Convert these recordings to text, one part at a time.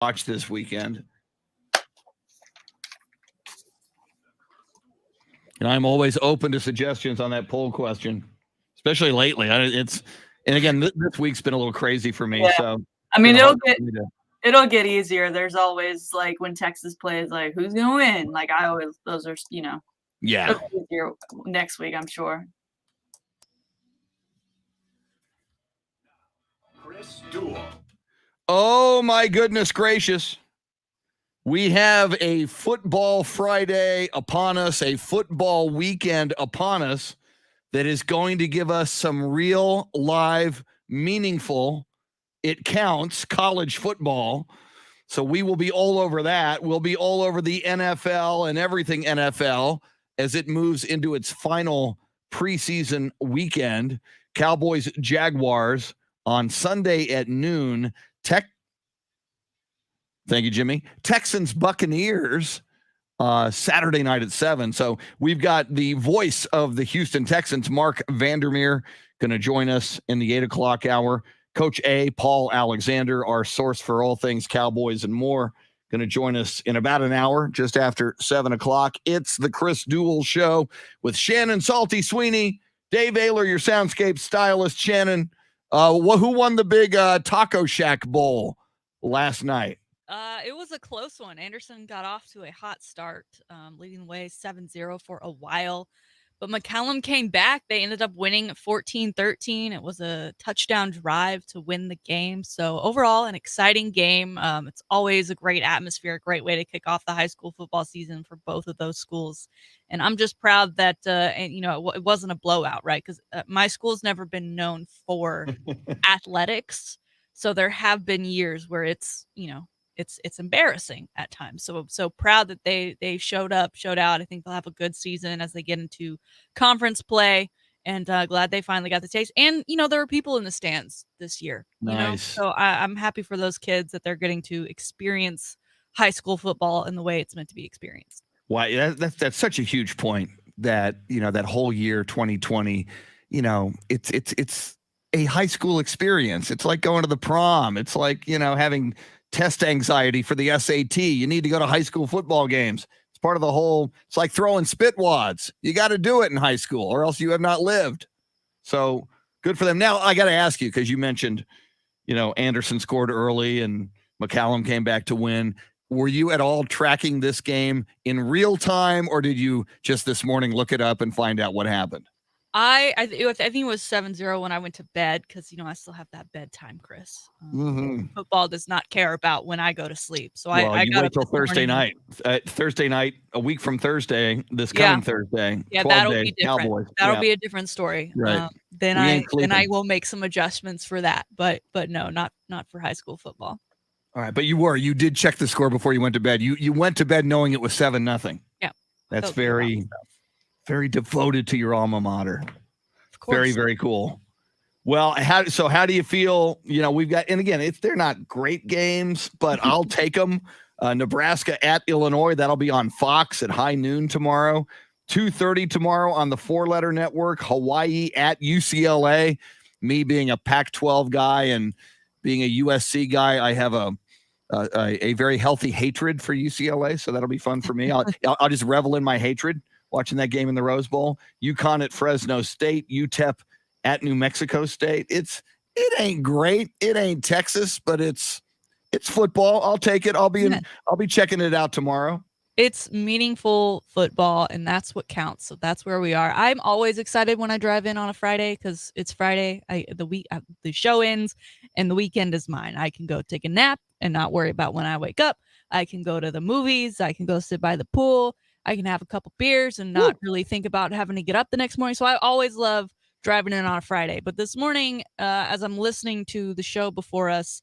watch this weekend. And I'm always open to suggestions on that poll question, especially lately. And again, this week's been a little crazy for me. Yeah. So I mean, it'll get easier. There's always like when Texas plays, like who's gonna win? Like those are yeah. Easier next week, I'm sure. Duel. Oh my goodness gracious. We have a football Friday upon us, a football weekend upon us that is going to give us some real, live, meaningful, it counts, college football. So we will be all over that. We'll be all over the NFL and everything NFL as it moves into its final preseason weekend. Cowboys, Jaguars on Sunday at noon. Thank you, Jimmy. Texans, Buccaneers, Saturday night at 7. So we've got the voice of the Houston Texans, Mark Vandermeer, going to join us in the 8 o'clock hour. Coach A, Paul Alexander, our source for all things Cowboys and more, going to join us in about an hour, just after 7 o'clock. It's the Chris Duel Show with Shannon Salty Sweeney, Dave Ayler, your soundscape stylist. Shannon, who won the big Taco Shack Bowl last night? It was a close one. Henderson got off to a hot start, leading the way 7-0 for a while. But McCallum came back. They ended up winning 14-13. It was a touchdown drive to win the game. So overall, an exciting game. It's always a great atmosphere, a great way to kick off the high school football season for both of those schools. And I'm just proud that, it wasn't a blowout, right? Because my school's never been known for athletics. So there have been years where it's embarrassing at times. So proud that they showed out. I think they'll have a good season as they get into conference play, and glad they finally got the taste. And there were people in the stands this year. Nice. So I'm happy for those kids that they're getting to experience high school football in the way it's meant to be experienced. Wow, that's such a huge point. That that whole year 2020, it's a high school experience. It's like going to the prom. It's like having test anxiety for the SAT. You need to go to high school football games. It's part of the whole, it's like throwing spit wads. You got to do it in high school or else you have not lived. So good for them. Now I got to ask you, because you mentioned, Anderson scored early and McCallum came back to win. Were you at all tracking this game in real time, or did you just this morning look it up and find out what happened? I think it was 7-0 when I went to bed because, I still have that bedtime, Chris. Football does not care about when I go to sleep. So I got wait till Thursday night. Thursday night, a week from Thursday, this coming Thursday. Yeah, that'll be different. Cowboys. That'll be a different story. Right. Then I will make some adjustments for that. But no, not for high school football. All right, but you did check the score before you went to bed. You went to bed knowing it was 7-0. Yeah. That's very devoted to your alma mater. Of course. Very, very cool. Well, how do you feel? We've got, and again, they're not great games, but I'll take them. Nebraska at Illinois. That'll be on Fox at high noon tomorrow. 2:30 tomorrow on the 4-letter network. Hawaii at UCLA. Me being a Pac-12 guy and being a USC guy, I have a very healthy hatred for UCLA, so that'll be fun for me. I'll just revel in my hatred watching that game in the Rose Bowl. UConn at Fresno State. UTEP at New Mexico State. It ain't great. It ain't Texas, but it's football. I'll take it. I'll be checking it out tomorrow. It's meaningful football, and that's what counts. So that's where we are. I'm always excited when I drive in on a Friday because it's Friday. The show ends, and the weekend is mine. I can go take a nap and not worry about when I wake up. I can go to the movies. I can go sit by the pool. I can have a couple beers and not really think about having to get up the next morning. So I always love driving in on a Friday. But this morning, as I'm listening to the show before us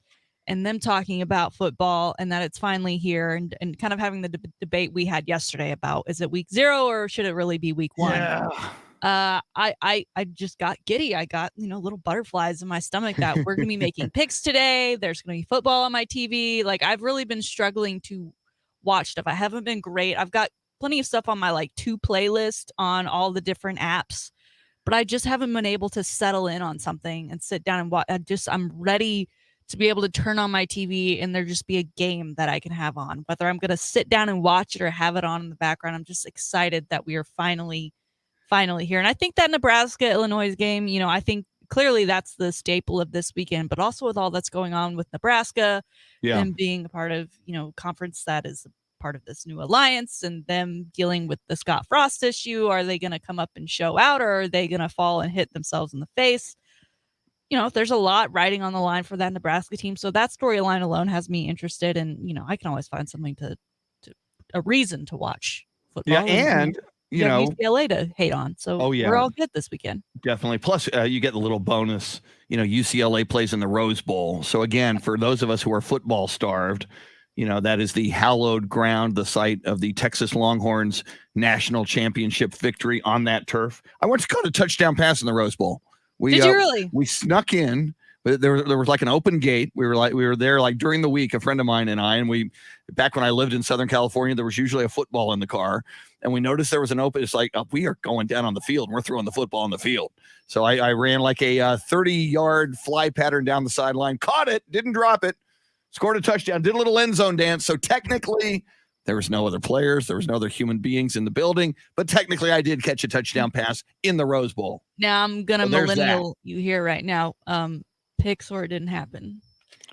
and them talking about football and that it's finally here and kind of having the debate we had yesterday about, is it week 0 or should it really be week 1? Yeah. I just got giddy. I got, little butterflies in my stomach that we're going to be making picks today. There's going to be football on my TV. Like, I've really been struggling to watch stuff. I haven't been great. I've got plenty of stuff on my 2 playlist on all the different apps, but I just haven't been able to settle in on something and sit down and watch. I'm ready to be able to turn on my TV and there just be a game that I can have on, whether I'm going to sit down and watch it or have it on in the background. I'm just excited that we are finally here. And I think that Nebraska-Illinois game, I think clearly that's the staple of this weekend, but also with all that's going on with Nebraska and being a part of, conference that is part of this new alliance and them dealing with the Scott Frost issue. Are they going to come up and show out, or are they going to fall and hit themselves in the face? There's a lot riding on the line for that Nebraska team. So that storyline alone has me interested, and, I can always find something to a reason to watch football. Yeah. And you have UCLA to hate on. So we're all good this weekend. Definitely. Plus you get the little bonus, UCLA plays in the Rose Bowl. So again, for those of us who are football starved, that is the hallowed ground, the site of the Texas Longhorns national championship victory on that turf. I once caught a touchdown pass in the Rose Bowl. Did you really? We snuck in, but there was like an open gate. We were there like during the week, a friend of mine and I, and back when I lived in Southern California, there was usually a football in the car, and we noticed there was an open. It's like, we are going down on the field and we're throwing the football on the field. So I ran like a 30-yard fly pattern down the sideline, caught it, didn't drop it, scored a touchdown, did a little end zone dance. So technically, there was no other players. There was no other human beings in the building. But technically, I did catch a touchdown pass in the Rose Bowl. Now, I'm going to millennial you here right now. Picks or it didn't happen.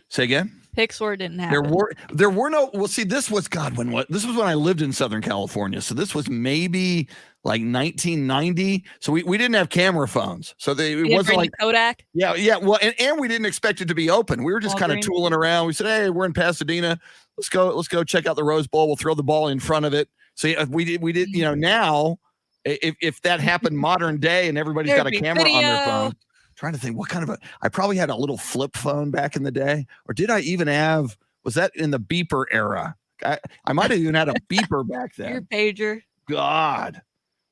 Say again? Picks or it didn't happen. There were no, well, see, this was, this was when I lived in Southern California. So this was maybe like 1990. So we didn't have camera phones. So it wasn't like Kodak. Yeah. Well, and we didn't expect it to be open. We were just kind of tooling around. We said, hey, we're in Pasadena. Let's go check out the Rose Bowl. We'll throw the ball in front of it. So yeah, we did, now if that happened modern day and everybody's got a camera on their phone, trying to think what kind of I probably had a little flip phone back in the day, or did I even have, was that in the beeper era? I might have even had a beeper back then. Your pager. God.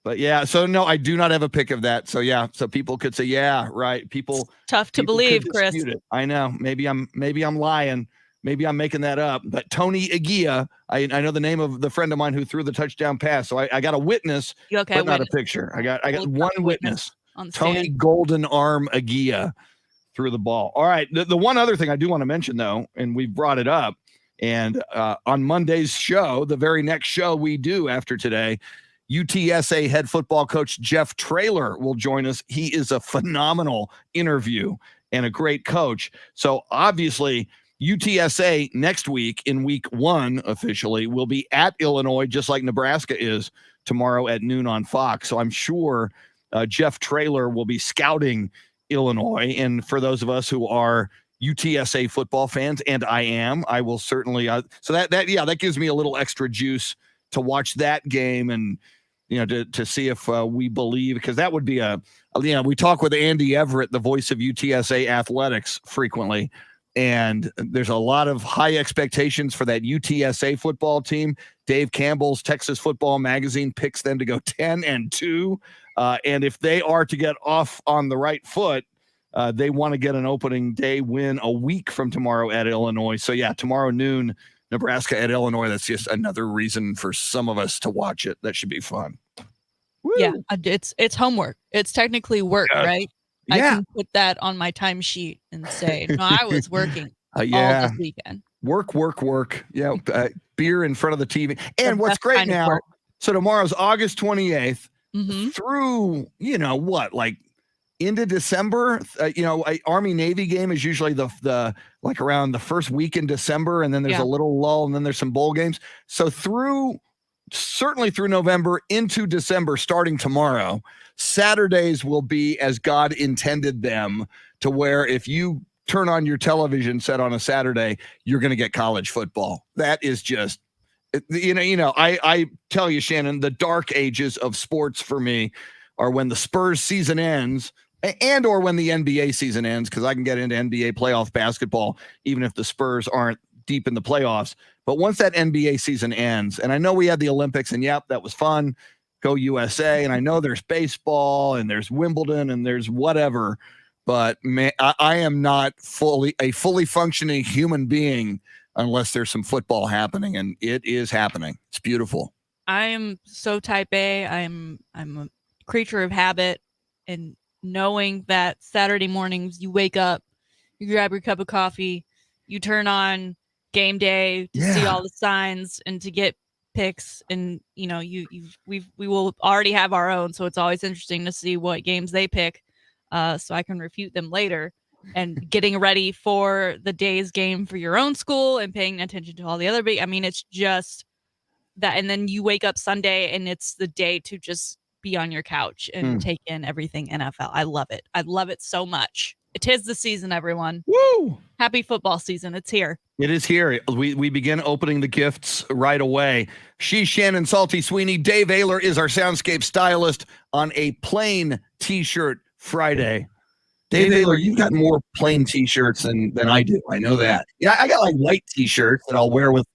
But yeah, so no, I do not have a pic of that. So yeah, so people could say, yeah, right. It's tough to believe, Chris. I know. Maybe I'm lying. Maybe I'm making that up. But Tony Aguia, I know the name of the friend of mine who threw the touchdown pass. So I got a witness, but not a picture. I got one witness. Tony Golden Arm Aguia threw the ball. All right. The one other thing I do want to mention, though, and we brought it up, and on Monday's show, the very next show we do after today, UTSA head football coach Jeff Traylor will join us. He is a phenomenal interview and a great coach. So obviously, UTSA next week in week 1 officially will be at Illinois, just like Nebraska is tomorrow at noon on Fox. So I'm sure Jeff Traylor will be scouting Illinois. And for those of us who are UTSA football fans, and I will certainly, so that gives me a little extra juice to watch that game and, to see if we believe, because that would be we talk with Andy Everett, the voice of UTSA athletics, frequently. And there's a lot of high expectations for that UTSA football team. Dave Campbell's Texas Football Magazine picks them to go 10-2. And if they are to get off on the right foot, they want to get an opening day win a week from tomorrow at Illinois. So yeah, tomorrow noon, Nebraska at Illinois. That's just another reason for some of us to watch it. That should be fun. Woo. Yeah, it's homework. It's technically work, right? Yeah. I can put that on my timesheet and say, no, I was working all this weekend. Work. Yeah, beer in front of the TV. And what's great now, so tomorrow's August 28th through, into December. Army Navy game is usually the like around the first week in December, and then there's a little lull, and then there's some bowl games. So certainly through November into December, starting tomorrow, Saturdays will be as God intended them, to where if you turn on your television set on a Saturday, you're going to get college football. That is just, I tell you, Shannon, the dark ages of sports for me are when the Spurs season ends and or when the NBA season ends, because I can get into NBA playoff basketball even if the Spurs aren't deep in the playoffs. But once that NBA season ends, and I know we had the Olympics, and yep, that was fun. Go USA. And I know there's baseball and there's Wimbledon and there's whatever, but man, I am not a fully functioning human being unless there's some football happening, and it is happening. It's beautiful. I am so type A. I'm a creature of habit, and knowing that Saturday mornings you wake up, you grab your cup of coffee, you turn on game day to see all the signs and to get picks, and we will already have our own, so it's always interesting to see what games they pick, so I can refute them later. And getting ready for the day's game for your own school and paying attention to all the other it's just that. And then you wake up Sunday and it's the day to just be on your couch and take in everything NFL. I love it. I love it so much. It is the season, everyone. Woo! Happy football season. It's here. It is here. We begin opening the gifts right away. She's Shannon Salty Sweeney. Dave Ayler is our soundscape stylist on a plain T-shirt Friday. Dave Ayler, you've got more plain T-shirts than I do. I know that. Yeah, I got like white T-shirts that I'll wear with,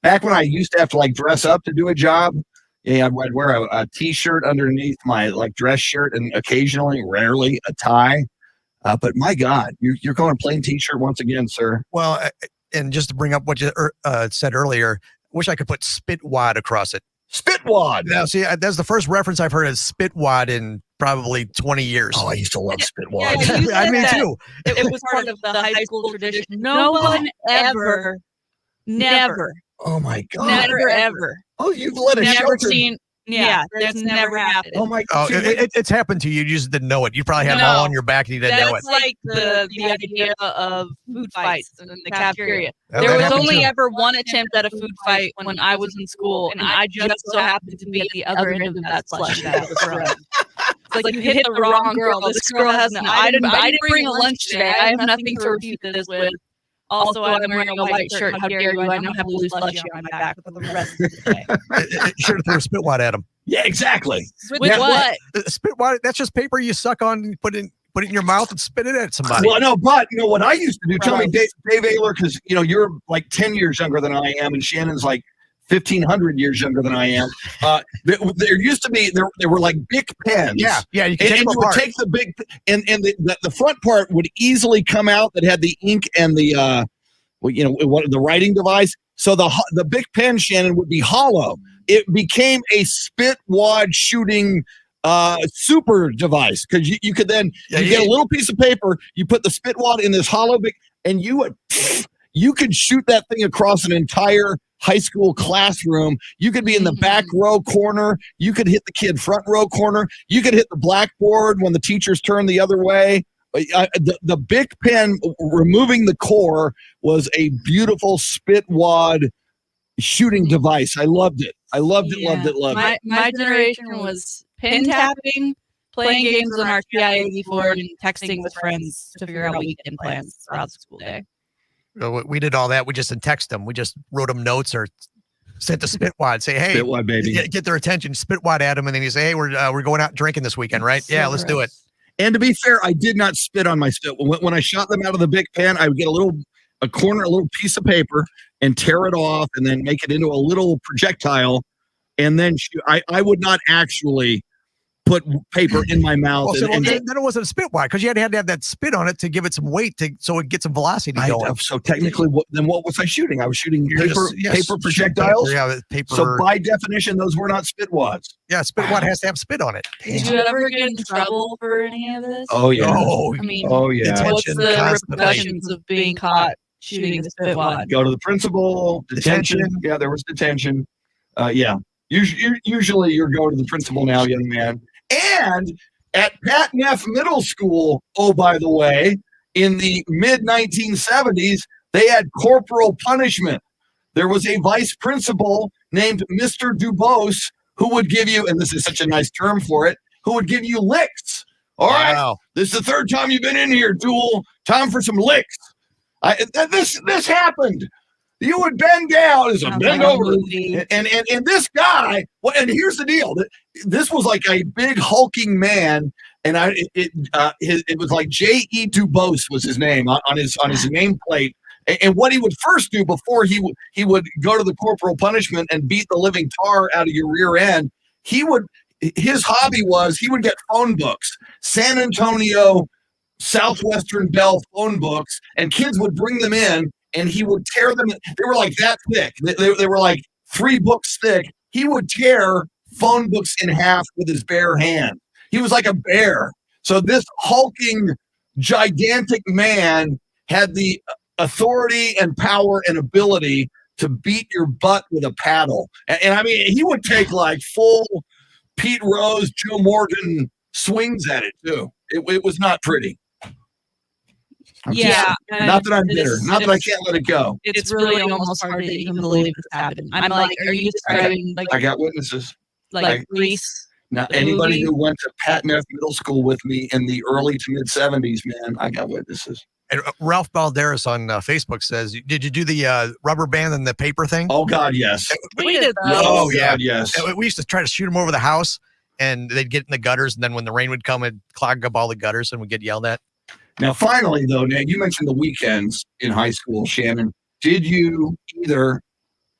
back when I used to have to like dress up to do a job. Yeah, I'd wear a T-shirt underneath my like dress shirt and occasionally, rarely, a tie. But my God, you're going plain T-shirt once again, sir. Well, and just to bring up what you said earlier, wish I could put spitwad across it. Spitwad. Now, see, that's the first reference I've heard of spitwad in probably 20 years. Oh, I used to love spitwad. Yeah, I mean, too. It was part of the high school tradition. No one ever, never. Oh my God. Never ever. Oh, you've let us Never shelter. seen. Yeah, that's never happened. Oh my Oh, God. it's happened to you. You just didn't know it. You probably had them all on your back and you didn't know it. That's like the idea of food fights in the cafeteria. That There was happened only too. ever one attempt at a food fight when I was in school, and I just so happened to be at the other end of that slush that was thrown. It's like you hit the wrong girl. This girl has no. I didn't bring a lunch today. I have nothing to refute this with. Also, I'm wearing a white shirt. How dare you? I now have blue slushy on my back for the rest of the day. You should have threw a spitwad at him. Yeah, exactly. With what? Spitwad, that's just paper you suck on, put it in your mouth and spit it at somebody. Well, no, but what I used to do, tell me, Dave Ayler, because, you're like 10 years younger than I am, and Shannon's like 1,500 years younger than I am. There used to be, there were like big pens. Yeah, you can take them you apart. would take the big, and the front part would easily come out that had the ink and the, the writing device. So the big pen, Shannon, would be hollow. It became a spitwad shooting super device, because you could then get a little piece of paper, you put the spitwad in this hollow big, and you could shoot that thing across an entire high school classroom. You could be in the back row corner. You could hit the kid front row corner. You could hit the blackboard when the teachers turned the other way. The big pen, removing the core, was a beautiful spitwad shooting device. I loved it. Loved it. My generation was pin tapping, playing games on our TI-84, and texting with friends to figure out weekend plans throughout the school day. We did all that. We just didn't text them. We just wrote them notes or sent the spitwad. Say, hey, spitwad, baby. Get their attention. Spitwad at them, and then you say, hey, we're going out drinking this weekend, right? Yeah, let's do it. And to be fair, I did not spit on my spit. When I shot them out of the big pen, I would get a little piece of paper and tear it off, and then make it into a little projectile, and then shoot. I would not actually put paper in my mouth. Well, then it wasn't a spitwad, because you had to have that spit on it to give it some weight so it gets some velocity going. So technically, then what was I shooting? I was shooting paper projectiles. Paper. So by definition, those were not spitwads. Yeah, spitwad has to have spit on it. Did you ever get in trouble for any of this? Oh yeah. What's the repercussions of being caught shooting a spitwad? Go to the principal. Detention. Yeah, there was detention. Yeah. Usually you're going to the principal now, young man. And at Pat Neff Middle School, oh, by the way, in the mid-1970s, they had corporal punishment. There was a vice principal named Mr. Dubose who would give you, and this is such a nice term for it, who would give you licks. All right, this is the third time you've been in here, Duel. Time for some licks. This happened. You would bend down, bend over, and this guy. Well, and here's the deal: this was like a big hulking man, and it was like J.E. Dubose was his name on his nameplate. And what he would first do before he would go to the corporal punishment and beat the living tar out of your rear end, his hobby was he would get phone books, San Antonio, Southwestern Bell phone books, and kids would bring them in. And he would tear them. They were like that thick. They were like 3 books thick. He would tear phone books in half with his bare hand. He was like a bear. So this hulking, gigantic man had the authority and power and ability to beat your butt with a paddle. And I mean, he would take like full Pete Rose, Joe Morgan swings at it too. It was not pretty. Not that I'm bitter. Not that I can't let it go. It's really almost hard to even believe this happened. I'm like, are you describing I got witnesses. like Grease? Now, anybody who went to Pat Neff Middle School with me in the early to mid 70s, man, I got witnesses. And Ralph Balderas on Facebook says, "Did you do the rubber band and the paper thing?" Oh God, yes. We did those. Oh God, yes. We used to try to shoot them over the house, and they'd get in the gutters, and then when the rain would come, it'd clog up all the gutters, and we'd get yelled at. Now, finally, though, Nate, you mentioned the weekends in high school, Shannon. Did you either,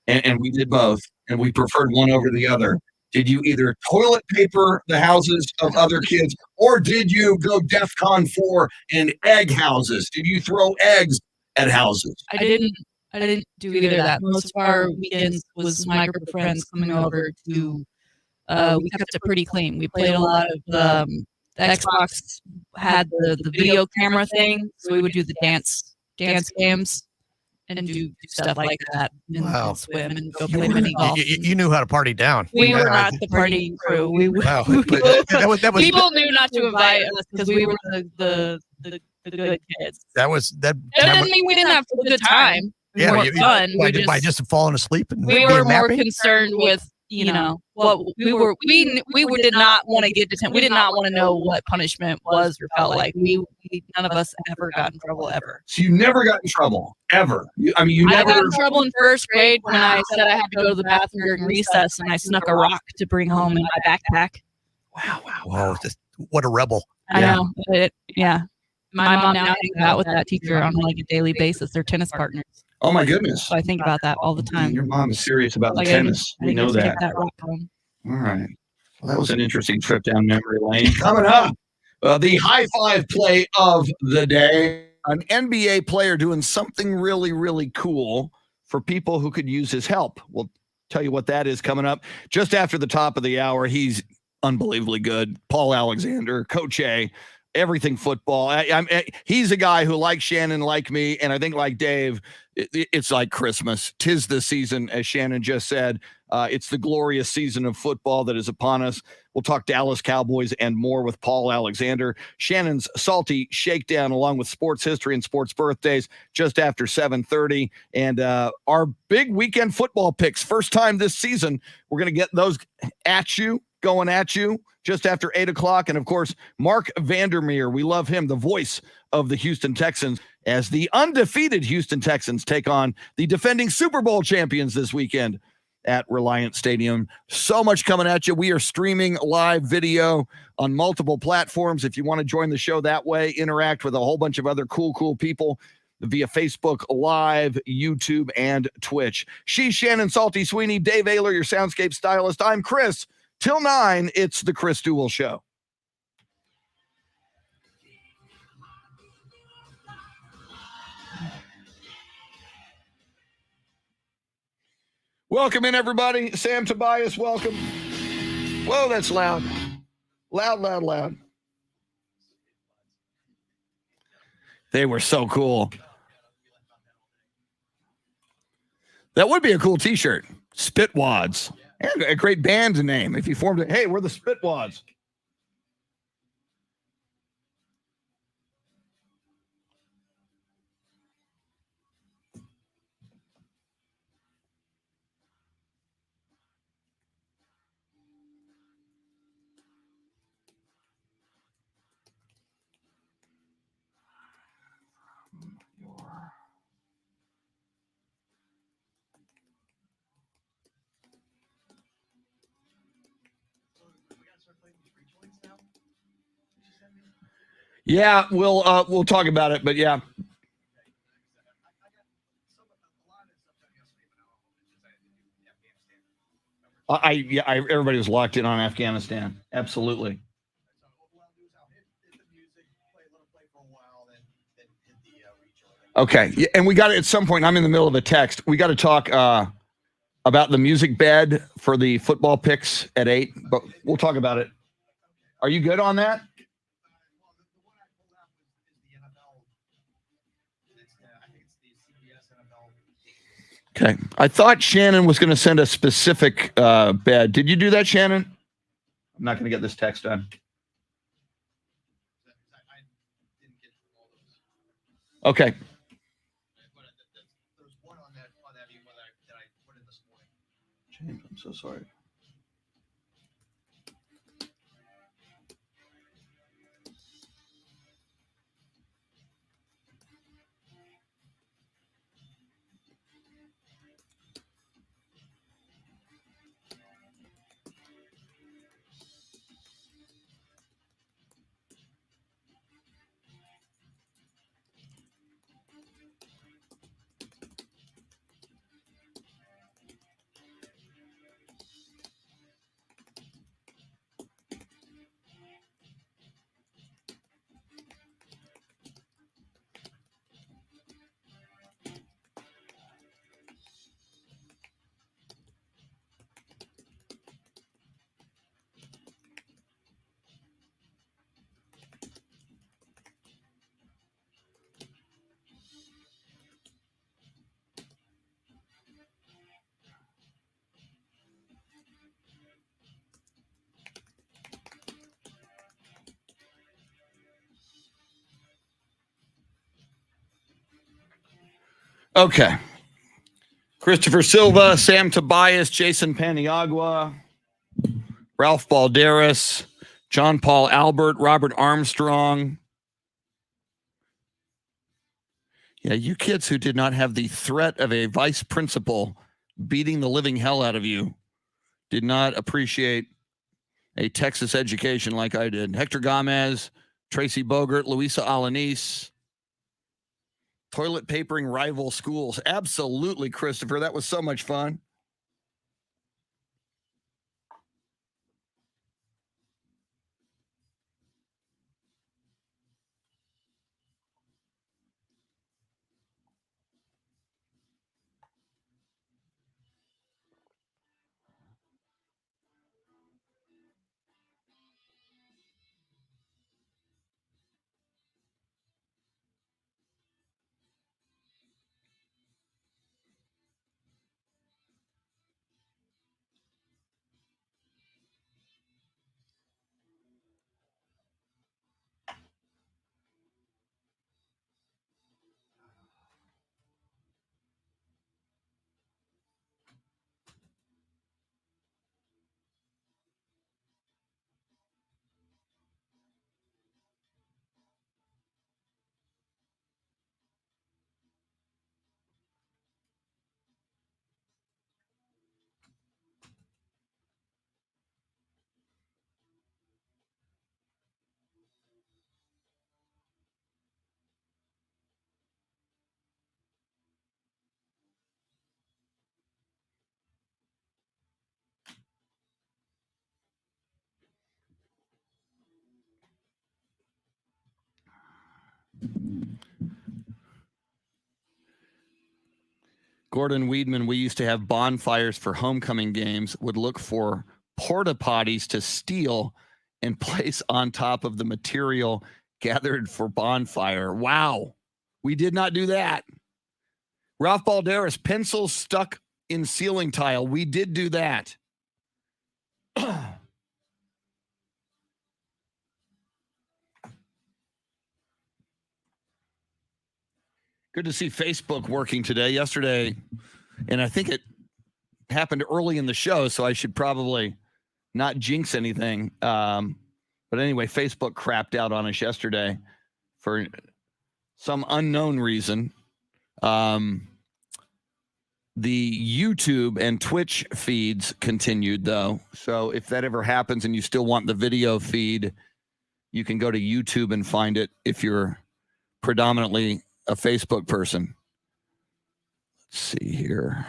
and we did both, and we preferred one over the other, did you either toilet paper the houses of other kids, or did you go DEFCON 4 and egg houses? Did you throw eggs at houses? I didn't do either of that. Most of our weekends was my group of friends coming over to, we kept it pretty clean. We played a lot of, the Xbox had the video camera thing, so we would do the dance games and do stuff like that, and swim and go play mini golf. You knew how to party down. We were not the partying crew. Wow. that was people knew not to invite us because we were the good kids. That doesn't mean we didn't have a good time. We weren't fun. By just falling asleep and we were more concerned with what we did not want to get to. We did not want to know what punishment was or felt like. We none of us ever got in trouble ever. So you never got in trouble ever. I never got in trouble in first grade when I said I had to go to the bathroom during recess, and I snuck a rock to bring home in my backpack. Wow. What a rebel. I know. My mom now hangs out with that teacher on like a daily basis. They're tennis partners. Oh my goodness. So I think about that all the time. Your mom is serious about the tennis. We know that. Rock home. All right. Well, that was an interesting trip down memory lane. Coming up, the high five play of the day. An NBA player doing something really, really cool for people who could use his help. We'll tell you what that is coming up just after the top of the hour. He's unbelievably good. Paul Alexander, Coach A, everything football. He's a guy who, like Shannon, like me, and I think like Dave, it's like Christmas. 'Tis the season, as Shannon just said. It's the glorious season of football that is upon us. We'll talk Dallas Cowboys and more with Paul Alexander. Shannon's Salty Shakedown, along with sports history and sports birthdays, just after 7:30. And our big weekend football picks, first time this season. We're going to get those going at you, just after 8 o'clock. And, of course, Mark Vandermeer. We love him, the voice of the Houston Texans, as the undefeated Houston Texans take on the defending Super Bowl champions this weekend at Reliant Stadium. So much coming at you. We are streaming live video on multiple platforms. If you want to join the show that way, interact with a whole bunch of other cool people via Facebook Live, YouTube, and Twitch. She's Shannon Salty Sweeney, Dave Ayler, your soundscape stylist. I'm Chris. Till 9, it's the Chris Duel Show. Welcome in, everybody. Sam Tobias, welcome. Whoa, that's loud. Loud. They were so cool. That would be a cool t-shirt. Spitwads. And a great band name if you formed it. Hey, we're the Spitwads. Yeah, we'll talk about it, but yeah. Everybody was locked in on Afghanistan. Absolutely. Okay, and we got to, at some point, I'm in the middle of a text. We got to talk about the music bed for the football picks at 8, but we'll talk about it. Are you good on that? Okay. I thought Shannon was going to send a specific bed. Did you do that, Shannon? I'm not going to get this text done. Okay. James, I'm so sorry. Okay. Christopher Silva, Sam Tobias, Jason Paniagua, Ralph Balderas, John Paul Albert, Robert Armstrong. Yeah, you kids who did not have the threat of a vice principal beating the living hell out of you did not appreciate a Texas education like I did. Hector Gomez, Tracy Bogert, Luisa Alanis. Toilet papering rival schools. Absolutely, Christopher. That was so much fun. Gordon Weedman, we used to have bonfires for homecoming games, would look for porta potties to steal and place on top of the material gathered for bonfire. Wow. We did not do that. Ralph Balderas, pencils stuck in ceiling tile. We did do that. Good to see Facebook working today. Yesterday, and I think it happened early in the show, so I should probably not jinx anything. But anyway, Facebook crapped out on us yesterday for some unknown reason. The YouTube and Twitch feeds continued, though. So if that ever happens and you still want the video feed, you can go to YouTube and find it if you're predominantly a Facebook person. Let's see here.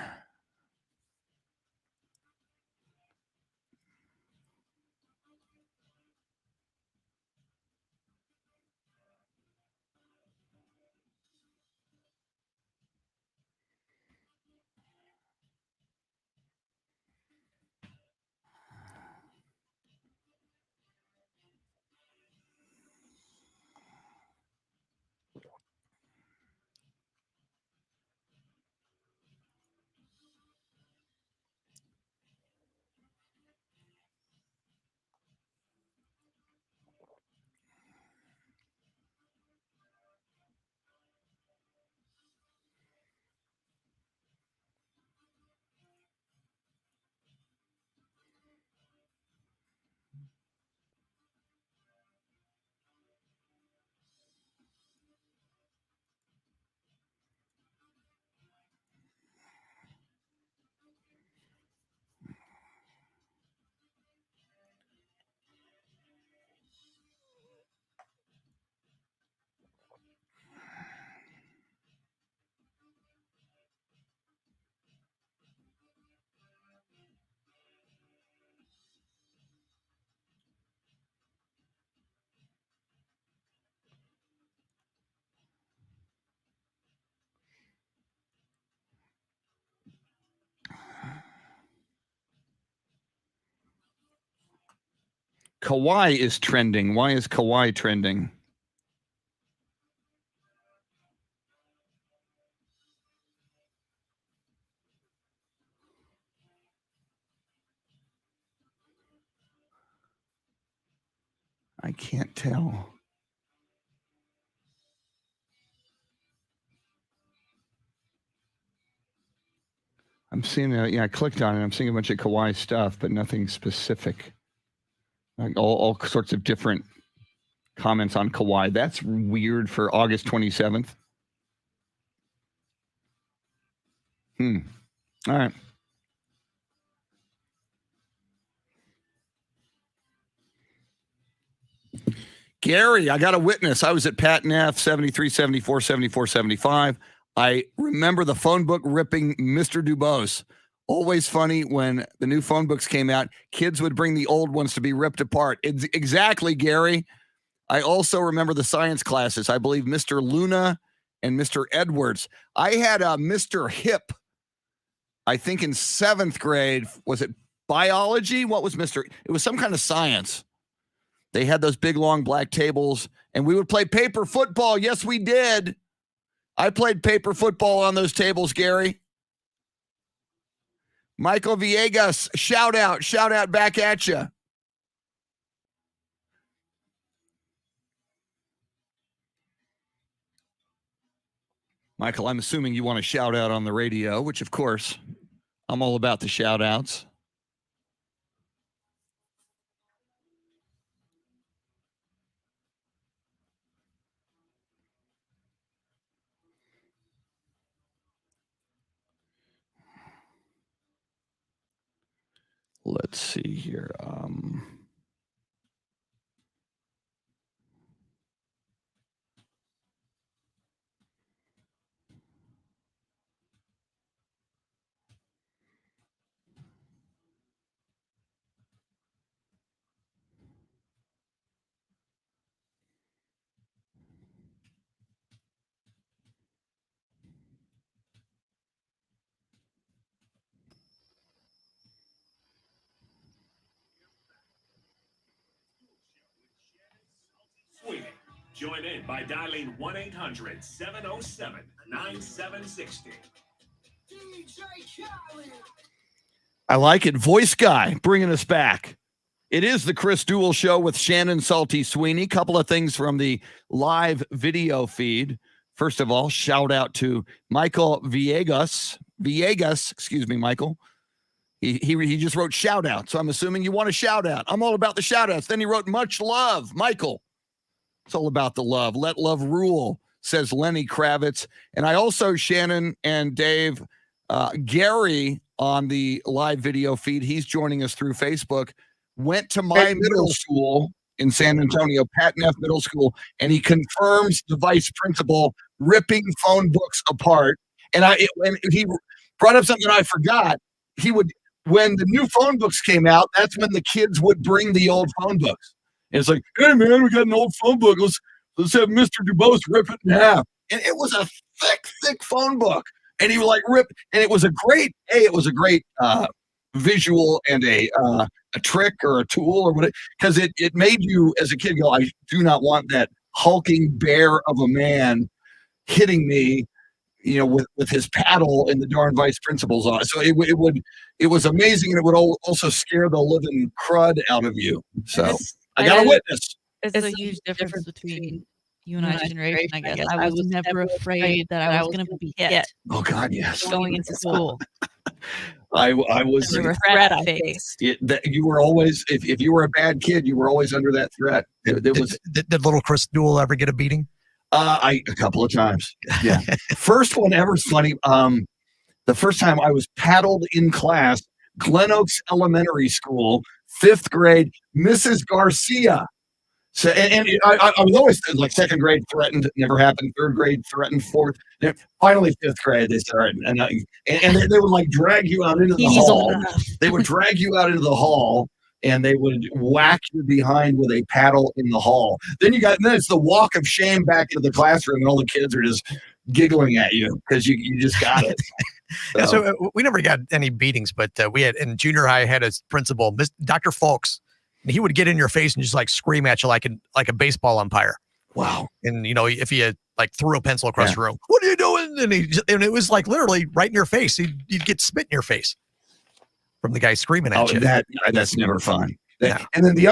Kawhi is trending. Why is Kawhi trending? I can't tell. I'm seeing I clicked on it. I'm seeing a bunch of Kawhi stuff, but nothing specific. Like all sorts of different comments on Kawhi. That's weird for August 27th. All right. Gary, I got a witness. I was at Pat Neff, 73, 74, 74, 75. I remember the phone book ripping Mr. Dubose. Always funny when the new phone books came out, kids would bring the old ones to be ripped apart. Exactly, Gary. I also remember the science classes. I believe Mr. Luna and Mr. Edwards. I had a Mr. Hip, I think in 7th grade. Was it biology? What was Mr. It was some kind of science. They had those big, long black tables, and we would play paper football. Yes, we did. I played paper football on those tables, Gary. Michael Villegas, shout out back at you. Michael, I'm assuming you want to shout out on the radio, which, of course, I'm all about the shout outs. Let's see here. Join in by dialing 1-800-707-9760. I like it. Voice guy bringing us back. It is the Chris Duel Show with Shannon Salty Sweeney. Couple of things from the live video feed. First of all, shout out to Michael Villegas. Excuse me, Michael. He just wrote shout out. So I'm assuming you want a shout out. I'm all about the shout outs. Then he wrote much love, Michael. It's all about the love. Let love rule, says Lenny Kravitz. And I also, Shannon and Dave, Gary on the live video feed, he's joining us through Facebook, went to my middle school in San Antonio, Pat Neff Middle School, and he confirms the vice principal ripping phone books apart. And when he brought up something I forgot, he would, when the new phone books came out, that's when the kids would bring the old phone books. And it's like, hey, man, we got an old phone book. Let's have Mr. Dubose rip it in half. And it was a thick phone book. And he would like rip. And it was a great visual and a trick or a tool or whatever. Because it made you, as a kid, go, I do not want that hulking bear of a man hitting me, with his paddle and the darn vice principal's on. So it was amazing. And it would also scare the living crud out of you. So I got a witness. It's a huge difference between you and I generation, I guess. I was never afraid that I was going to be hit. Oh, God, yes. Going into school. I was. There were threat I faced. You were always, if you were a bad kid, you were always under that threat. Did little Chris Duel ever get a beating? A couple of times. Yeah. First one ever is funny. The first time I was paddled in class, Glen Oaks Elementary School, 5th grade, Mrs. Garcia. So, and I was always like 2nd grade threatened, never happened. 3rd grade threatened, 4th. Finally, 5th grade, they started, and they would like drag you out into the hall. They would drag you out into the hall, and they would whack you behind with a paddle in the hall. Then it's the walk of shame back into the classroom, and all the kids are just giggling at you because you just got it. So we never got any beatings, but we had in junior high had a principal, Dr. Folks. he would get in your face and just like scream at you like a baseball umpire. Wow. And if he had like threw a pencil across the room, what are you doing? And it was like literally right in your face. You'd get spit in your face from the guy screaming at you. That's never fun. And then the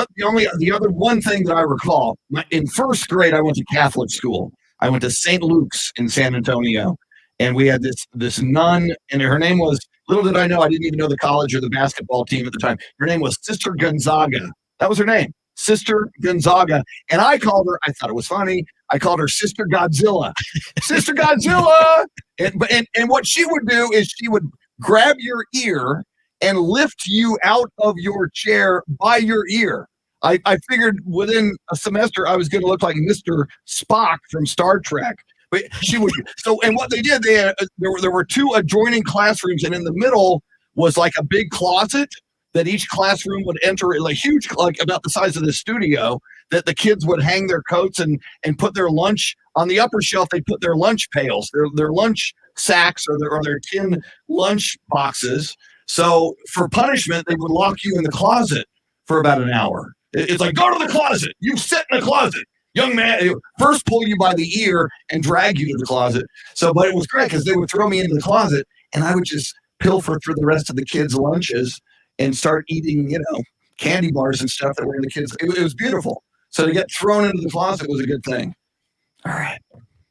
other one thing that I recall, in first grade, I went to Catholic school. I went to St. Luke's in San Antonio, and we had this nun, and her name was, little did I know, I didn't even know the college or the basketball team at the time. Her name was Sister Gonzaga. That was her name, Sister Gonzaga. And I called her, I thought it was funny, I called her Sister Godzilla. Sister Godzilla! And what she would do is she would grab your ear and lift you out of your chair by your ear. I figured within a semester I was going to look like Mr. Spock from Star Trek. But she would. And what they did, there were two adjoining classrooms, and in the middle was like a big closet that each classroom would enter, like huge, like about the size of the studio, that the kids would hang their coats and put their lunch on the upper shelf. They put their lunch pails, their lunch sacks, or their tin lunch boxes. So for punishment, they would lock you in the closet for about an hour. It's like, go to the closet. You sit in the closet. Young man, first pull you by the ear and drag you to the closet. But it was great because they would throw me into the closet and I would just pilfer for the rest of the kids' lunches and start eating, candy bars and stuff that were in the kids. It was beautiful. So to get thrown into the closet was a good thing. All right.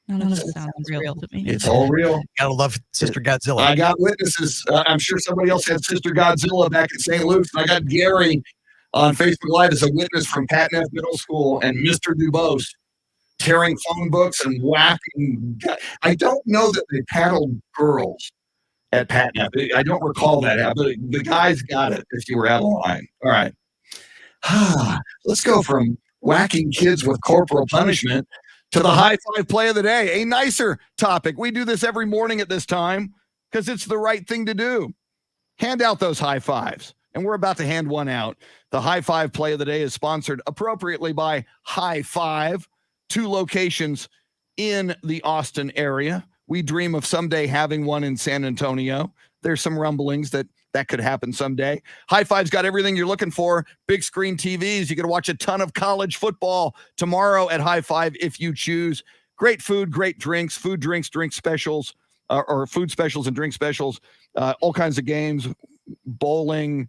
None of this sounds real to me. It's all real. Gotta love Sister Godzilla. I got witnesses. I'm sure somebody else had Sister Godzilla back in St. Luke's. I got Gary on Facebook Live as a witness from Patton F. Middle School, and Mr. Dubose tearing phone books and whacking. I don't know that they paddled girls at Patton F. I don't recall that, but the guys got it if you were out of line. All right. Let's go from whacking kids with corporal punishment to the high five play of the day, a nicer topic. We do this every morning at this time because it's the right thing to do. Hand out those high fives, and we're about to hand one out. The high five play of the day is sponsored appropriately by High Five, 2 locations in the Austin area. We dream of someday having one in San Antonio. There's some rumblings that could happen someday. High Five's got everything you're looking for. Big screen TVs. You can watch a ton of college football tomorrow at High Five if you choose. Great food, great drinks, drink specials, or food specials and drink specials. All kinds of games, bowling,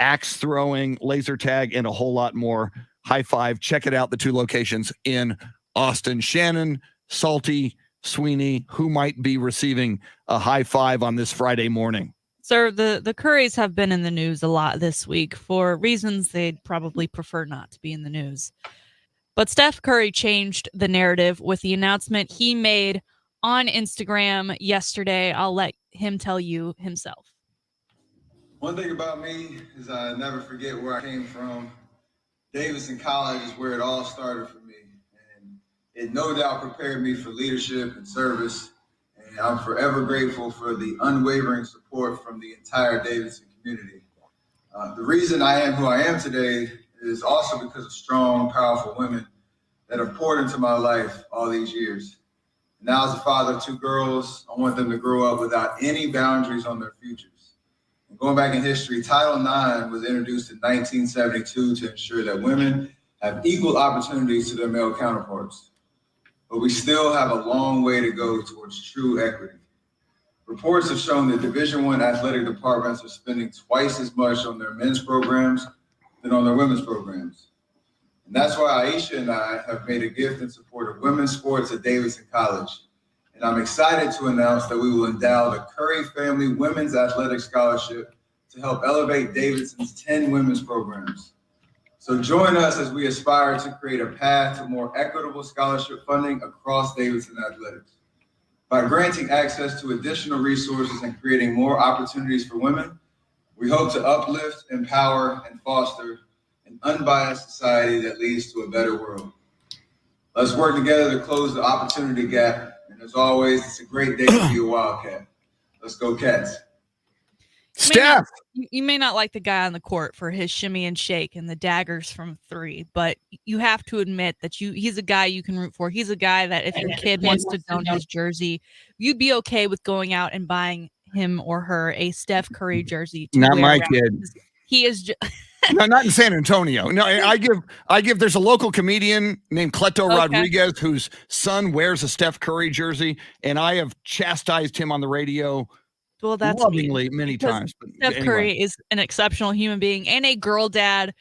axe throwing, laser tag, and a whole lot more. High Five. Check it out. The 2 locations in Austin. Shannon, Salty, Sweeney, who might be receiving a high five on this Friday morning? Sir, the Currys have been in the news a lot this week for reasons they'd probably prefer not to be in the news. But Steph Curry changed the narrative with the announcement he made on Instagram yesterday. I'll let him tell you himself. One thing about me is I never forget where I came from. Davidson College is where it all started for me. And it no doubt prepared me for leadership and service. And I'm forever grateful for the unwavering support from the entire Davidson community. The reason I am who I am today is also because of strong, powerful women that have poured into my life all these years. Now, as a father of 2 girls, I want them to grow up without any boundaries on their futures. And going back in history, Title IX was introduced in 1972 to ensure that women have equal opportunities to their male counterparts. But we still have a long way to go towards true equity. Reports have shown that Division I athletic departments are spending twice as much on their men's programs than on their women's programs. And that's why Aisha and I have made a gift in support of women's sports at Davidson College. And I'm excited to announce that we will endow the Curry Family Women's Athletic Scholarship to help elevate Davidson's 10 women's programs. So join us as we aspire to create a path to more equitable scholarship funding across Davidson athletics. By granting access to additional resources and creating more opportunities for women, we hope to uplift, empower, and foster an unbiased society that leads to a better world. Let's work together to close the opportunity gap. And as always, it's a great day to be a Wildcat. Let's go, Cats. Steph! You may not like the guy on the court for his shimmy and shake and the daggers from 3, but you have to admit that he's a guy you can root for. He's a guy that if your kid wants to don his jersey, you'd be okay with going out and buying him or her a Steph Curry jersey. Not my kid. He is No, not in San Antonio. No, I give. There's a local comedian named Cleto Rodriguez whose son wears a Steph Curry jersey, and I have chastised him on the radio. Well, that's lovingly many times. But Steph Curry is an exceptional human being and a girl dad,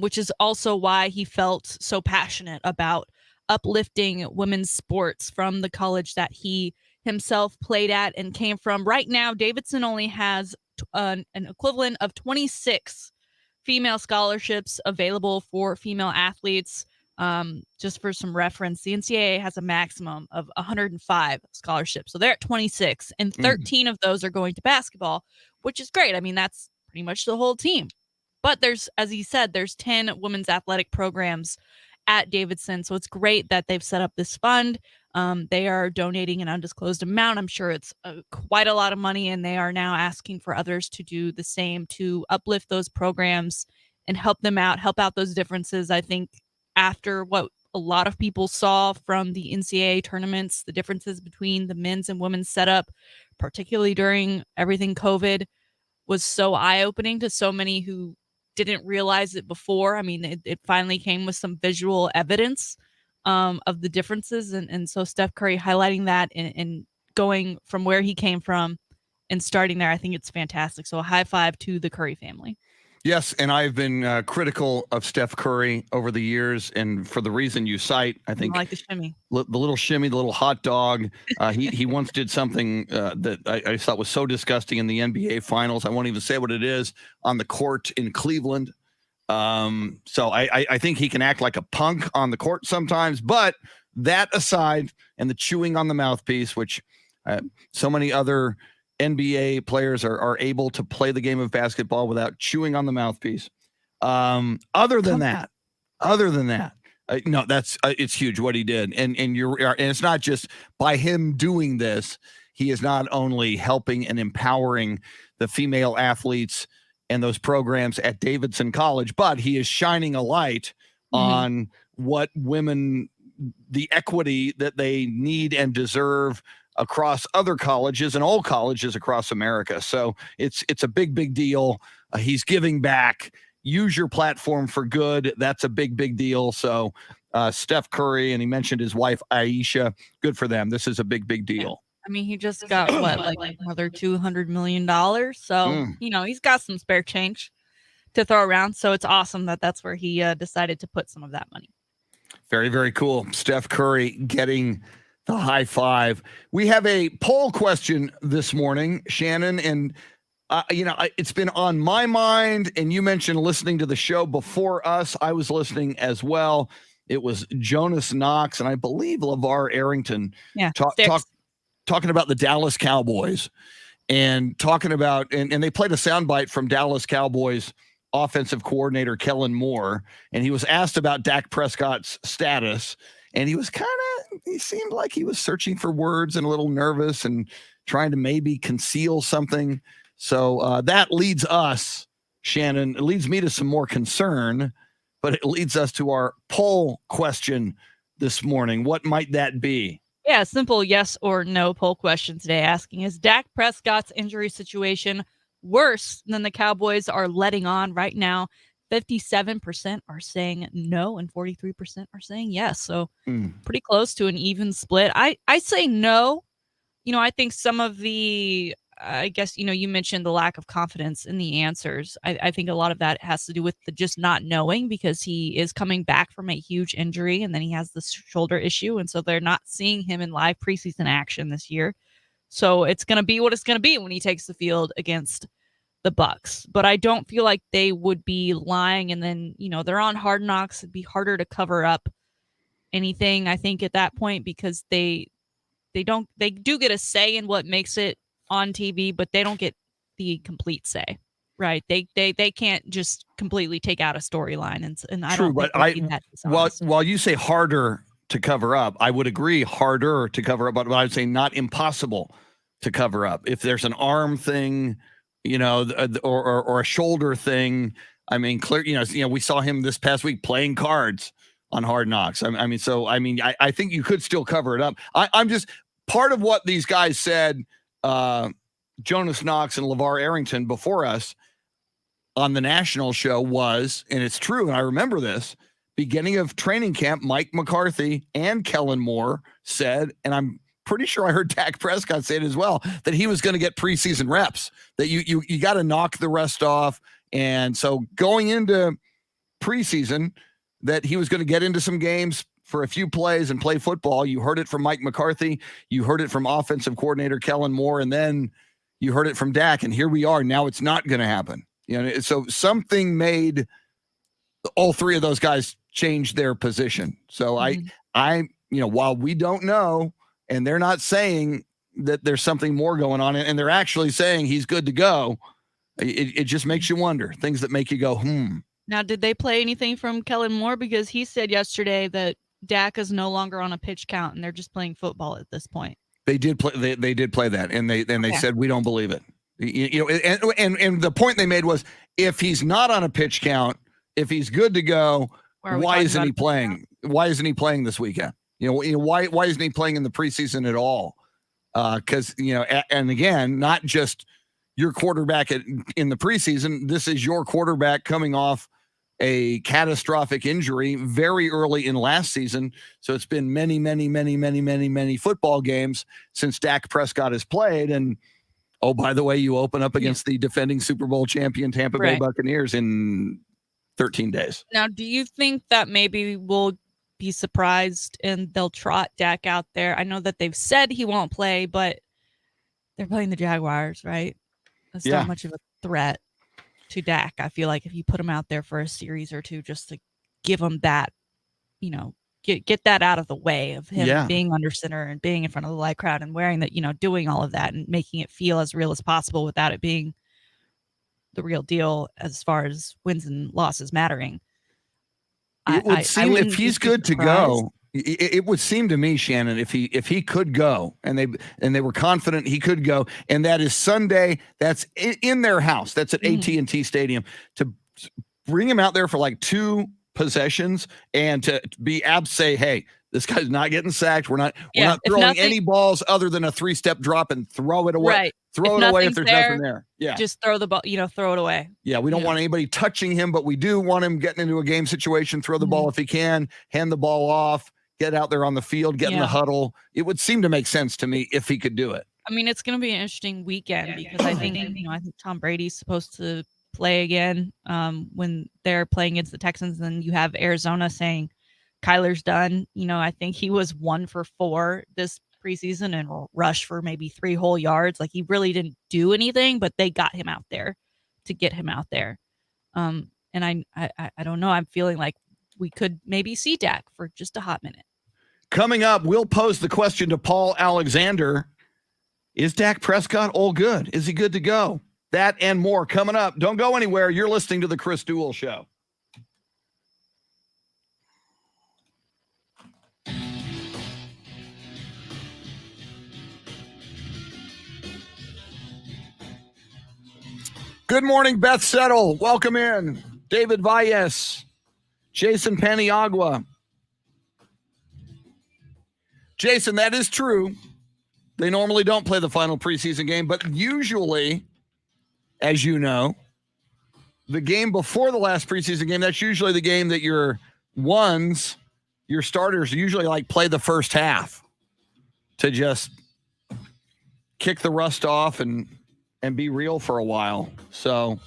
which is also why he felt so passionate about uplifting women's sports from the college that he himself played at and came from. Right now, Davidson only has an equivalent of 26 female scholarships available for female athletes. Just for some reference, the NCAA has a maximum of 105 scholarships. So they're at 26, and 13 of those are going to basketball, which is great. I mean, that's pretty much the whole team. But there's, as he said, there's 10 women's athletic programs at Davidson. So it's great that they've set up this fund. They are donating an undisclosed amount. I'm sure it's quite a lot of money, and they are now asking for others to do the same to uplift those programs and help them out, help out those differences. I think after what a lot of people saw from the NCAA tournaments, the differences between the men's and women's setup, particularly during everything COVID, was so eye-opening to so many who didn't realize it before. I mean, it finally came with some visual evidence of the differences. And so Steph Curry highlighting that and going from where he came from and starting there, I think it's fantastic. So a high five to the Curry family. Yes, and I've been critical of Steph Curry over the years, and for the reason you cite, I think I like the shimmy, the little shimmy, the little hot dog. He once did something that I thought was so disgusting in the NBA Finals. I won't even say what it is on the court in Cleveland. So I think he can act like a punk on the court sometimes. But that aside, and the chewing on the mouthpiece, which so many other NBA players are able to play the game of basketball without chewing on the mouthpiece. Other than that, no, that's it's huge what he did, and it's not just by him doing this. He is not only helping and empowering the female athletes and those programs at Davidson College, but he is shining a light on what women, the equity that they need and deserve across other colleges and all colleges across America. So it's a big deal. He's giving back. Use your platform for good. That's a big deal. So Steph Curry, and he mentioned his wife Aisha. Good for them. This is a big deal. Yeah. I mean, he just got like another $200 million. So he's got some spare change to throw around. So it's awesome that's where he decided to put some of that money. Very cool. Steph Curry getting the high five. We have a poll question this morning, Shannon, and it's been on my mind, and you mentioned listening to the show before us. I was listening as well. It was Jonas Knox and I believe LeVar Arrington talking about the Dallas Cowboys and talking about, and they played a soundbite from Dallas Cowboys offensive coordinator Kellen Moore, and he was asked about Dak Prescott's status. And he seemed like he was searching for words and a little nervous and trying to maybe conceal something. So that leads us, Shannon, it leads me to some more concern, but it leads us to our poll question this morning. What might that be? Yeah, simple yes or no poll question today asking, is Dak Prescott's injury situation worse than the Cowboys are letting on right now? 57% are saying no and 43% are saying yes. So pretty close to an even split. I say no. I think some of the, I guess, you mentioned the lack of confidence in the answers. I think a lot of that has to do with the just not knowing, because he is coming back from a huge injury and then he has this shoulder issue. And so they're not seeing him in live preseason action this year. So it's going to be what it's going to be when he takes the field against the Bucks. But I don't feel like they would be lying, and then they're on Hard Knocks. It'd be harder to cover up anything, I think, at that point, because they do get a say in what makes it on TV, but they don't get the complete say, right? They can't just completely take out a storyline, and I True, don't think but while you say harder to cover up, I would agree harder to cover up, but I'd say not impossible to cover up. If there's an arm thing, or a shoulder thing. I mean, clear, we saw him this past week playing cards on Hard Knocks. I think you could still cover it up. I'm just part of what these guys said, Jonas Knox and LeVar Arrington before us. on the national show was, and it's true, and I remember this, beginning of training camp, Mike McCarthy and Kellen Moore said, and I'm pretty sure I heard Dak Prescott say it as well, that he was going to get preseason reps, that you got to knock the rest off. And so going into preseason, that he was going to get into some games for a few plays and play football. You heard it from Mike McCarthy. You heard it from offensive coordinator Kellen Moore, and then you heard it from Dak. And here we are. Now it's not going to happen. So something made all three of those guys change their position. So I, while we don't know, and they're not saying that there's something more going on, and they're actually saying he's good to go, it just makes you wonder, things that make you go, Now, did they play anything from Kellen Moore? Because he said yesterday that Dak is no longer on a pitch count and they're just playing football at this point. They did play. They did play that, and they said we don't believe it. And the point they made was, if he's not on a pitch count, if he's good to go, why isn't he playing? Why isn't he playing this weekend? Why isn't he playing in the preseason at all? Because and again, not just your quarterback in the preseason. This is your quarterback coming off a catastrophic injury very early in last season. So it's been many football games since Dak Prescott has played. And oh, by the way, you open up against the defending Super Bowl champion Tampa Bay Buccaneers in 13 days. Now, do you think that maybe we'll be surprised and they'll trot Dak out there? I know that they've said he won't play, but they're playing the Jaguars, right? That's not much of a threat to Dak. I feel like if you put him out there for a series or two, just to give him that, get that out of the way of him being under center and being in front of the light crowd and wearing that, doing all of that and making it feel as real as possible without it being the real deal as far as wins and losses mattering. It would seem if he's good to go, it would seem to me, Shannon, if he could go, and they were confident he could go, and that is Sunday, that's in their house, that's at AT&T Stadium, to bring him out there for like 2 possessions and to say, hey, this guy's not getting sacked. We're not throwing any balls other than a 3-step drop and throw it away. Right. Throw it away if there's nothing there. Yeah. Just throw the ball, throw it away. Yeah. We don't want anybody touching him, but we do want him getting into a game situation, throw the ball if he can, hand the ball off, get out there on the field, get in the huddle. It would seem to make sense to me if he could do it. I mean, it's going to be an interesting weekend because I think Tom Brady's supposed to play again when they're playing against the Texans. And you have Arizona saying Kyler's done. I think he was 1 for 4 this preseason and rushed for maybe 3 whole yards. Like, he really didn't do anything, but they got him out there to get him out there. And I don't know. I'm feeling like we could maybe see Dak for just a hot minute. Coming up, we'll pose the question to Paul Alexander. Is Dak Prescott all good? Is he good to go? That and more coming up. Don't go anywhere. You're listening to the Chris Duel Show. Good morning, Beth Settle. Welcome in. David Valles, Jason Paniagua. Jason, that is true. They normally don't play the final preseason game, but usually, as you know, the game before the last preseason game, that's usually the game that your starters usually play the first half to just kick the rust off and be real for a while. So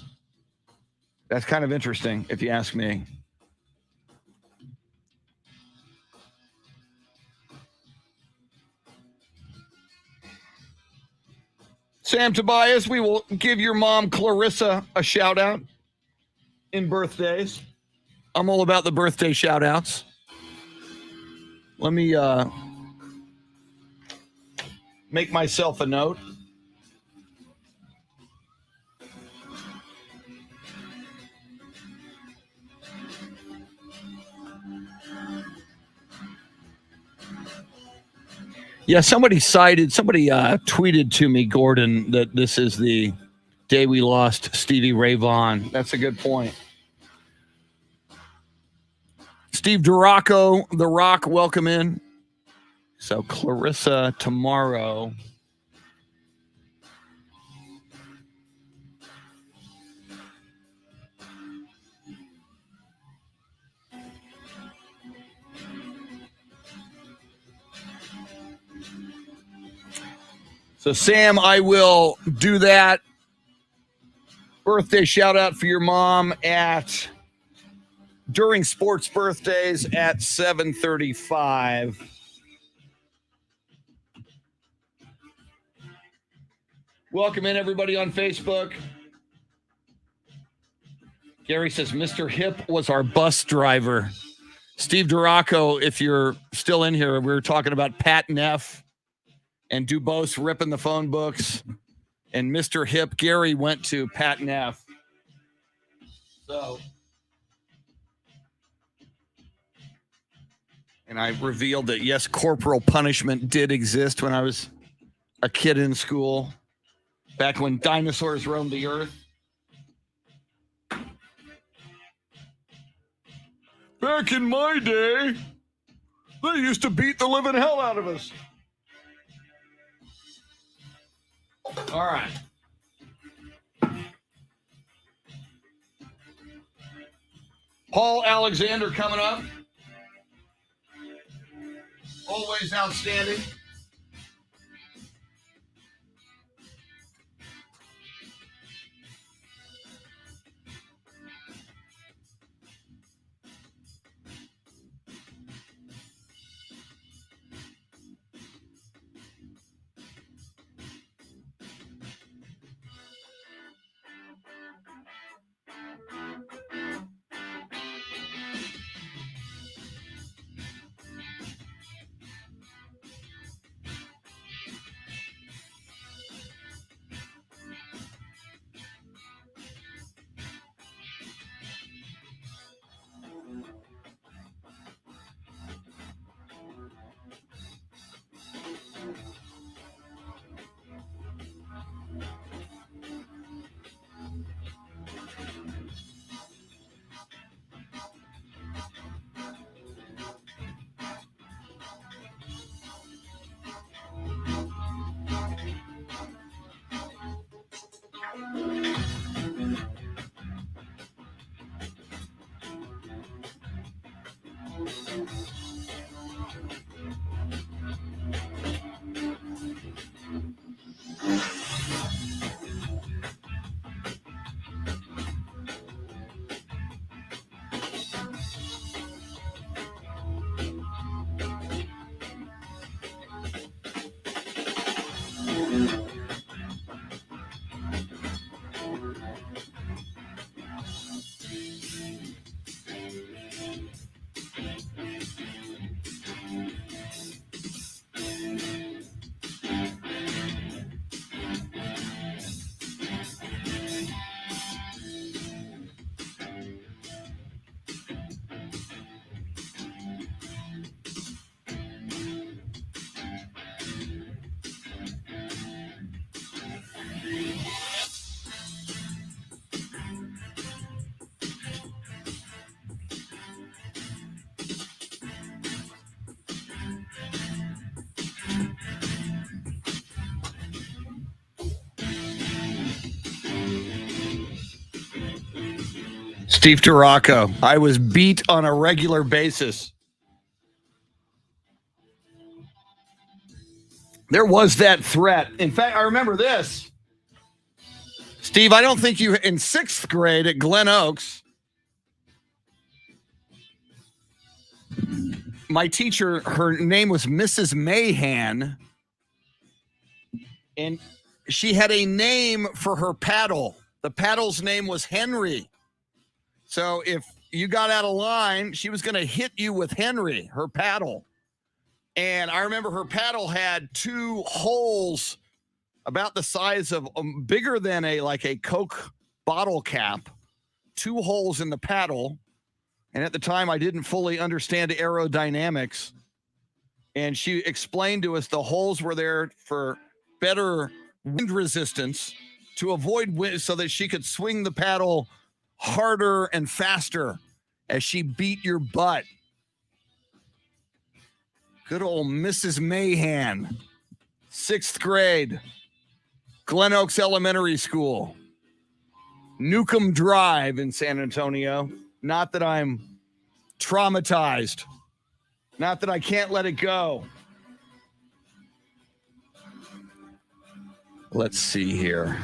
that's kind of interesting, if you ask me. Sam Tobias, we will give your mom, Clarissa, a shout out in birthdays. I'm all about the birthday shout outs. Let me make myself a note. Yeah, somebody tweeted to me, Gordon, that this is the day we lost Stevie Ray Vaughan. That's a good point. Steve Duraco, The Rock, welcome in. So Clarissa tomorrow. So, Sam, I will do that birthday shout out for your mom during sports birthdays at 7:35. Welcome in, everybody on Facebook. Gary says, Mr. Hip was our bus driver. Steve Duraco, if you're still in here, we were talking about Pat Neff and Dubose ripping the phone books. And Mr. Hip, Gary went to Pat Neff. So, and I revealed that, yes, corporal punishment did exist when I was a kid in school, back when dinosaurs roamed the earth. Back in my day, they used to beat the living hell out of us. All right. Paul Alexander coming up. Always outstanding. Steve Duraco, I was beat on a regular basis. There was that threat. In fact, I remember this. Steve, I don't think you, in 6th grade at Glen Oaks, my teacher, her name was Mrs. Mahan, and she had a name for her paddle. The paddle's name was Henry. So if you got out of line, she was going to hit you with Henry, her paddle. And I remember her paddle had 2 holes about the size of bigger than a Coke bottle cap, 2 holes in the paddle. And at the time, I didn't fully understand aerodynamics. And she explained to us the holes were there for better wind resistance to avoid wind so that she could swing the paddle harder and faster as she beat your butt. Good old Mrs. Mahan, 6th grade, Glen Oaks Elementary School, Newcomb Drive in San Antonio. Not that I'm traumatized. Not that I can't let it go. Let's see here.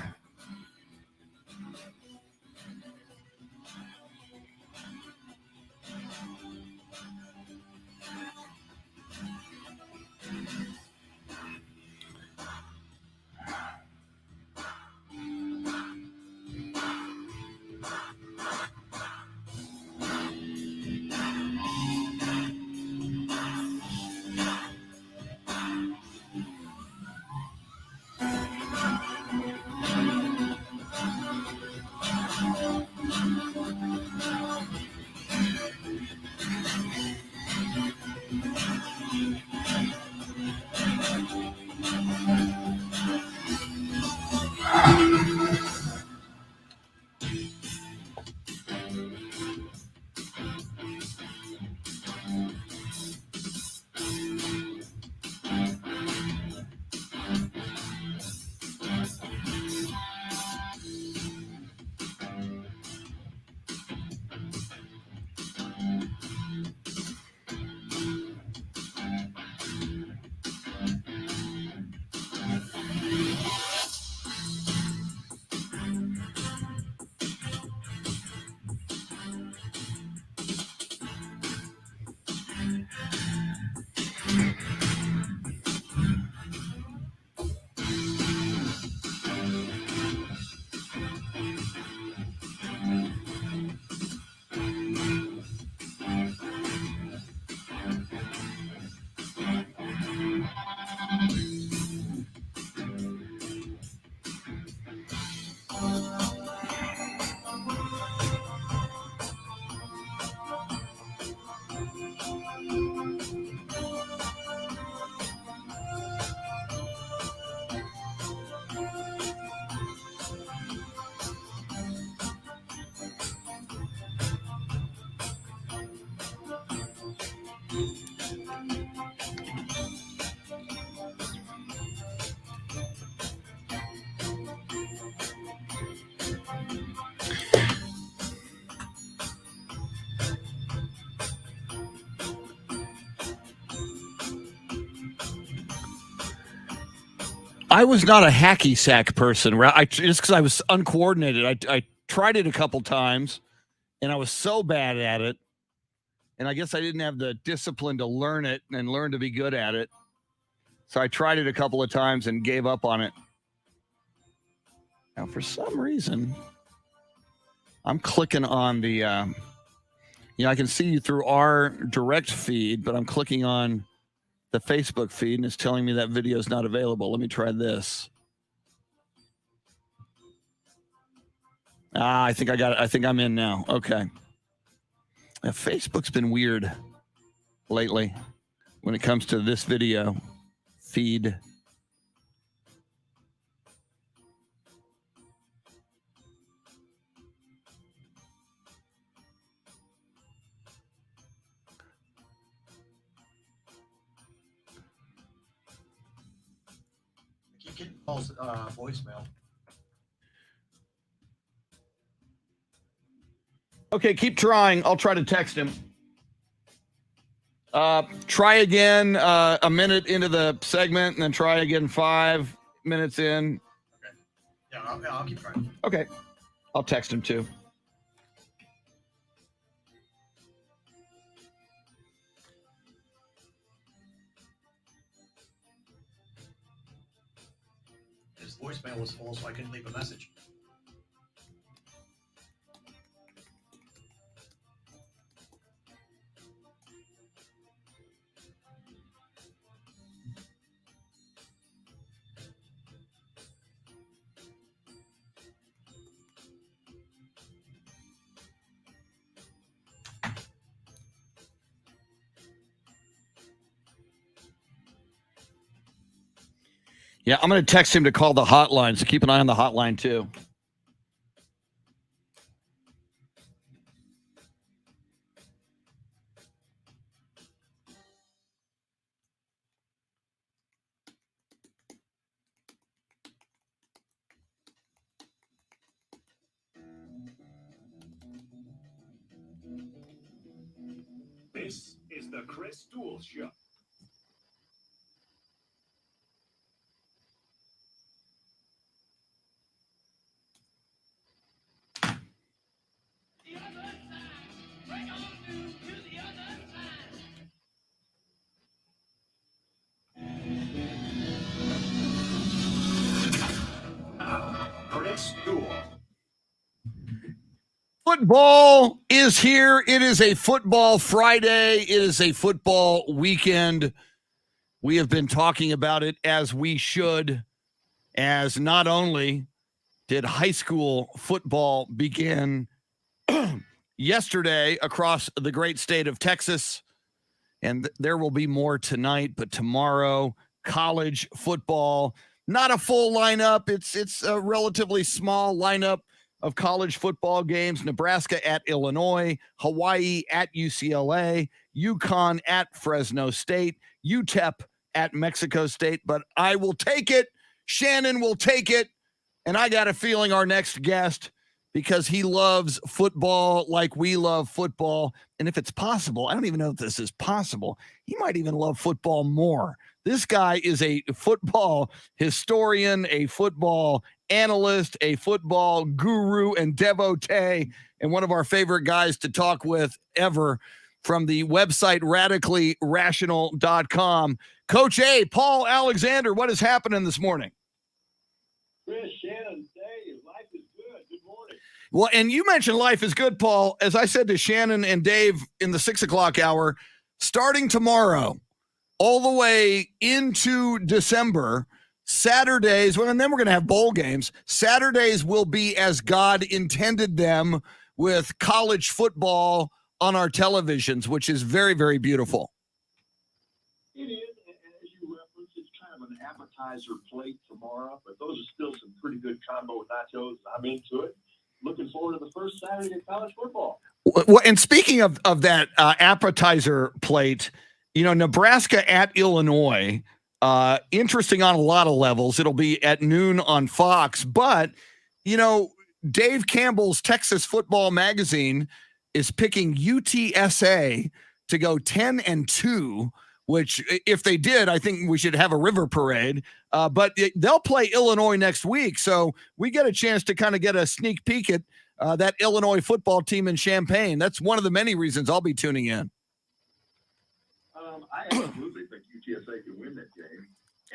I was not a hacky sack person. Just because I was uncoordinated. I tried it a couple times, and I was so bad at it. And I guess I didn't have the discipline to learn it and learn to be good at it. So I tried it a couple of times and gave up on it. Now, for some reason, I'm clicking on the, I can see you through our direct feed, but I'm clicking on the Facebook feed and it's telling me that video is not available. Let me try this. I think I got it. I think I'm in now. Okay. Now, Facebook's been weird lately when it comes to this video feed. Keep getting calls, voicemail. Okay, keep trying. I'll try to text him. Try again a minute into the segment, and then try again 5 minutes in. Okay. Yeah, I'll keep trying. Okay. I'll text him too. His voicemail was full, so I couldn't leave a message. Yeah, I'm going to text him to call the hotline, so keep an eye on the hotline too. This is the Chris Duel Show. Chris Duel. Football is here. It is a football Friday. It is a football weekend. We have been talking about it as we should, as not only did high school football begin yesterday across the great state of Texas, and there will be more tonight, but tomorrow, college football, not a full lineup. It's a relatively small lineup of college football games. Nebraska at Illinois, Hawaii at UCLA, UConn at Fresno State, UTEP at Mexico State, but I will take it. Shannon will take it. And I got a feeling our next guest, because he loves football like we love football, and if it's possible, I don't even know if this is possible, he might even love football more. This guy is a football historian, a football analyst, a football guru and devotee, and one of our favorite guys to talk with ever, from the website radicallyrational.com. Coach A, Paul Alexander, what is happening this morning? Chris, Shannon, Dave, life is good. Good morning. Well, and you mentioned life is good, Paul. As I said to Shannon and Dave in the 6 o'clock hour, starting tomorrow, all the way into December, Saturdays, well, and then we're going to have bowl games. Saturdays will be as God intended them, with college football on our televisions, which is very, very beautiful. It is, and as you referenced, it's kind of an appetizer plate tomorrow, but those are still some pretty good combo with nachos. I'm into it. Looking forward to the first Saturday of college football. Well, and speaking of that appetizer plate, you know, Nebraska at Illinois, interesting on a lot of levels. It'll be at noon on Fox, but, you know, Dave Campbell's Texas Football Magazine is picking UTSA to go 10-2, which if they did, I think we should have a river parade, but they'll play Illinois next week. So we get a chance to kind of get a sneak peek at that Illinois football team in Champaign. That's one of the many reasons I'll be tuning in. I absolutely think UTSA can win that game,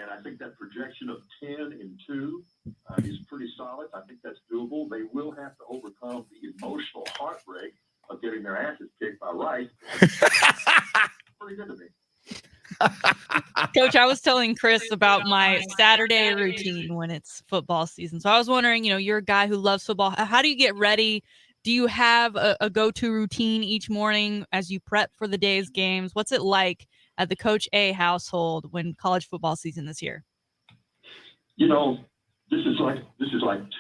and I think that projection of 10-2 is pretty solid. I think that's doable. They will have to overcome the emotional heartbreak of getting their asses kicked by Rice. Pretty good to me. Coach, I was telling Chris about my Saturday routine when it's football season. So I was wondering, you know, you're a guy who loves football. How do you get ready? Do you have a go-to routine each morning as you prep for the day's games? What's it like at the Coach A household when college football season is here? You know, this is like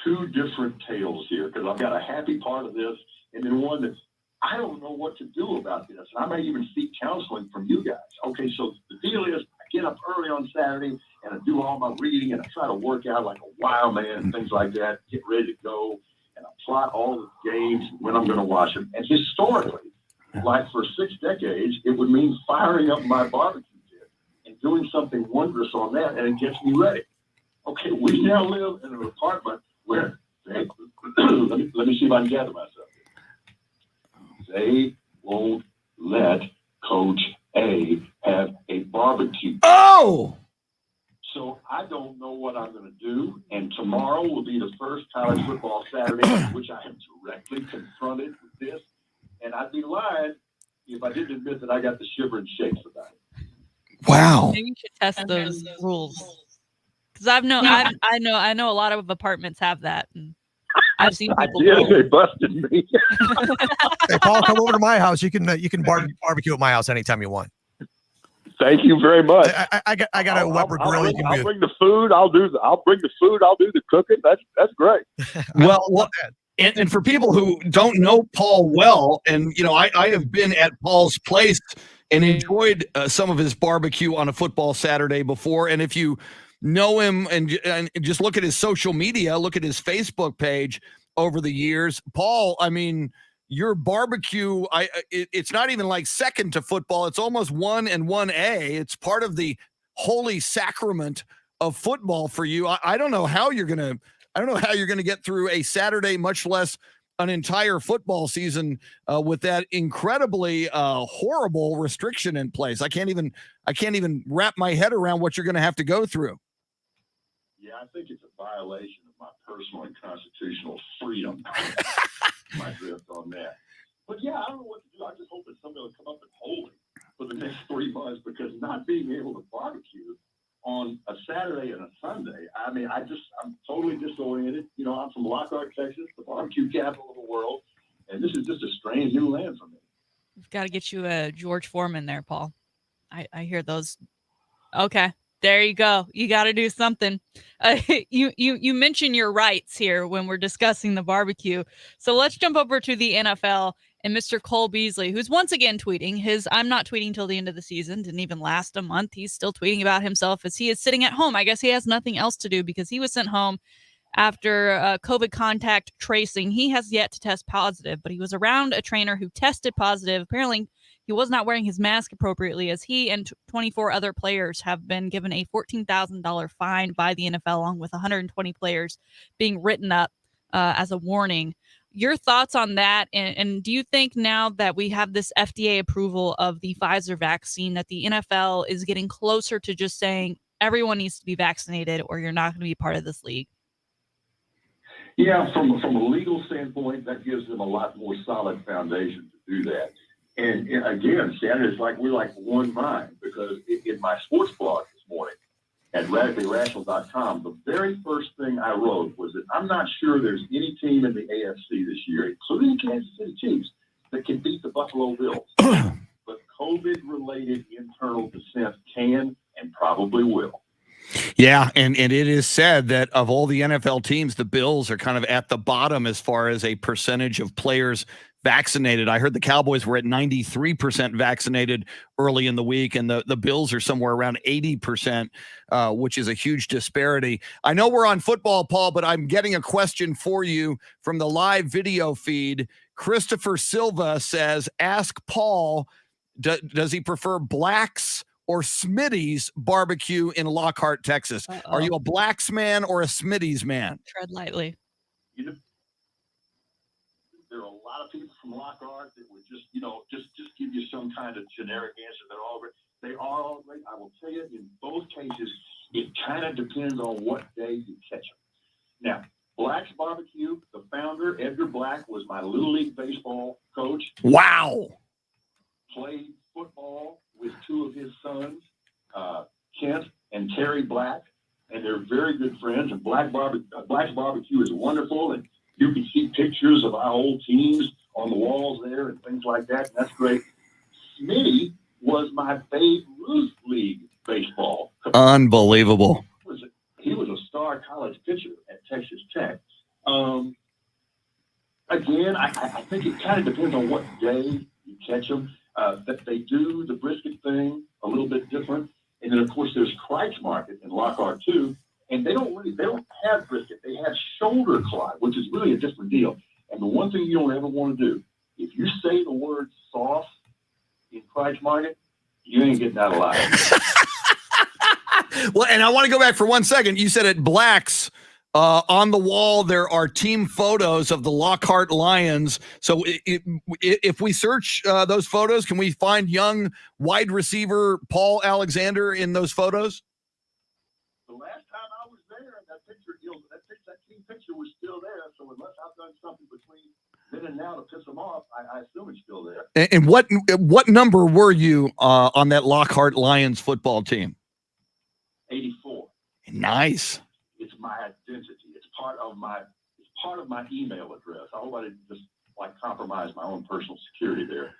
two different tales here, because I've got a happy part of this and then one that's, I don't know what to do about this. And I may even seek counseling from you guys. Okay, so the deal is I get up early on Saturday and I do all my reading and I try to work out like a wild man and things like that, get ready to go, and I plot all the games when I'm going to watch them. And historically, like for 6 decades, it would mean firing up my barbecue pit and doing something wondrous on that, and it gets me ready. Okay, we now live in an apartment where, hey, let me see if I can gather myself. They won't let Coach A have a barbecue. Oh! So I don't know what I'm going to do. And tomorrow will be the first college football Saturday in which I am directly confronted with this. And I'd be lying if I didn't admit that I got the shiver and shakes about it. Wow. Maybe you should test those rules. Because I know a lot of apartments have that. And I've seen people. They busted me. Hey, Paul, come over to my house. You can barbecue at my house anytime you want. Thank you very much. I got a Weber grill. I'll bring the food. I'll bring the food. I'll do the cooking. That's great. Well, and for people who don't know Paul well, and you know, I have been at Paul's place and enjoyed some of his barbecue on a football Saturday before. And if you know him and just look at his social media, look at his Facebook page over the years, Paul, I mean, your barbecue, it's not even like second to football. It's almost 1 and 1A. It's part of the holy sacrament of football for you. I don't know how you're going to get through a Saturday, much less an entire football season with that incredibly horrible restriction in place. I can't even wrap my head around what you're going to have to go through. Yeah, I think it's a violation of my personal and constitutional freedom. My drift on that. But yeah, I don't know what to do. I just hope that somebody will come up and hold me for the next 3 months, because not being able to barbecue on a Saturday and a Sunday, I mean, I'm totally disoriented. You know, I'm from Lockhart, Texas, the barbecue capital of the world, and this is just a strange new land for me. We've got to get you a George Foreman there, Paul. I hear those. Okay. There you go. You got to do something. You mention your rights here when we're discussing the barbecue. So let's jump over to the NFL and Mr. Cole Beasley, who's once again tweeting his "I'm not tweeting till the end of the season." Didn't even last a month. He's still tweeting about himself as he is sitting at home. I guess he has nothing else to do because he was sent home after COVID contact tracing. He has yet to test positive, but he was around a trainer who tested positive. Apparently, he was not wearing his mask appropriately, as he and 24 other players have been given a $14,000 fine by the NFL, along with 120 players being written up as a warning. Your thoughts on that? And do you think now that we have this FDA approval of the Pfizer vaccine that the NFL is getting closer to just saying everyone needs to be vaccinated or you're not going to be part of this league? Yeah, from a legal standpoint, that gives them a lot more solid foundation to do that. And again, Shannon, it's like we're like one mind, because in my sports blog this morning at radicallyrational.com, the very first thing I wrote was that I'm not sure there's any team in the AFC this year, including the Kansas City Chiefs, that can beat the Buffalo Bills. But COVID-related internal dissent can and probably will. Yeah, and it is said that of all the NFL teams, the Bills are kind of at the bottom as far as a percentage of players vaccinated. I heard the Cowboys were at 93% vaccinated early in the week, and the Bills are somewhere around 80%, which is a huge disparity. I know we're on football, Paul, but I'm getting a question for you from the live video feed. Christopher Silva says, ask Paul, does he prefer Black's or Smitty's barbecue in Lockhart, Texas? Uh-oh. Are you a Black's man or a Smitty's man? Tread lightly. You know, there are a lot of people from Lockhart that would just give you some kind of generic answer. They are all great. I will tell you, in both cases, it kind of depends on what day you catch them. Now, Black's Barbecue, the founder, Edgar Black, was my Little League baseball coach. Wow. Played football with two of his sons, Kent and Terry Black, and they're very good friends. And Black's Barbecue is wonderful, and you can see pictures of our old teams on the walls there and things like that, and that's great. Smitty was my Babe Ruth League baseball coach. Unbelievable. He was a star college pitcher at Texas Tech. Again, I think it kind of depends on what day you catch them. That they do the brisket thing a little bit different. And then, of course, there's Kreitz Market in Lockhart, too. And they don't have brisket. They have shoulder clod, which is really a different deal. And the one thing you don't ever want to do, if you say the word sauce in Kreitz Market, you ain't getting out alive. Well, and I want to go back for 1 second. You said at Black's, on the wall, there are team photos of the Lockhart Lions. So if we search those photos, can we find young wide receiver Paul Alexander in those photos? The last time I was there, that team picture was still there. So unless I've done something between then and now to piss them off, I assume it's still there. And what number were you on that Lockhart Lions football team? 84. Nice. It's my identity. It's part of my email address. I hope I didn't just compromise my own personal security there.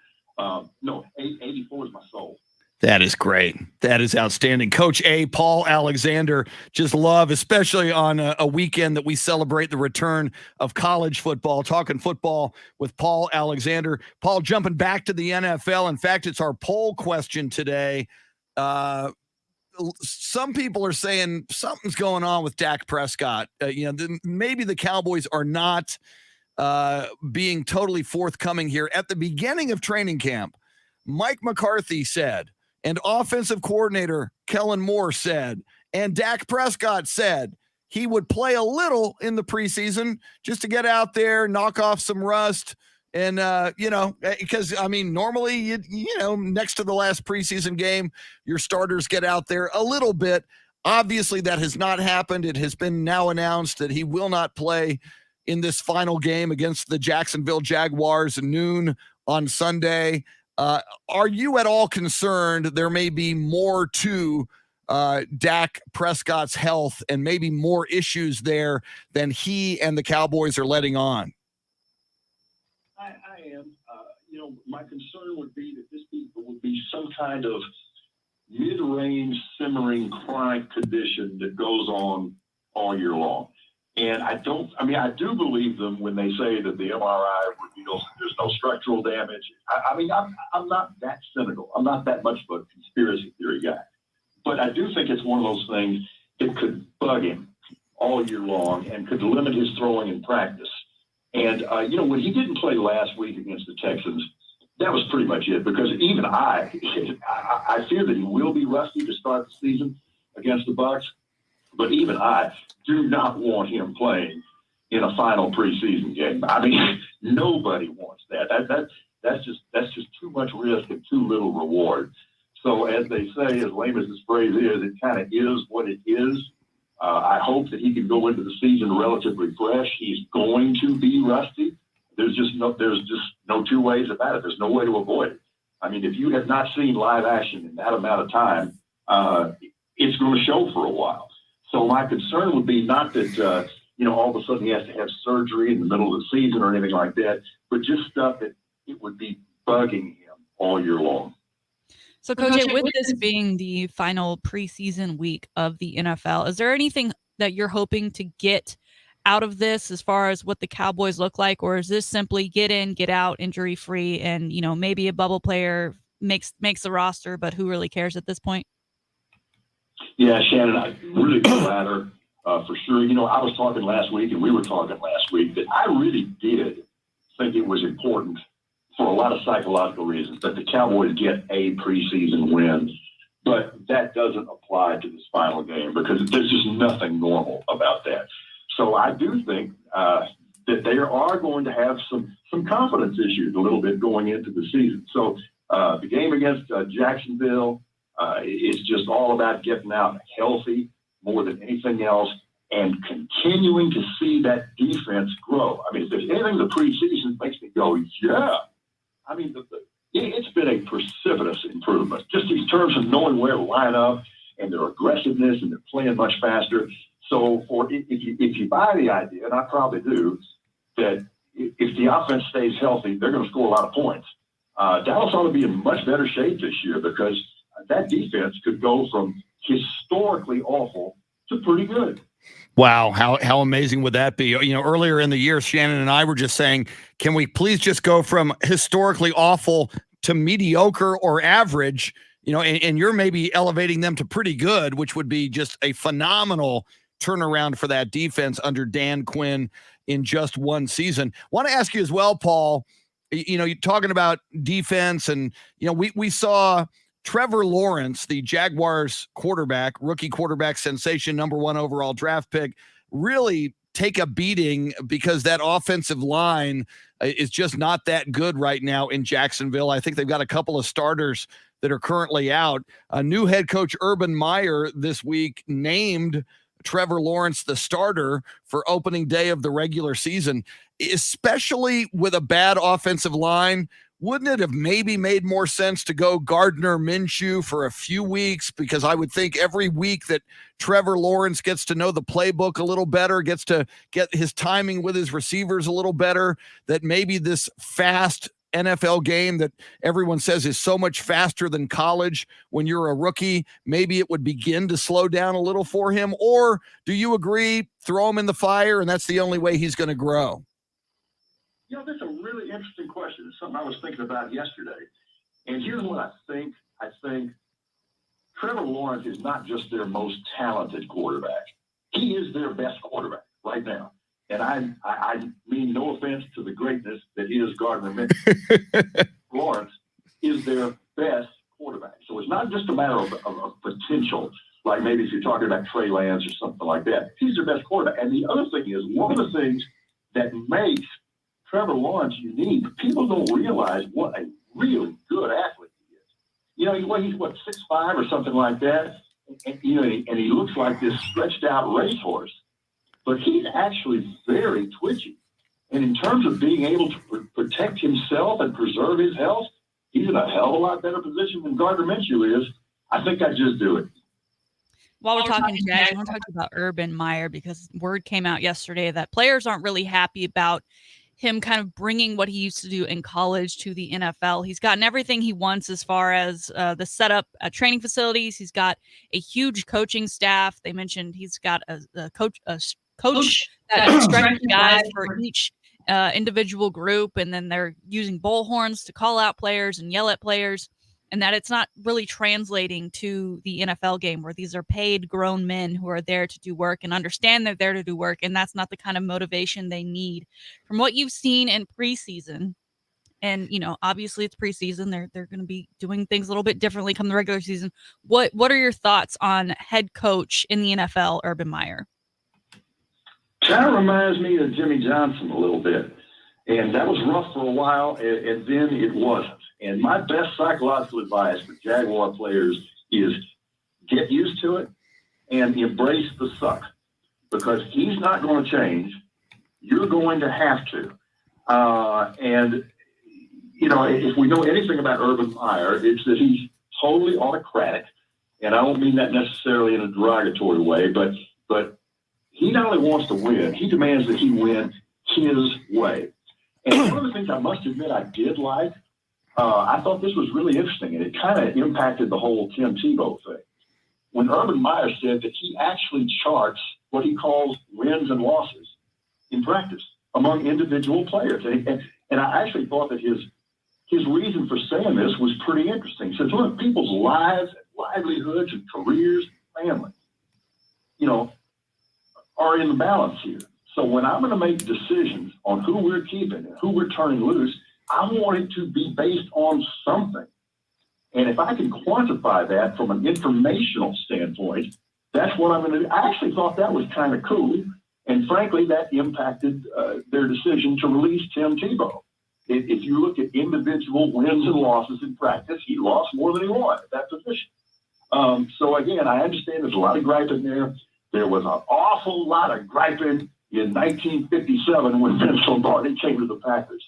No, 84 is my soul. That is great. That is outstanding. Coach A, Paul Alexander, just love, especially on a weekend that we celebrate the return of college football, talking football with Paul Alexander. Paul, jumping back to the NFL. In fact, it's our poll question today. Some people are saying something's going on with Dak Prescott. Maybe the Cowboys are not being totally forthcoming here. At the beginning of training camp, Mike McCarthy said, and offensive coordinator Kellen Moore said, and Dak Prescott said, he would play a little in the preseason just to get out there, knock off some rust. And, because, I mean, normally, next to the last preseason game, your starters get out there a little bit. Obviously, that has not happened. It has been now announced that he will not play in this final game against the Jacksonville Jaguars at noon on Sunday. Are you at all concerned there may be more to Dak Prescott's health and maybe more issues there than he and the Cowboys are letting on? I am. My concern would be that this would be some kind of mid-range, simmering, chronic condition that goes on all year long. And I do believe them when they say that the MRI reveals there's no structural damage. I'm not that cynical. I'm not that much of a conspiracy theory guy. But I do think it's one of those things that could bug him all year long and could limit his throwing in practice. And, when he didn't play last week against the Texans, that was pretty much it, because even I fear that he will be rusty to start the season against the Bucs. But even I do not want him playing in a final preseason game. I mean, nobody wants that. That's just too much risk and too little reward. So as they say, as lame as this phrase is, it kind of is what it is. I hope that he can go into the season relatively fresh. He's going to be rusty. There's just no two ways about it. There's no way to avoid it. I mean, if you have not seen live action in that amount of time, it's going to show for a while. So my concern would be not that, all of a sudden he has to have surgery in the middle of the season or anything like that, but just stuff that it would be bugging him all year long. So, Coach, with this being the final preseason week of the NFL, is there anything that you're hoping to get out of this as far as what the Cowboys look like, or is this simply get in, get out, injury-free, and, maybe a bubble player makes the roster, but who really cares at this point? Yeah, Shannon, I really the latter for sure. I was talking last week, and we were talking last week, that I really did think it was important for a lot of psychological reasons that the Cowboys get a preseason win, but that doesn't apply to this final game because there's just nothing normal about that. So I do think that they are going to have some confidence issues a little bit going into the season. So the game against Jacksonville is just all about getting out healthy more than anything else and continuing to see that defense grow. I mean, if there's anything in the preseason makes me go, yeah. I mean, it's been a precipitous improvement, just in terms of knowing where to line up and their aggressiveness, and they're playing much faster. So if you buy the idea, and I probably do, that if the offense stays healthy, they're going to score a lot of points. Dallas ought to be in much better shape this year because that defense could go from historically awful to pretty good. Wow, how amazing would that be? Earlier in the year, Shannon and I were just saying, can we please just go from historically awful to mediocre or average? And you're maybe elevating them to pretty good, which would be just a phenomenal turnaround for that defense under Dan Quinn in just one season. Want to ask you as well, Paul, you're talking about defense, and we saw Trevor Lawrence, the Jaguars quarterback, rookie quarterback sensation, number 1 overall draft pick, really take a beating because that offensive line is just not that good right now in Jacksonville. I think they've got a couple of starters that are currently out. A new head coach, Urban Meyer, this week named Trevor Lawrence the starter for opening day of the regular season, especially with a bad offensive line. Wouldn't it have maybe made more sense to go Gardner Minshew for a few weeks? Because I would think every week that Trevor Lawrence gets to know the playbook a little better, gets to get his timing with his receivers a little better, that maybe this fast NFL game that everyone says is so much faster than college when you're a rookie, maybe it would begin to slow down a little for him? Or do you agree, throw him in the fire and that's the only way he's going to grow? That's a really interesting question. It's something I was thinking about yesterday. And here's what I think. I think Trevor Lawrence is not just their most talented quarterback. He is their best quarterback right now. And I mean no offense to the greatness that is Gardner Minshew. Lawrence is their best quarterback. So it's not just a matter of potential like maybe if you're talking about Trey Lance or something like that. He's their best quarterback. And the other thing is, one of the things that makes Trevor Lawrence unique, people don't realize what a really good athlete he is. You know, he's what, 6'5" or something like that? And, you know, and he looks like this stretched out racehorse. But he's actually very twitchy. And in terms of being able to protect himself and preserve his health, he's in a hell of a lot better position than Gardner Minshew is. I think I'd just do it. While we're talking Jags, I want to talk about Urban Meyer, because word came out yesterday that players aren't really happy about him kind of bringing what he used to do in college to the NFL. He's gotten everything he wants as far as the setup at training facilities. He's got a huge coaching staff. They mentioned he's got a coach that stretches guys for each individual group, and then they're using bullhorns to call out players and yell at players, and that it's not really translating to the NFL game, where these are paid grown men who are there to do work and understand they're there to do work, and that's not the kind of motivation they need. From what you've seen in preseason, and you know, obviously it's preseason, they're going to be doing things a little bit differently come the regular season. What are your thoughts on head coach in the NFL, Urban Meyer? Kind of reminds me of Jimmy Johnson a little bit. And that was rough for a while, and then it wasn't. And my best psychological advice for Jaguar players is get used to it and embrace the suck, because he's not going to change. You're going to have to. And, you know, if we know anything about Urban Meyer, it's that he's totally autocratic. And I don't mean that necessarily in a derogatory way, but he not only wants to win, he demands that he win his way. And one of the things I must admit I did like, I thought this was really interesting, and it kind of impacted the whole Tim Tebow thing. When Urban Meyer said that he actually charts what he calls wins and losses in practice among individual players. And I actually thought that his reason for saying this was pretty interesting. He says, look, people's lives, livelihoods, and careers, families, you know, are in the balance here. So when I'm going to make decisions on who we're keeping and who we're turning loose, I want it to be based on something. And if I can quantify that from an informational standpoint, that's what I'm going to do. I actually thought that was kind of cool. And frankly, that impacted their decision to release Tim Tebow. If you look at individual wins and losses in practice, he lost more than he won at that position. So again, I understand there's a lot of griping there. There was an awful lot of griping in 1957 when Vince Lombardi came to the Packers.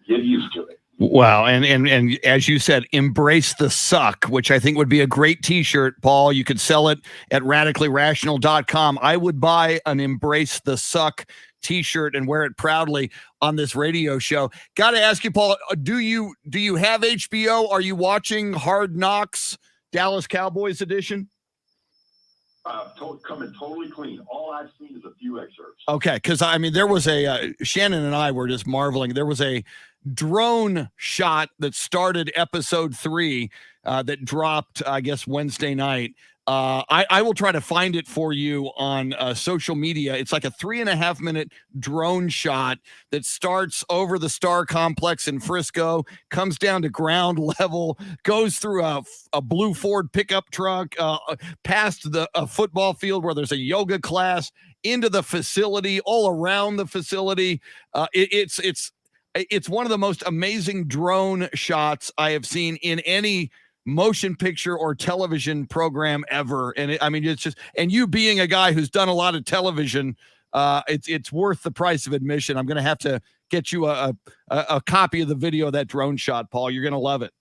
Get used to it. Wow. And as you said, embrace the suck, which I think would be a great t-shirt, Paul. You could sell it at radicallyrational.com. I would buy an Embrace the Suck t-shirt and wear it proudly on this radio show. Got to ask you, Paul, do you have HBO? Are you watching Hard Knocks, Dallas Cowboys edition? Coming totally clean. All I've seen is a few excerpts. Okay, because I mean, there was a Shannon and I were just marveling. There was a drone shot that started episode 3 that dropped, I guess, Wednesday night. I will try to find it for you on social media. It's like a 3.5 minute drone shot that starts over the Star Complex in Frisco, comes down to ground level, goes through a blue Ford pickup truck, past a football field where there's a yoga class, into the facility, all around the facility. It's one of the most amazing drone shots I have seen in any motion picture or television program ever. And it's just, and you being a guy who's done a lot of television, it's worth the price of admission. I'm going to have to get you a copy of the video of that drone shot, Paul. You're going to love it.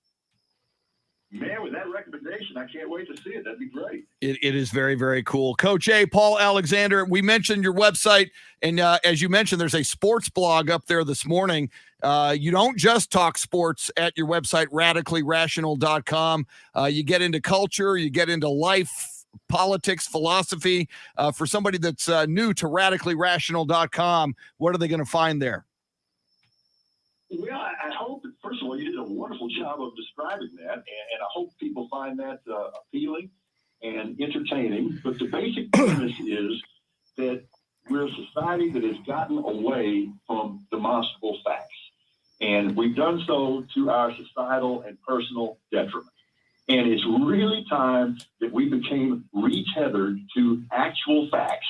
Man, with that recommendation, I can't wait to see it. That'd be great. It is very, very cool. Coach A, Paul Alexander, we mentioned your website, and as you mentioned, there's a sports blog up there this morning. You don't just talk sports at your website, radicallyrational.com. You get into culture, you get into life, politics, philosophy. For somebody that's new to radicallyrational.com, what are they going to find there? Well, I hope that, first of all, you did a wonderful job of describing that, and I hope people find that appealing and entertaining. But the basic premise is that we're a society that has gotten away from demonstrable facts, and we've done so to our societal and personal detriment. And it's really time that we became retethered to actual facts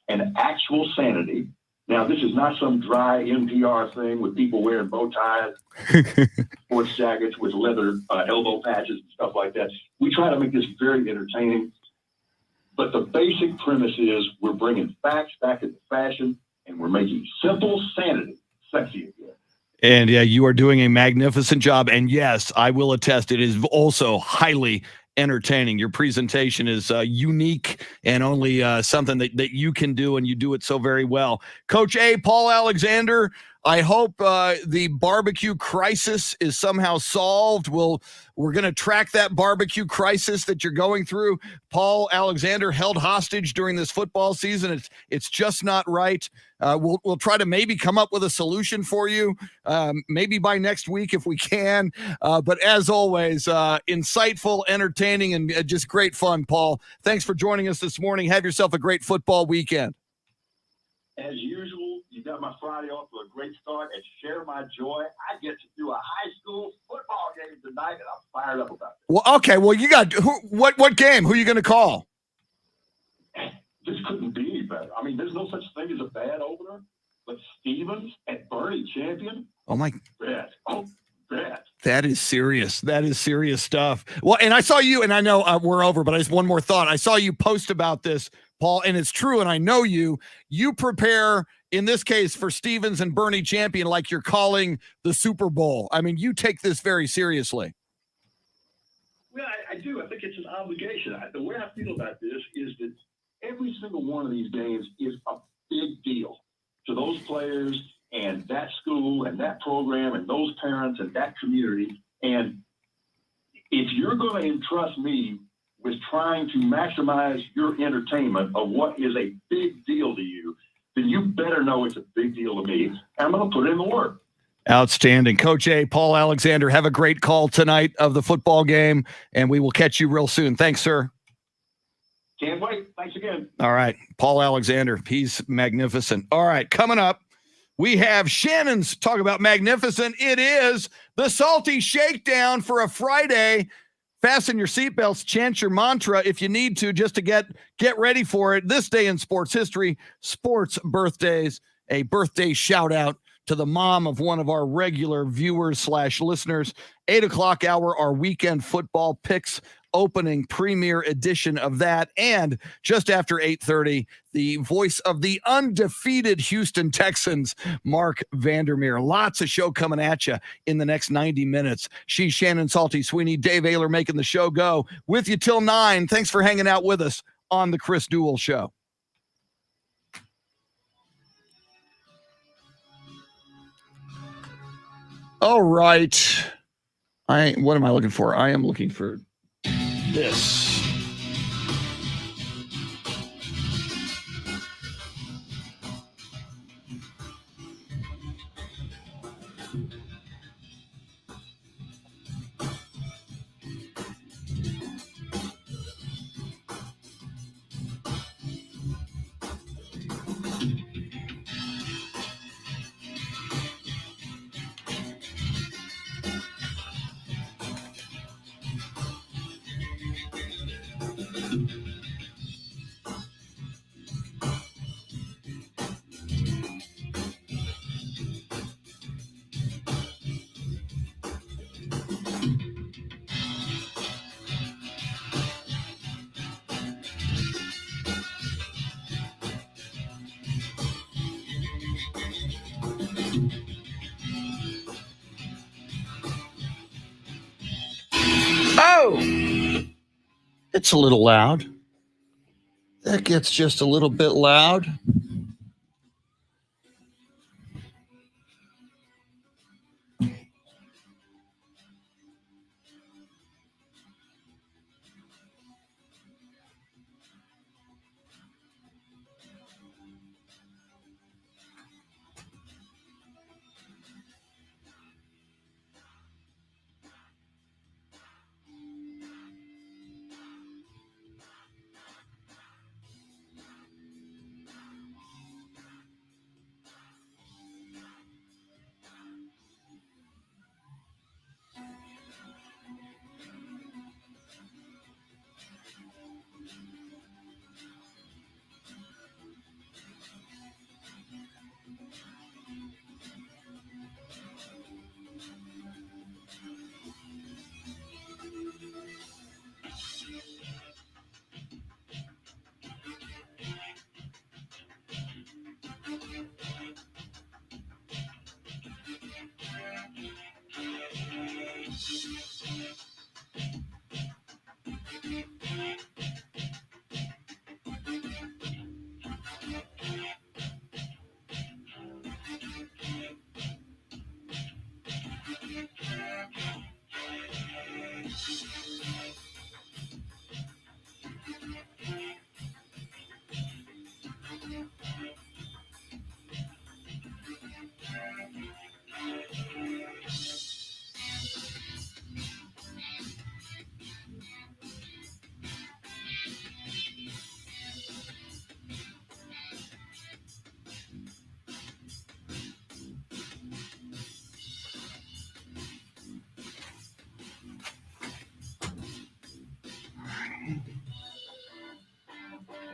and actual sanity. Now, this is not some dry NPR thing with people wearing bow ties, sports jackets with leather elbow patches and stuff like that. We try to make this very entertaining. But the basic premise is we're bringing facts back into fashion, and we're making simple sanity sexy again. And yeah, you are doing a magnificent job. And yes, I will attest, it is also highly entertaining. Your presentation is unique and only something that you can do, and you do it so very well. Coach A, Paul Alexander, I hope the barbecue crisis is somehow solved. We're going to track that barbecue crisis that you're going through. Paul Alexander held hostage during this football season. It's just not right. We'll try to maybe come up with a solution for you, maybe by next week if we can. But as always, insightful, entertaining, and just great fun, Paul. Thanks for joining us this morning. Have yourself a great football weekend. As usual, you got my Friday off to a great start, and share my joy. I get to do a high school football game tonight, and I'm fired up about it. Well, okay. Well, you got what game? Who are you going to call? This couldn't be any better. I mean, there's no such thing as a bad opener, but Stevens and Bernie Champion. Oh my! Bet. Oh, bet. That is serious. That is serious stuff. Well, and I saw you, and I know we're over, but I just one more thought. I saw you post about this, Paul, and it's true, and I know you. You prepare, in this case, for Stevens and Bernie Champion like you're calling the Super Bowl. I mean, you take this very seriously. Well, I do. I think it's an obligation. The way I feel about this is that every single one of these games is a big deal to those players and that school and that program and those parents and that community. And if you're going to entrust me with trying to maximize your entertainment of what is a big deal to you, then you better know it's a big deal to me. I'm going to put in the work. Outstanding. Coach A, Paul Alexander, have a great call tonight of the football game, and we will catch you real soon. Thanks, sir. Can't wait. Thanks again. All right. Paul Alexander, he's magnificent. All right. Coming up, we have Shannon's talk about magnificent. It is the Salty Shakedown for a Friday. Fasten your seatbelts, chant your mantra if you need to, just to get ready for it. This day in sports history, sports birthdays, a birthday shout out to the mom of one of our regular viewers / listeners. 8 o'clock hour, our weekend football picks, opening premiere edition of that. And just after 8:30, the voice of the undefeated Houston Texans, Mark Vandermeer. Lots of show coming at you in the next 90 minutes. She's Shannon Salty Sweeney, Dave Ayler making the show go with you till 9. Thanks for hanging out with us on the Chris Duel Show. All right. What am I looking for? I am looking for this. Oh, it's a little loud. That gets just a little bit loud.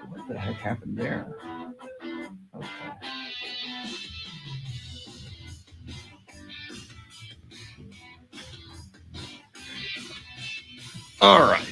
What the heck happened there? Okay. All right.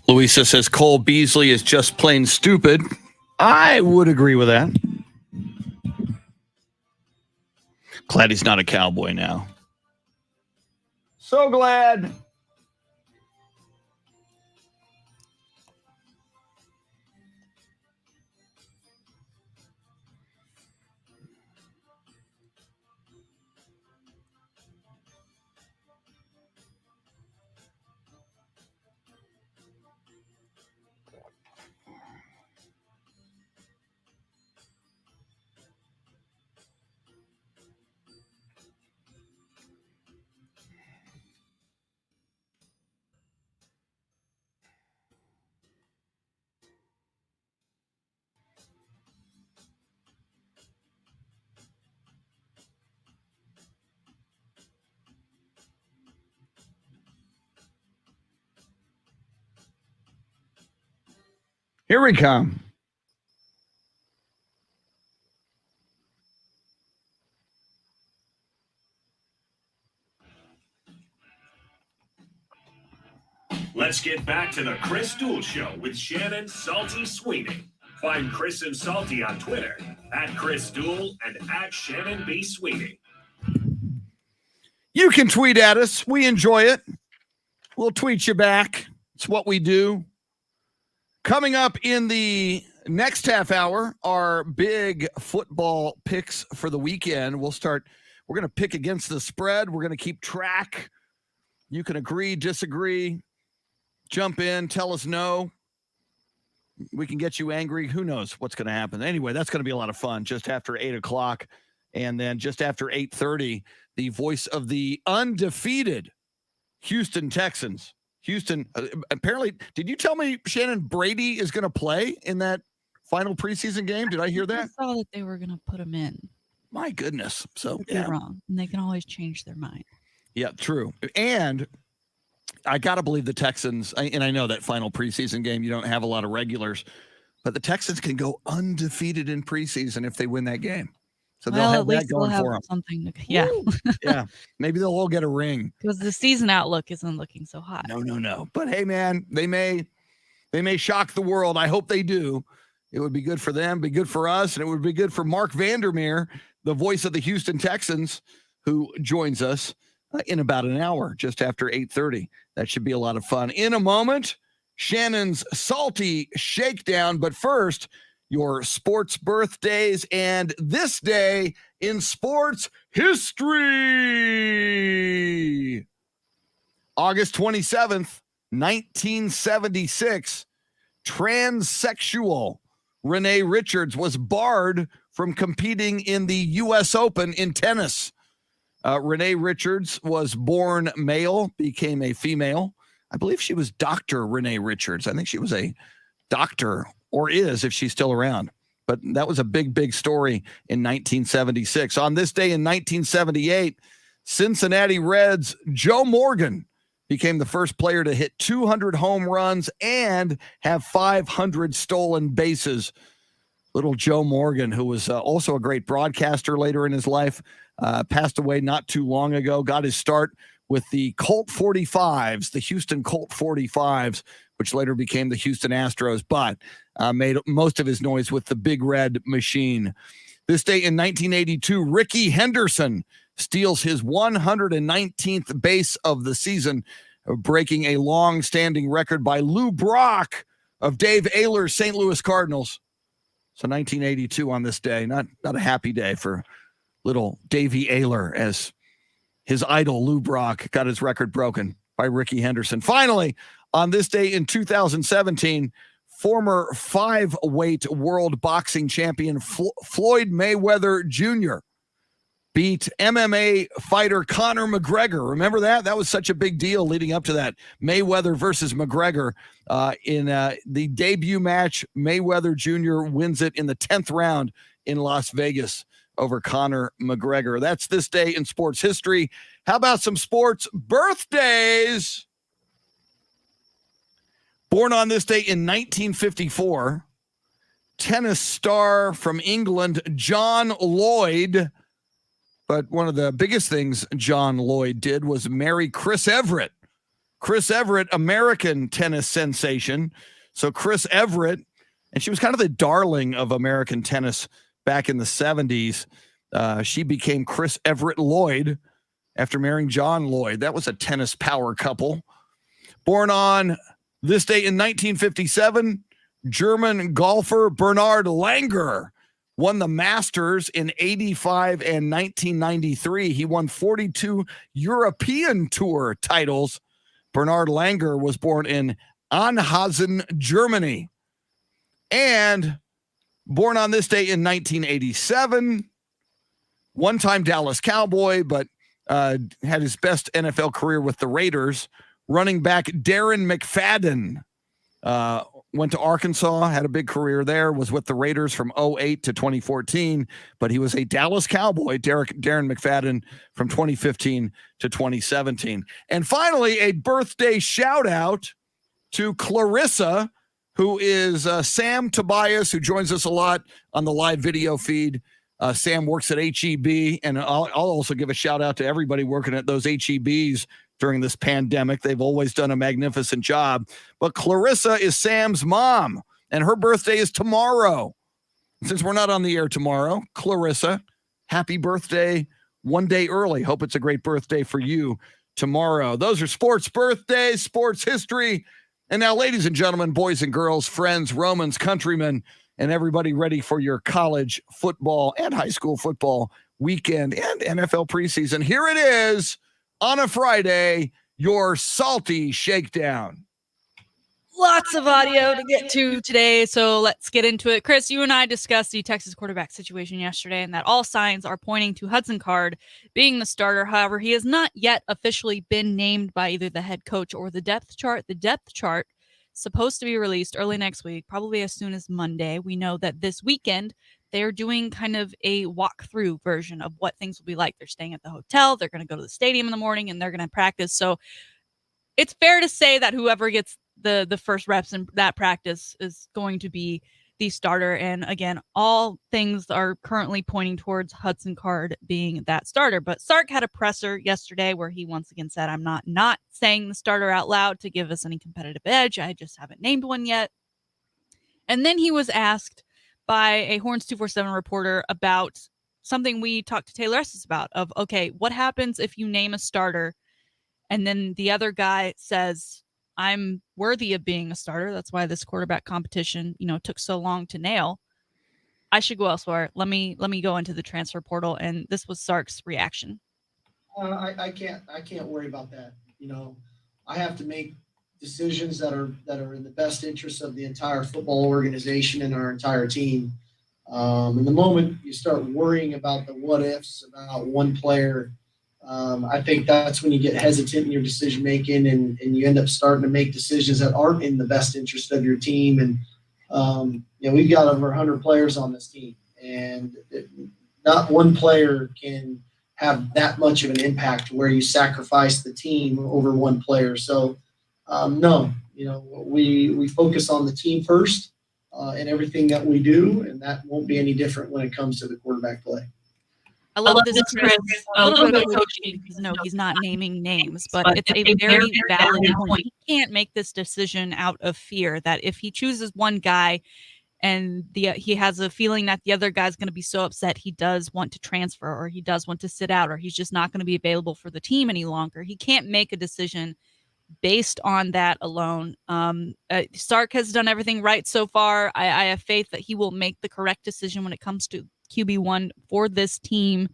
Louisa says Cole Beasley is just plain stupid. I would agree with that. Glad he's not a Cowboy now. So glad. Here we come. Let's get back to the Chris Duel Show with Shannon Salty Sweeney. Find Chris and Salty on Twitter at Chris Duel and at Shannon B. Sweeney. You can tweet at us. We enjoy it. We'll tweet you back. It's what we do. Coming up in the next half hour, our big football picks for the weekend. We're going to pick against the spread. We're going to keep track. You can agree, disagree, jump in, tell us no. We can get you angry. Who knows what's going to happen? Anyway, that's going to be a lot of fun just after 8 o'clock. And then just after 8:30, the voice of the undefeated Houston Texans. Houston, apparently, did you tell me, Shannon, Brady is going to play in that final preseason game? Did I hear that? I saw that they were going to put him in. My goodness. So, Could be wrong. And they can always change their mind. Yeah, true. And I got to believe the Texans, and I know that final preseason game, you don't have a lot of regulars, but the Texans can go undefeated in preseason if they win that game. So they'll have that going for them. Something yeah. Yeah. Maybe they'll all get a ring. Because the season outlook isn't looking so hot. No. But hey, man, they may shock the world. I hope they do. It would be good for them, be good for us, and it would be good for Mark Vandermeer, the voice of the Houston Texans, who joins us in about an hour, just after 8:30. That should be a lot of fun. In a moment, Shannon's Salty Shakedown. But first, your sports birthdays and this day in sports history. August 27th, 1976, transsexual Renee Richards was barred from competing in the U.S. Open in tennis. Renee Richards was born male, became a female. I believe she was Dr. Renee Richards. I think she was a doctor, or is if she's still around. But that was a big, big story in 1976. On this day in 1978, Cincinnati Reds' Joe Morgan became the first player to hit 200 home runs and have 500 stolen bases. Little Joe Morgan, who was also a great broadcaster later in his life, passed away not too long ago, got his start with the Colt 45s, the Houston Colt 45s, which later became the Houston Astros, but made most of his noise with the Big Red Machine. This day in 1982, Ricky Henderson steals his 119th base of the season, breaking a long-standing record by Lou Brock of Dave Ayler's St. Louis Cardinals. So 1982 on this day, not a happy day for little Davey Ayler, as his idol Lou Brock got his record broken by Ricky Henderson. Finally, on this day in 2017, former 5-weight world boxing champion Floyd Mayweather Jr. beat MMA fighter Conor McGregor. Remember that? That was such a big deal leading up to that. Mayweather versus McGregor in the debut match. Mayweather Jr. wins it in the 10th round in Las Vegas over Conor McGregor. That's this day in sports history. How about some sports birthdays? Born on this day in 1954, tennis star from England, John Lloyd. But one of the biggest things John Lloyd did was marry Chris Everett. Chris Everett, American tennis sensation. So Chris Everett, and she was kind of the darling of American tennis back in the 70s. She became Chris Everett Lloyd after marrying John Lloyd. That was a tennis power couple. Born on this day in 1957, German golfer Bernhard Langer won the Masters in 85 and 1993. He won 42 European Tour titles. Bernhard Langer was born in Anhausen, Germany. And born on this day in 1987, one-time Dallas Cowboy, but had his best NFL career with the Raiders. Running back Darren McFadden went to Arkansas, had a big career there, was with the Raiders from 2008 to 2014, but he was a Dallas Cowboy, Darren McFadden, from 2015 to 2017. And finally, a birthday shout-out to Clarissa, who is Sam Tobias, who joins us a lot on the live video feed. Sam works at HEB, and I'll also give a shout out to everybody working at those HEBs during this pandemic. They've always done a magnificent job. But Clarissa is Sam's mom, and her birthday is tomorrow. Since we're not on the air tomorrow, Clarissa, happy birthday 1 day early. Hope it's a great birthday for you tomorrow. Those are sports birthdays, sports history. And now, ladies and gentlemen, boys and girls, friends, Romans, countrymen, and everybody ready for your college football and high school football weekend and NFL preseason. Here it is on a Friday, your Salty Shakedown. Lots of audio to get to today, so let's get into it. Chris, you and I discussed the Texas quarterback situation yesterday, and that all signs are pointing to Hudson Card being the starter. However, he has not yet officially been named by either the head coach or the depth chart. The depth chart is supposed to be released early next week, probably as soon as Monday. We know that this weekend they're doing kind of a walkthrough version of what things will be like. They're staying at the hotel, they're going to go to the stadium in the morning, and they're going to practice. So it's fair to say that whoever gets the first reps in that practice is going to be the starter. And again, all things are currently pointing towards Hudson Card being that starter. But Sark had a presser yesterday where he once again said, I'm not saying the starter out loud to give us any competitive edge. I just haven't named one yet. And then he was asked by a Horns 247 reporter about something we talked to Taylor Estes about of, okay, what happens if you name a starter and then the other guy says, I'm worthy of being a starter. That's why this quarterback competition, took so long to nail. I should go elsewhere. Let me go into the transfer portal. And this was Sark's reaction. I can't worry about that. I have to make decisions that are in the best interest of the entire football organization and our entire team. And the moment you start worrying about the what ifs about one player, I think that's when you get hesitant in your decision making, and you end up starting to make decisions that aren't in the best interest of your team. And we've got over 100 players on this team, and not one player can have that much of an impact where you sacrifice the team over one player. So no, we focus on the team first in everything that we do, and that won't be any different when it comes to the quarterback play. I love this, Chris. A little bit of coaching, because no, he's not naming names, but it's a very valid point. He can't make this decision out of fear that if he chooses one guy and he has a feeling that the other guy's going to be so upset he does want to transfer, or he does want to sit out, or he's just not going to be available for the team any longer. He can't make a decision based on that alone. Sark has done everything right so far. I have faith that he will make the correct decision when it comes to QB1 for this team.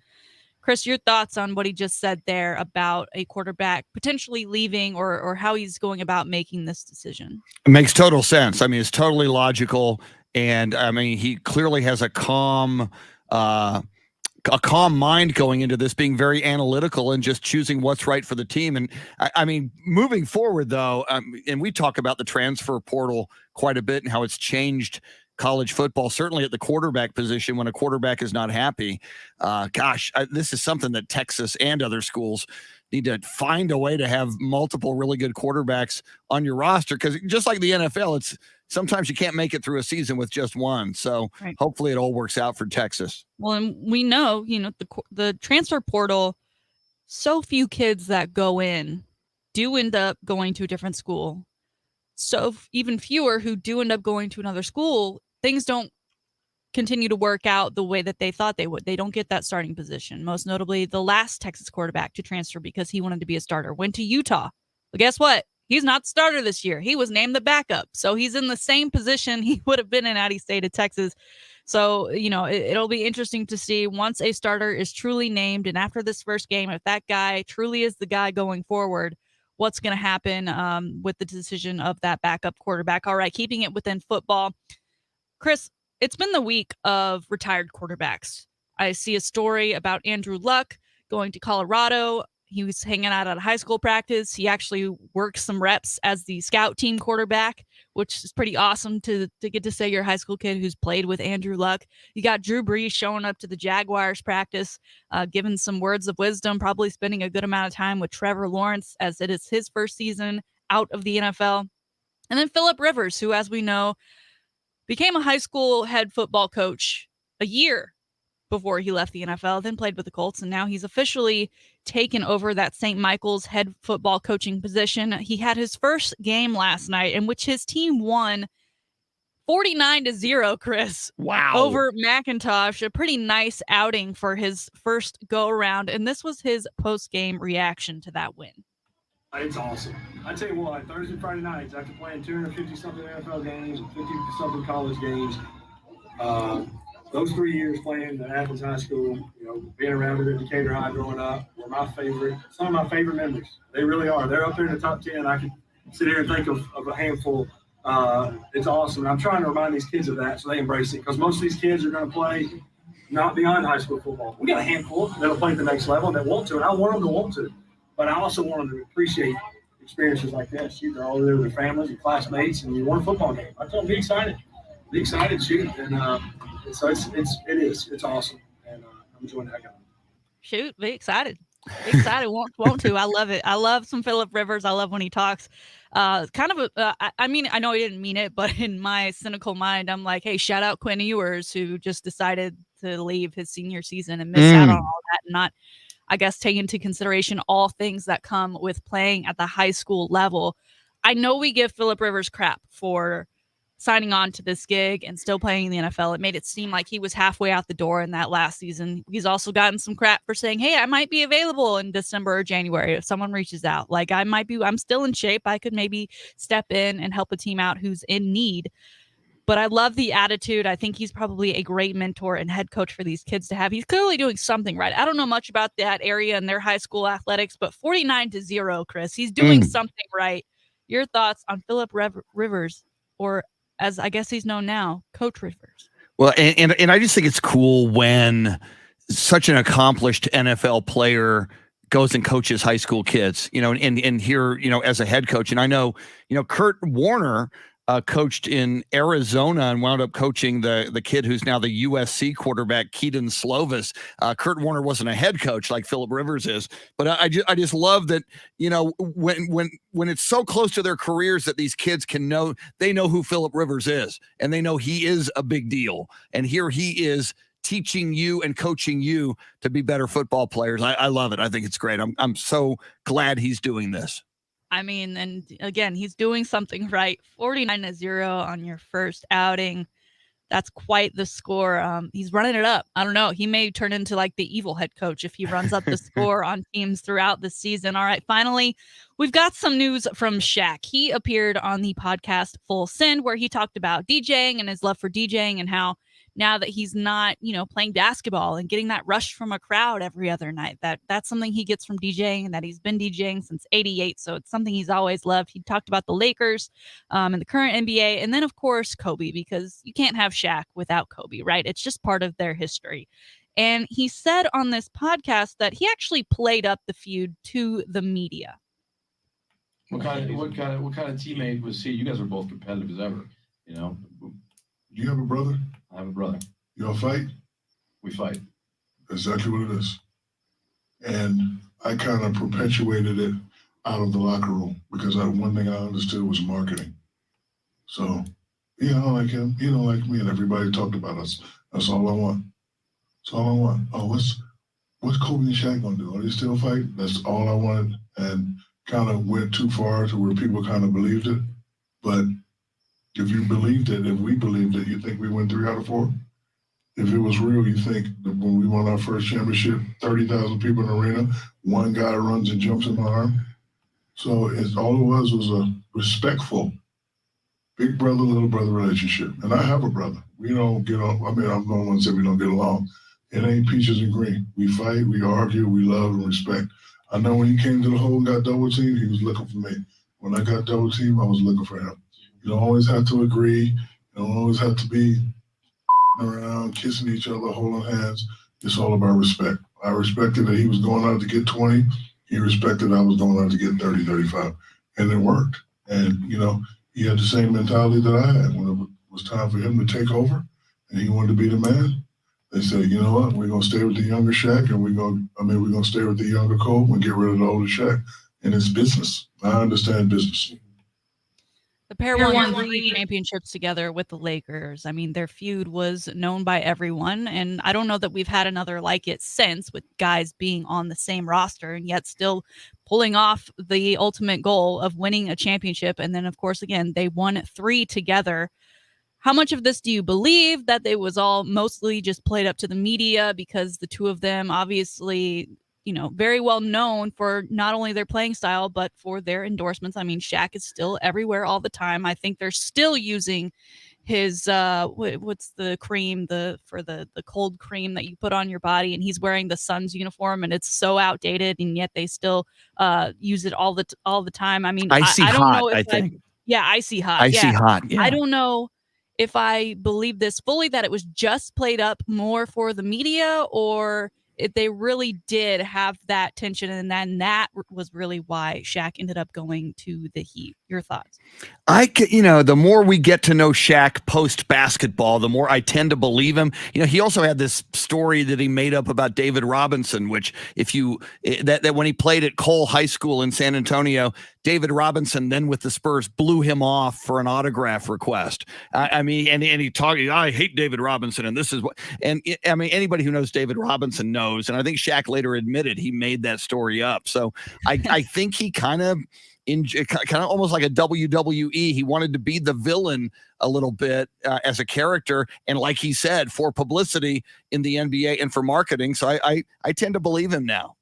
Chris, your thoughts on what he just said there about a quarterback potentially leaving, or how he's going about making this decision? It makes total sense. I mean, it's totally logical. And I mean, he clearly has a calm mind going into this, being very analytical and just choosing what's right for the team. And I mean, moving forward though, and we talk about the transfer portal quite a bit and how it's changed college football, certainly at the quarterback position when a quarterback is not happy. This is something that Texas and other schools need to find a way to have multiple really good quarterbacks on your roster, because just like the NFL, it's sometimes you can't make it through a season with just one. So right. Hopefully it all works out for Texas. Well, and we know, the transfer portal, so few kids that go in do end up going to a different school. So even fewer who do end up going to another school, things don't continue to work out the way that they thought they would. They don't get that starting position. Most notably, the last Texas quarterback to transfer because he wanted to be a starter went to Utah. But guess what? He's not the starter this year. He was named the backup. So he's in the same position he would have been in had he stayed at Texas. So, it'll be interesting to see once a starter is truly named. And after this first game, if that guy truly is the guy going forward, what's going to happen with the decision of that backup quarterback. All right, keeping it within football. Chris, it's been the week of retired quarterbacks. I see a story about Andrew Luck going to Colorado. He was hanging out at a high school practice. He actually worked some reps as the scout team quarterback, which is pretty awesome to get to say you're a high school kid who's played with Andrew Luck. You got Drew Brees showing up to the Jaguars practice, giving some words of wisdom, probably spending a good amount of time with Trevor Lawrence as it is his first season out of the NFL. And then Phillip Rivers, who, as we know, became a high school head football coach a year before he left the NFL, then played with the Colts, and now he's officially taken over that St. Michael's head football coaching position. He had his first game last night in which his team won 49-0, Chris. Wow. Over McIntosh. A pretty nice outing for his first go-around, and this was his post-game reaction to that win. It's awesome. I tell you what, Thursday, Friday nights, after playing 250-something NFL games and 50-something college games, those 3 years playing at Athens High School, being around at Decatur High growing up, were some of my favorite memories. They really are. They're up there in the top 10. I could sit here and think of a handful. It's awesome. And I'm trying to remind these kids of that so they embrace it, because most of these kids are going to play not beyond high school football. We got a handful that'll play at the next level that want to, and I want them to want to. But I also want them to appreciate experiences like this. They're all there with their families and classmates, and you won a football game. I tell them, be excited, shoot. And so it's awesome. And I'm enjoying that guy. Shoot, be excited. Be excited, want to. I love it. I love some Phillip Rivers. I love when he talks. I know he didn't mean it, but in my cynical mind, I'm like, hey, shout out Quinn Ewers, who just decided to leave his senior season and miss out on all that, and not, I guess, take into consideration all things that come with playing at the high school level. I know we give Phillip Rivers crap for signing on to this gig and still playing in the NFL. It made it seem like he was halfway out the door in that last season. He's also gotten some crap for saying, hey, I might be available in December or January if someone reaches out. Like, I'm still in shape. I could maybe step in and help a team out who's in need. But I love the attitude. I think he's probably a great mentor and head coach for these kids to have. He's clearly doing something right. I don't know much about that area and their high school athletics, but 49-0, Chris, he's doing something right. Your thoughts on Phillip Rivers, or as I guess he's known now, Coach Rivers? Well, and I just think it's cool when such an accomplished NFL player goes and coaches high school kids, and here, as a head coach. And I know, Kurt Warner coached in Arizona and wound up coaching the kid who's now the USC quarterback, Keaton Slovis. Kurt Warner wasn't a head coach like Phillip Rivers is, but I just love that, when it's so close to their careers that these kids they know who Phillip Rivers is, and they know he is a big deal. And here he is teaching you and coaching you to be better football players. I love it. I think it's great. I'm so glad he's doing this. I mean, and again, he's doing something right. 49-0 on your first outing. That's quite the score. He's running it up. I don't know. He may turn into like the evil head coach if he runs up the score on teams throughout the season. All right, finally, we've got some news from Shaq. He appeared on the podcast Full Send, where he talked about DJing and his love for DJing, and how now that he's not, playing basketball and getting that rush from a crowd every other night, that's something he gets from DJing, and that he's been DJing since '88. So it's something he's always loved. He talked about the Lakers and the current NBA, and then of course Kobe, because you can't have Shaq without Kobe, right? It's just part of their history. And he said on this podcast that he actually played up the feud to the media. What kind of teammate was he? You guys are both competitive as ever, Do you have a brother? I have a brother. You all fight? We fight. Exactly what it is. And I kind of perpetuated it out of the locker room, because one thing I understood was marketing. So, I don't like him. He don't like me, and everybody talked about us. That's all I want. That's all I want. Oh, what's Kobe and Shaq gonna do? Are they still fight? That's all I wanted, and kind of went too far to where people kind of believed it. But if you believed it, if we believed it, you think we win 3 out of 4? If it was real, you think that when we won our first championship, 30,000 people in the arena, one guy runs and jumps in my arm? So all it was a respectful big brother, little brother relationship. And I have a brother. We don't get on. I mean, I'm the one to say we don't get along. It ain't peaches and cream. We fight, we argue, we love and respect. I know when he came to the hole and got double teamed, he was looking for me. When I got double teamed, I was looking for him. You don't always have to agree. You don't always have to be around, kissing each other, holding hands. It's all about respect. I respected that he was going out to get 20. He respected I was going out to get 30, 35. And it worked. And, he had the same mentality that I had. When it was time for him to take over and he wanted to be the man, they said, you know what, we're going to stay with the younger Shaq, and we're going to stay with the younger Kobe and get rid of the older Shaq. And it's business. I understand business. The pair won 3 championships together with the Lakers. I mean, their feud was known by everyone, and I don't know that we've had another like it since, with guys being on the same roster and yet still pulling off the ultimate goal of winning a championship. And then, of course, again, they won 3 together. How much of this do you believe that they was all mostly just played up to the media, because the two of them obviously, very well known for not only their playing style, but for their endorsements? I mean, Shaq is still everywhere all the time. I think they're still using his, what's the cream, for the cold cream that you put on your body, and he's wearing the Suns uniform, and it's so outdated, and yet they still use it all the time. I mean, I don't know if I think. Yeah, Icy Hot. Icy Hot. Yeah. I don't know if I believe this fully, that it was just played up more for the media, or if they really did have that tension, and then that was really why Shaq ended up going to the Heat. Your thoughts? The more we get to know Shaq post basketball, the more I tend to believe him. He also had this story that he made up about David Robinson, which that when he played at Cole High School in San Antonio, David Robinson then with the Spurs blew him off for an autograph request. And he talked, I hate David Robinson, and this is what, and anybody who knows David Robinson knows, and I think Shaq later admitted he made that story up. So I think he kind of almost like a WWE. He wanted to be the villain a little bit as a character, and like he said, for publicity in the NBA and for marketing. So I tend to believe him now.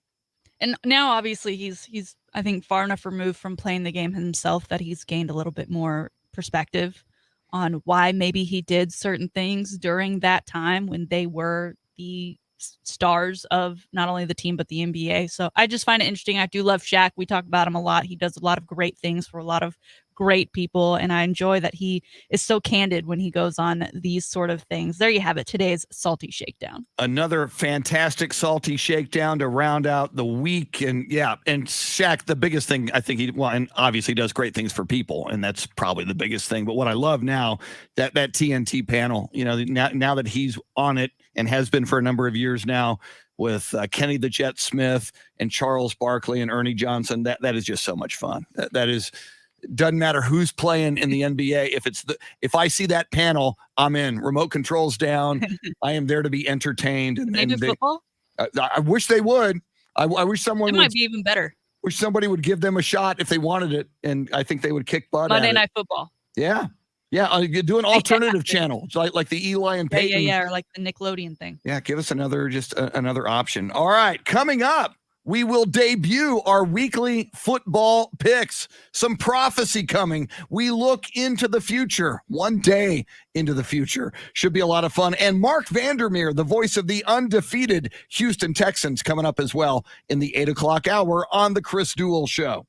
And now, obviously, he's I think far enough removed from playing the game himself that he's gained a little bit more perspective on why maybe he did certain things during that time when they were the stars of not only the team but the NBA. So I just find it interesting. I do love Shaq. We talk about him a lot. He does a lot of great things for a lot of great people, and I enjoy that he is so candid when he goes on these sort of things. There you have it, today's Salty Shakedown. Another fantastic Salty Shakedown to round out the week. And Shaq, the biggest thing I think and obviously does great things for people, and that's probably the biggest thing. But what I love now, that TNT panel, now that he's on it and has been for a number of years now, with Kenny the Jet Smith and Charles Barkley and Ernie Johnson, that is just so much fun. That is, doesn't matter who's playing in the NBA. If I see that panel, I'm in. Remote controls down. I am there to be entertained. And they do football? I wish they would. I wish someone might be even better. Wish somebody would give them a shot if they wanted it, and I think they would kick butt. Monday Night Football. Yeah. Do an alternative channel, like the Eli and Peyton. Yeah, or like the Nickelodeon thing. Yeah, give us another option. All right, coming up, we will debut our weekly football picks. Some prophecy coming. We look into the future, one day into the future. Should be a lot of fun. And Mark Vandermeer, the voice of the undefeated Houston Texans, coming up as well in the 8 o'clock hour on the Chris Duel Show.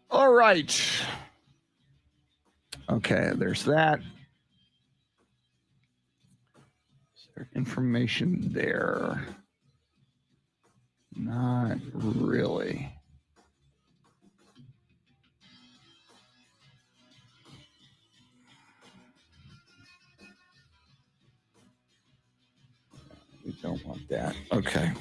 All right. Okay, there's that. Is there information there? Not really. We don't want that. Okay.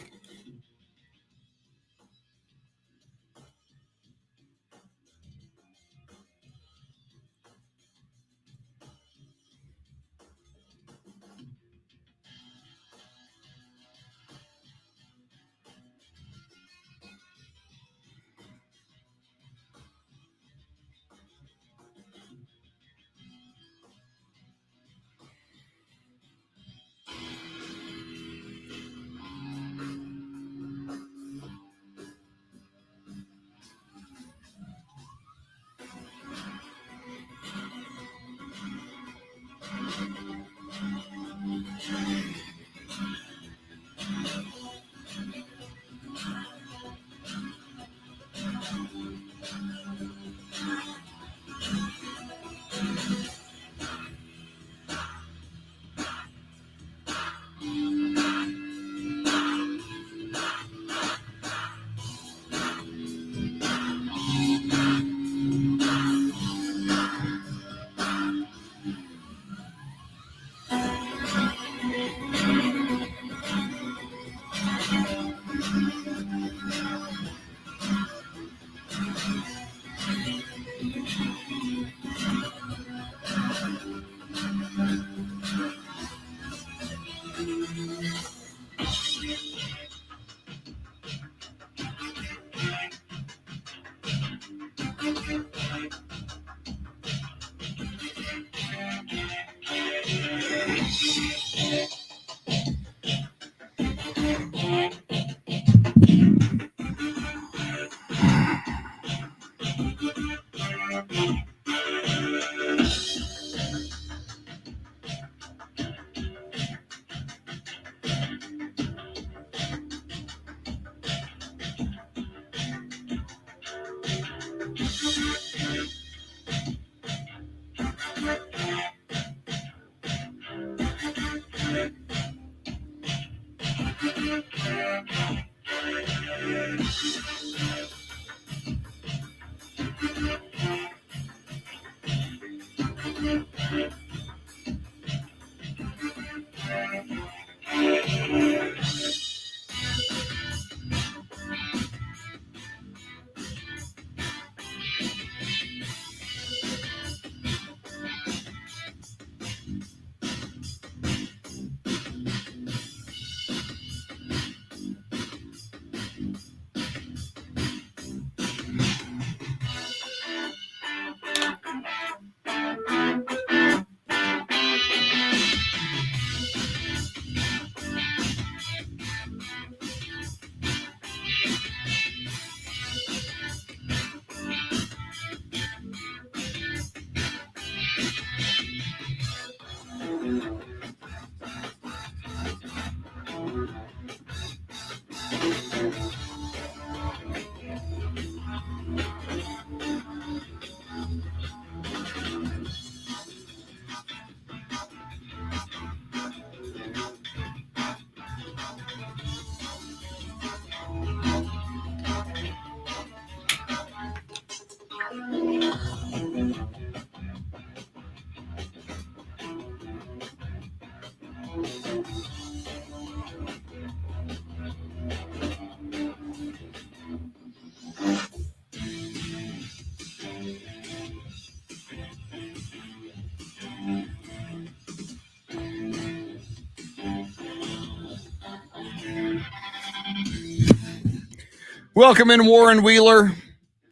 Welcome in, Warren Wheeler.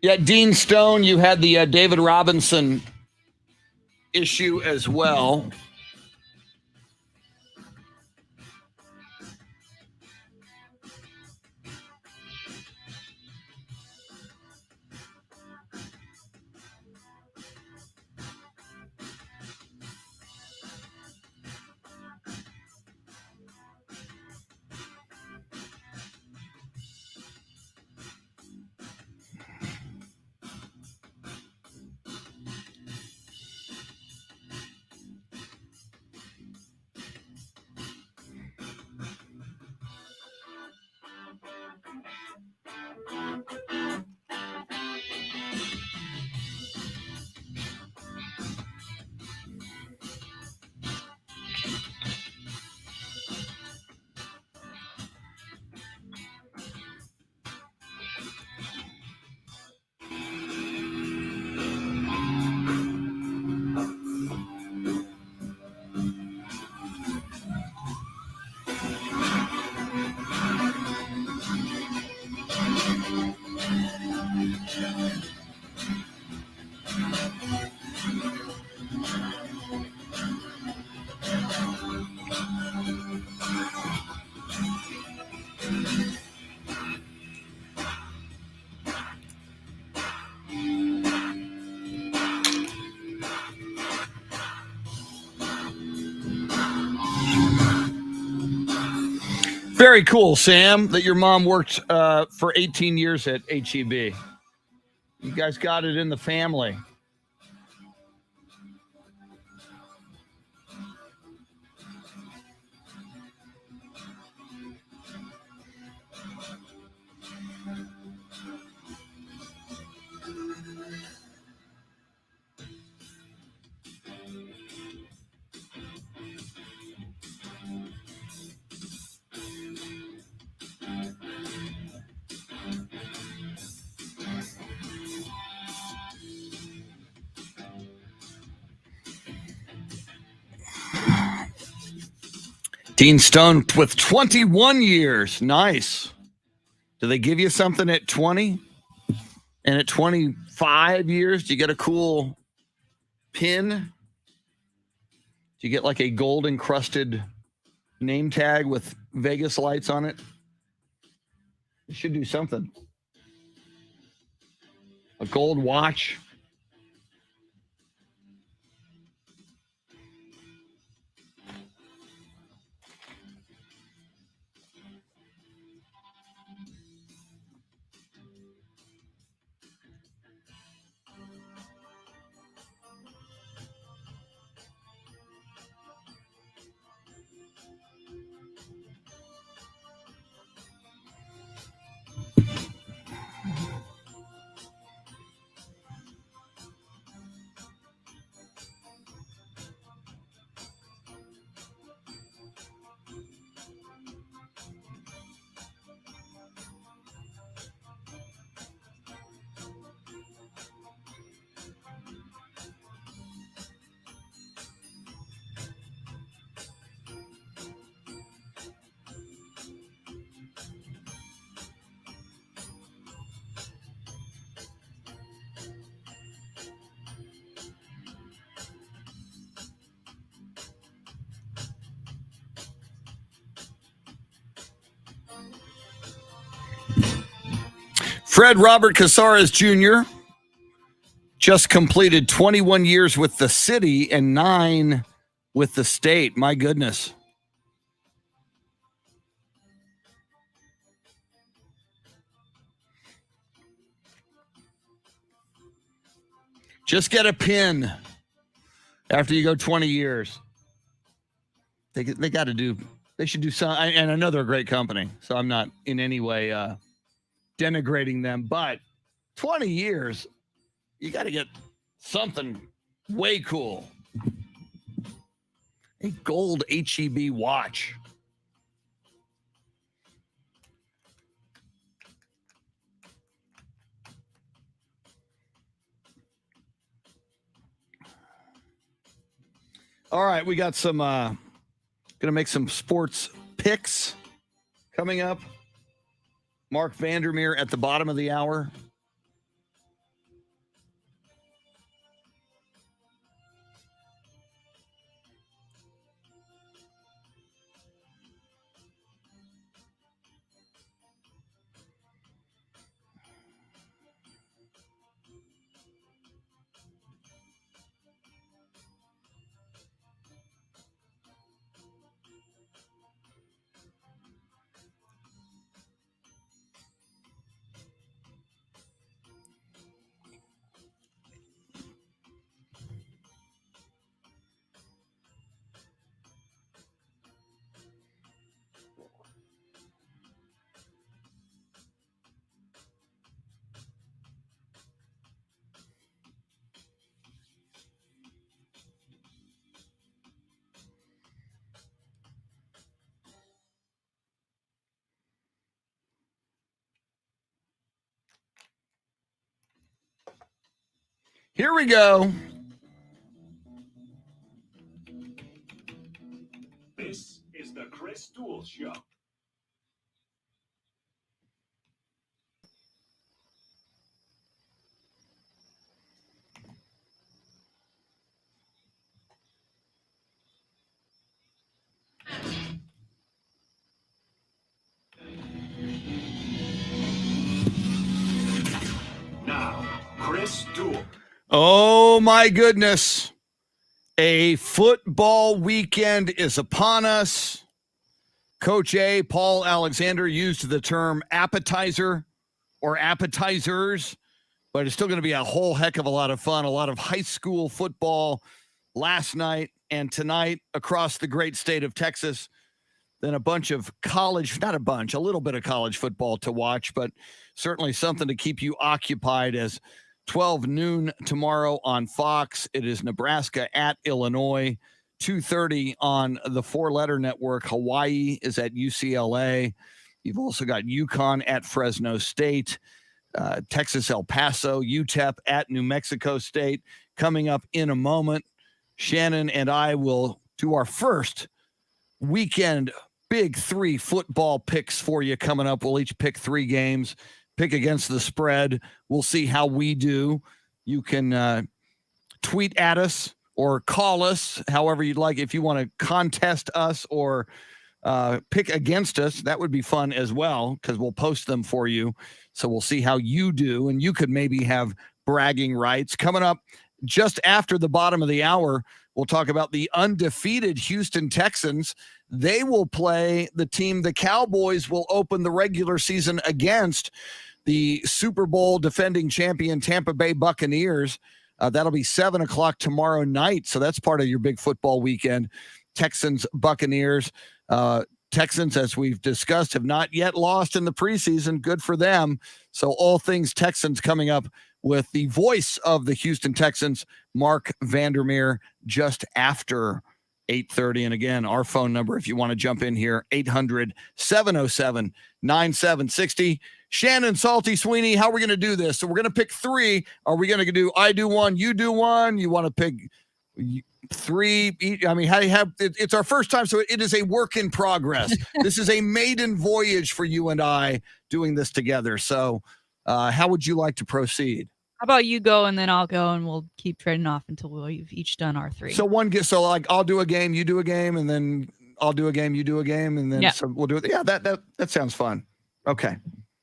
Yeah, Dean Stone, you had the David Robinson issue as well. Very cool, Sam, that your mom worked for 18 years at HEB. You guys got it in the family. Dean Stone with 21 years. Nice. Do they give you something at 20? And at 25 years, do you get a cool pin? Do Do you get like a gold encrusted name tag with Vegas lights on it? You should do something. A gold watch. Fred Robert Casares Jr. just completed 21 years with the city and 9 with the state. My goodness. Just get a pin after you go 20 years. They got to do, they should do some, and I know they're a great company, so I'm not in any way denigrating them, but 20 years, you got to get something way cool. A gold HEB watch. All right, we got some, going to make some sports picks coming up. Mark Vandermeer at the bottom of the hour. Here we go. This is the Chris Duel Show. Now, Chris Duel. Oh, my goodness. A football weekend is upon us. Coach A, Paul Alexander, used the term appetizer or appetizers, but it's still going to be a whole heck of a lot of fun. A lot of high school football last night and tonight across the great state of Texas. Then a bunch of college, not a bunch, a little bit of college football to watch, but certainly something to keep you occupied as 12 noon tomorrow on Fox. It is Nebraska at Illinois, 2:30 on the four-letter network. Hawaii is at UCLA. You've also got UConn at Fresno State, Texas El Paso, UTEP at New Mexico State. Coming up in a moment, Shannon and I will do our first weekend Big Three football picks for you coming up. We'll each pick 3 games. Pick against the spread. We'll see how we do. You can tweet at us or call us, however you'd like. If you want to contest us or pick against us, that would be fun as well, because we'll post them for you. So we'll see how you do, and you could maybe have bragging rights. Coming up just after the bottom of the hour, we'll talk about the undefeated Houston Texans. They will play the team the Cowboys will open the regular season against, the Super Bowl defending champion Tampa Bay Buccaneers. That'll be 7 o'clock tomorrow night. So that's part of your big football weekend. Texans, Buccaneers. Texans, as we've discussed, have not yet lost in the preseason. Good for them. So all things Texans coming up with the voice of the Houston Texans, Mark Vandermeer, just after 8:30. And again, our phone number, if you want to jump in here, 800-707-9760. Shannon, Salty, Sweeney, how are we going to do this? So we're going to pick three. Are we going to do I do one, you do one? You want to pick three? I mean, how do you have it's our first time, so it is a work in progress. This is a maiden voyage for you and I doing this together. So how would you like to proceed? How about you go and then I'll go, and we'll keep trading off until we've each done our three. So like I'll do a game, you do a game, and then I'll do a game, you do a game, and then so we'll do it. Yeah, that sounds fun. Okay.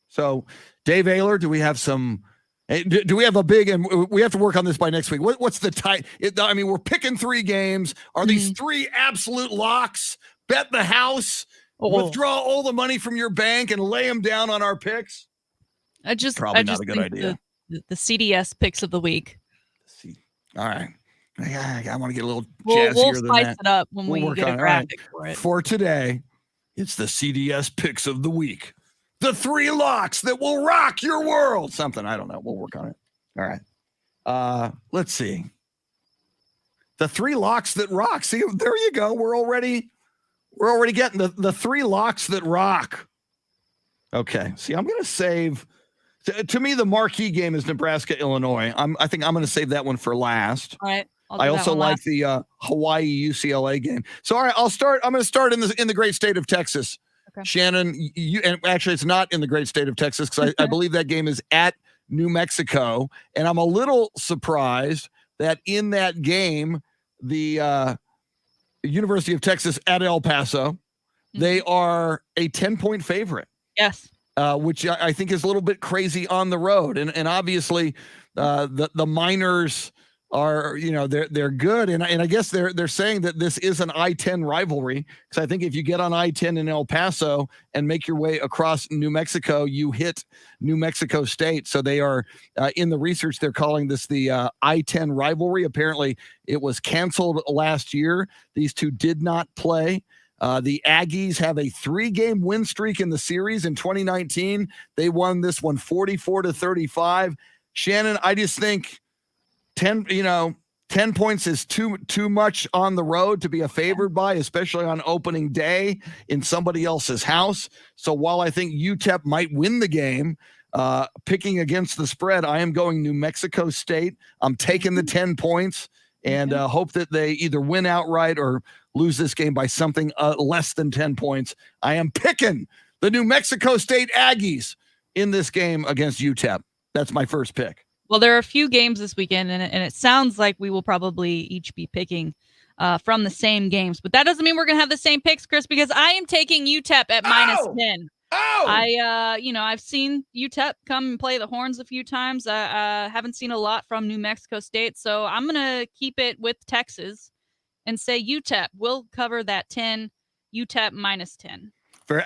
So Dave Ayler, do we have some? Do we have a big? And we have to work on this by next week. What's the type? I mean, we're picking three games. Are these three absolute locks? Bet the house. Withdraw all the money from your bank and lay them down on our picks. Probably not a good idea. The CDS picks of the week. All right. I want to get a little jazzier we'll than that. Spice it up when we get a graphic for it. For today, it's the CDS picks of the week. The three locks that will rock your world. Something, I don't know. We'll work on it. All right. Let's see. The three locks that rock. See, there you go. We're already getting the three locks that rock. Okay. See, I'm going to save. To me, the marquee game is Nebraska, Illinois. I think I'm going to save that one for last. All right. I also like the Hawaii UCLA game. So, all right, I'm going to start in the great state of Texas. Okay. Shannon, and actually, it's not in the great state of Texas, because I believe that game is at New Mexico, and I'm a little surprised that in that game, the University of Texas at El Paso, they are a 10-point favorite. Yes. Which I think is a little bit crazy on the road. And obviously the Miners are, they're good. And I guess they're saying that this is an I-10 rivalry, because I think if you get on I-10 in El Paso and make your way across New Mexico, you hit New Mexico State. So they are in the research, they're calling this the I-10 rivalry. Apparently it was canceled last year. These two did not play. The Aggies have a 3-game win streak in the series in 2019. They won this one 44-35. Shannon, I just think 10 points is too much on the road to be a favored by, especially on opening day in somebody else's house. So while I think UTEP might win the game, picking against the spread, I am going New Mexico State. I'm taking the 10 points and hope that they either win outright or lose this game by something less than 10 points. I am picking the New Mexico State Aggies in this game against UTEP. That's my first pick. Well, there are a few games this weekend, and it sounds like we will probably each be picking from the same games. But that doesn't mean we're going to have the same picks, Chris, because I am taking UTEP at -10. Oh! I've seen UTEP come and play the Horns a few times. I haven't seen a lot from New Mexico State, so I'm going to keep it with Texas and say UTEP will cover that 10, UTEP -10.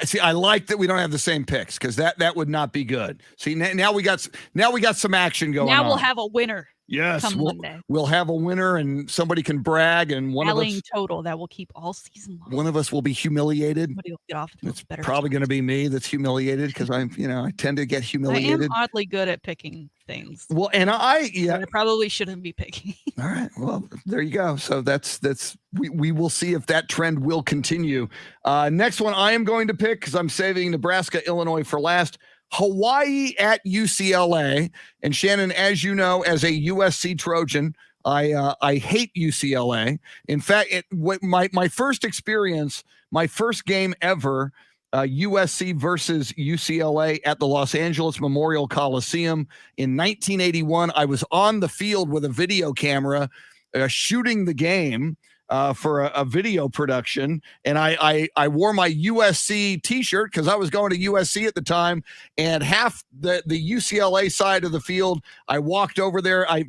See, I like that we don't have the same picks, because that would not be good. See, now we got some action going on. Now we'll have a winner. Yes, we'll have a winner, and somebody can brag, and one of us total that will keep all season long. One of us will be humiliated. Somebody will get off to it's better. Probably going to be me that's humiliated, because I tend to get humiliated. I am oddly good at picking things. Well, and I probably shouldn't be picking. All right. Well, there you go. So that's we will see if that trend will continue. Next one I am going to pick, because I'm saving Nebraska, Illinois for last. Hawaii at UCLA. And Shannon, as you know, as a USC Trojan, I hate UCLA. In fact, my first experience, my first game ever, USC versus UCLA at the Los Angeles Memorial Coliseum in 1981. I was on the field with a video camera shooting the game for a video production, and I wore my USC t-shirt because I was going to USC at the time, and half the UCLA side of the field, I walked over there. I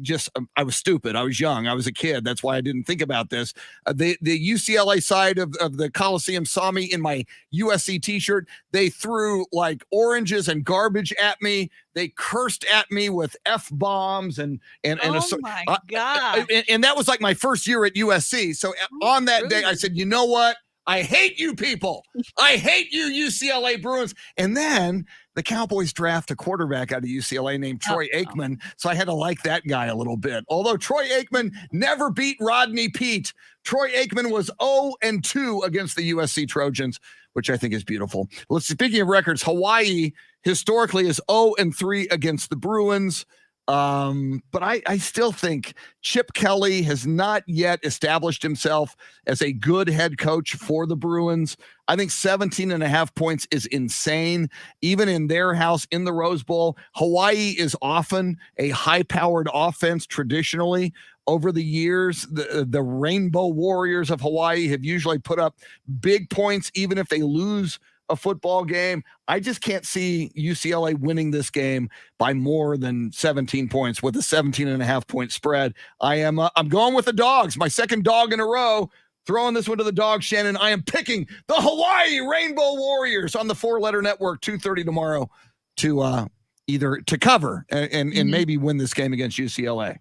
was stupid. I was young. I was a kid. That's why I didn't think about this. The UCLA side of the Coliseum saw me in my USC t-shirt. They threw like oranges and garbage at me. They cursed at me with F-bombs and oh my God. And that was like my first year at USC. So on that day, I said, you know what? I hate you people. I hate you, UCLA Bruins. And then the Cowboys draft a quarterback out of UCLA named Troy Aikman. So I had to like that guy a little bit. Although Troy Aikman never beat Rodney Peete. Troy Aikman was 0-2 against the USC Trojans, which I think is beautiful. Well, speaking of records, Hawaii historically is 0-3 against the Bruins. But I still think Chip Kelly has not yet established himself as a good head coach for the Bruins. I think 17.5 points is insane. Even in their house in the Rose Bowl, Hawaii is often a high-powered offense traditionally. Over the years, the Rainbow Warriors of Hawaii have usually put up big points, even if they lose a football game. I just can't see UCLA winning this game by more than 17 points with a 17.5 point spread. I'm going with the Dogs, my second dog in a row. Throwing this one to the Dogs, Shannon. I am picking the Hawaii Rainbow Warriors on the 4-letter network, 2:30 tomorrow to either to cover and maybe win this game against UCLA.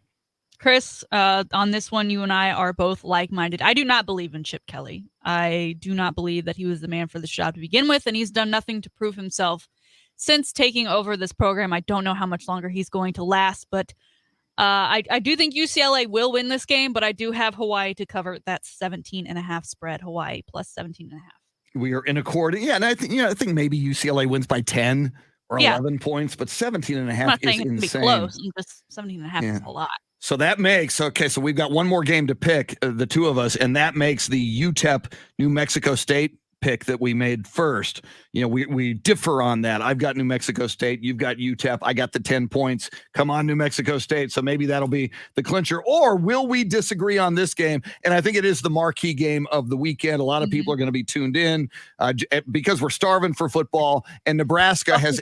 Chris, on this one, you and I are both like-minded. I do not believe in Chip Kelly. I do not believe that he was the man for this job to begin with, and he's done nothing to prove himself since taking over this program. I don't know how much longer he's going to last, but I do think UCLA will win this game, but I do have Hawaii to cover that 17.5 spread. Hawaii plus 17.5. We are in accord. Yeah, and I think maybe UCLA wins by 10 or 11 points, but 17.5 is insane. Be close. Just 17.5 is a lot. So that makes, so we've got one more game to pick, the two of us, and that makes the UTEP New Mexico State pick that we made first. We differ on that. I've got New Mexico State. You've got UTEP. I got the 10 points. Come on, New Mexico State. So maybe that'll be the clincher. Or will we disagree on this game? And I think it is the marquee game of the weekend. A lot of people are going to be tuned in because we're starving for football, and Nebraska has...